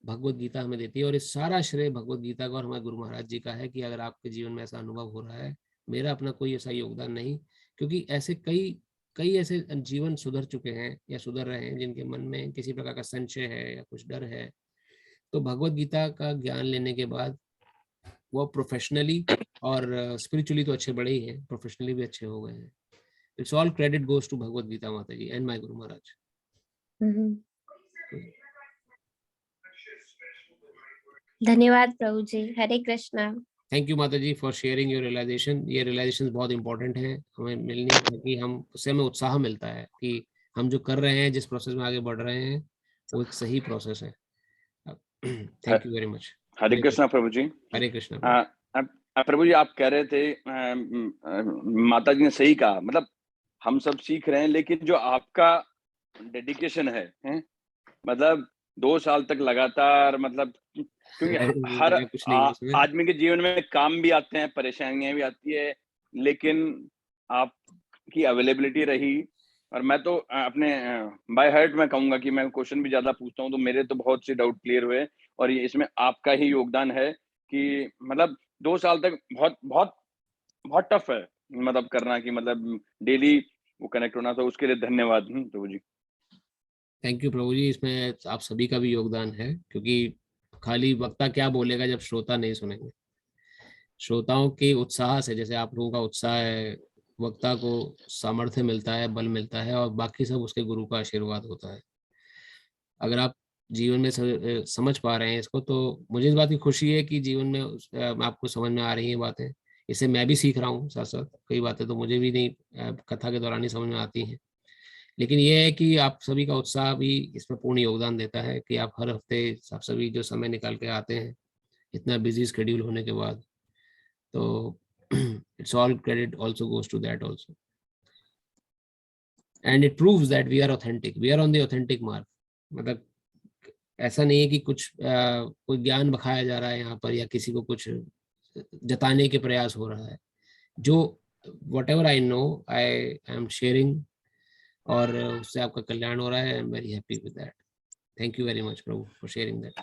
भगवत गीता हमें देती है, और इस सारा श्रेय भगवत गीता का और हमारे गुरु महाराज जी का है कि अगर आपके जीवन में ऐसा अनुभव हो रहा है, मेरा अपना कोई ऐसा योगदान नहीं, क्योंकि ऐसे कई कई ऐसे जीवन सुधर चुके हैं या सुधर रहे हैं जिनके मन में किसी प्रकार का संशय है या कुछ डर है। तो भगवत गीता का ज्ञान लेने के बाद वो प्रोफेशनली और स्पिरिचुअली तो अच्छे बड़े ही हैं, प्रोफेशनली भी अच्छे हो गए हैं। It's all credit goes to Bhagavad Gita mata ji and my guru maharaj. धन्यवाद प्रभु जी। Hare Krishna. Thank you mata ji for sharing your realisation. ये रियलाइजेशन बहुत इंपॉर्टेंट है हमें मिलनी, क्योंकि हम उससे हमें उत्साह मिलता है कि हम जो कर रहे हैं, जिस प्रोसेस में आगे बढ़ रहे हैं, वो एक सही प्रोसेस है। Thank you very much. Hare Krishna प्रभु जी। हरे कृष्णा। प्रभु जी आप कह रहे थे, माता जी ने सही कहा, मतलब हम सब सीख रहे हैं, लेकिन जो आपका डेडिकेशन है मतलब 2 साल तक लगातार, मतलब क्योंकि हर आदमी के जीवन में काम भी आते हैं, परेशानियां भी आती है, लेकिन आपकी अवेलेबिलिटी रही। और मैं तो अपने बाय हार्ट में कहूंगा कि मैं क्वेश्चन भी ज्यादा पूछता हूँ, तो मेरे तो बहुत से डाउट क्लियर हुए, और ये इसमें आपका ही योगदान है कि मतलब 2 साल तक बहुत बहुत बहुत टफ है मतलब करना, कि मतलब डेली वो कनेक्ट होना, तो उसके लिए धन्यवाद प्रभु जी। थैंक यू प्रभु जी। इसमें आप सभी का भी योगदान है, क्योंकि खाली वक्ता क्या बोलेगा जब श्रोता नहीं सुनेंगे। श्रोताओं के उत्साह से, जैसे आप लोगों का उत्साह है, वक्ता को सामर्थ्य मिलता है, बल मिलता है, और बाकी सब उसके गुरु का आशीर्वाद होता है। अगर आप जीवन में समझ पा रहे हैं इसको, तो मुझे इस बात की खुशी है कि जीवन में आपको समझ में आ रही हैं बातें। इससे मैं भी सीख रहा हूँ साथ साथ, कई बातें तो मुझे भी नहीं कथा के दौरान ही समझ में आती हैं। लेकिन ये है कि आप सभी का उत्साह भी इसमें पूर्ण योगदान देता है कि आप हर हफ्ते आप सभी जो समय निकाल के आते हैं इतना बिजी स्केड्यूल होने के बाद, तो it's all credit also goes to that also, and it proves that we are authentic, we are on the authentic मार्ग। मतलब ऐसा नहीं है कि कुछ कोई ज्ञान बखाया जा रहा है यहाँ पर, या किसी को कुछ जताने के प्रयास हो रहा है। जो whatever I know, I am sharing, और उससे आपका कल्याण हो रहा है। I am very happy with that. Thank you very much Prabhu for sharing that.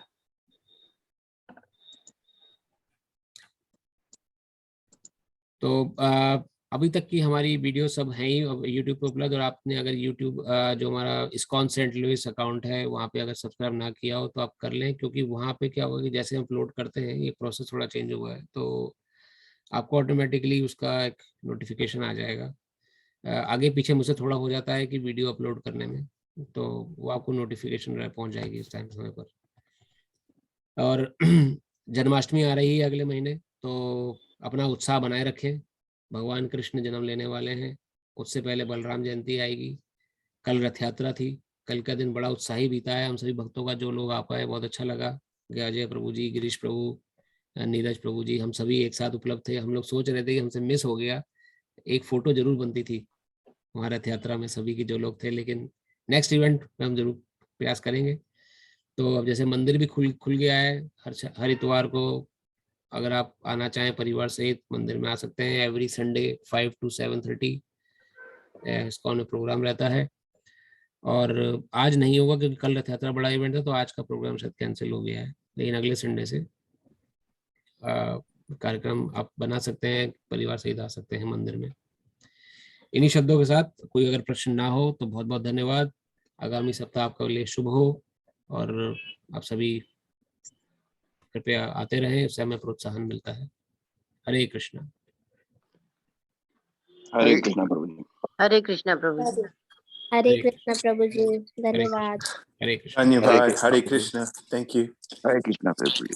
तो अभी तक की हमारी वीडियो सब हैं ही यूट्यूब पे उपलब्ध, और आपने अगर यूट्यूब जो हमारा इस्कॉन सेंट लुइस अकाउंट है वहाँ पे अगर सब्सक्राइब ना किया हो तो आप कर लें, क्योंकि वहाँ पे क्या होगा कि जैसे हम अपलोड करते हैं, ये प्रोसेस थोड़ा चेंज हुआ है, तो आपको ऑटोमेटिकली उसका एक नोटिफिकेशन आ जाएगा। आगे पीछे मुझसे थोड़ा हो जाता है कि वीडियो अपलोड करने में, तो वो आपको नोटिफिकेशन पहुंच जाएगी इस टाइम समय पर। और जन्माष्टमी आ रही है अगले महीने, तो अपना उत्साह बनाए रखें। भगवान कृष्ण जन्म लेने वाले हैं, उससे पहले बलराम जयंती आएगी, कल रथ यात्रा थी, कल का दिन बड़ा उत्साही बीता है हम सभी भक्तों का। जो लोग आ पाए बहुत अच्छा लगा। अजय प्रभु जी, गिरीश प्रभु, नीरज प्रभु जी, हम सभी एक साथ उपलब्ध थे। हम लोग सोच रहे थे कि हमसे मिस हो गया, एक फोटो जरूर बनती थी वहाँ रथ यात्रा में सभी के जो लोग थे, लेकिन नेक्स्ट इवेंट में हम जरूर प्रयास करेंगे। तो अब जैसे मंदिर भी खुल गया है, हर इतवार को अगर आप आना चाहें परिवार सहित मंदिर में आ सकते हैं। एवरी संडे 5 to 7:30 इस्कॉन में प्रोग्राम रहता है, और आज नहीं होगा क्योंकि कल रथ यात्रा बड़ा इवेंट है, तो आज का प्रोग्राम शायद कैंसिल हो गया है, लेकिन अगले संडे से कार्यक्रम आप बना सकते हैं, परिवार सहित आ सकते हैं मंदिर में। इन्हीं शब्दों के साथ कोई अगर प्रश्न ना हो तो बहुत बहुत धन्यवाद। आगामी सप्ताह आपका लिए शुभ हो, और आप सभी कृपया आते रहें, उससे हमें प्रोत्साहन मिलता है। हरे कृष्णा। हरे कृष्णा प्रभु जी। हरे कृष्णा प्रभु जी। हरे कृष्णा प्रभु जी, धन्यवाद। हरे कृष्णा। धन्यवाद। हरे कृष्ण। Thank you. हरे कृष्णा प्रभु जी।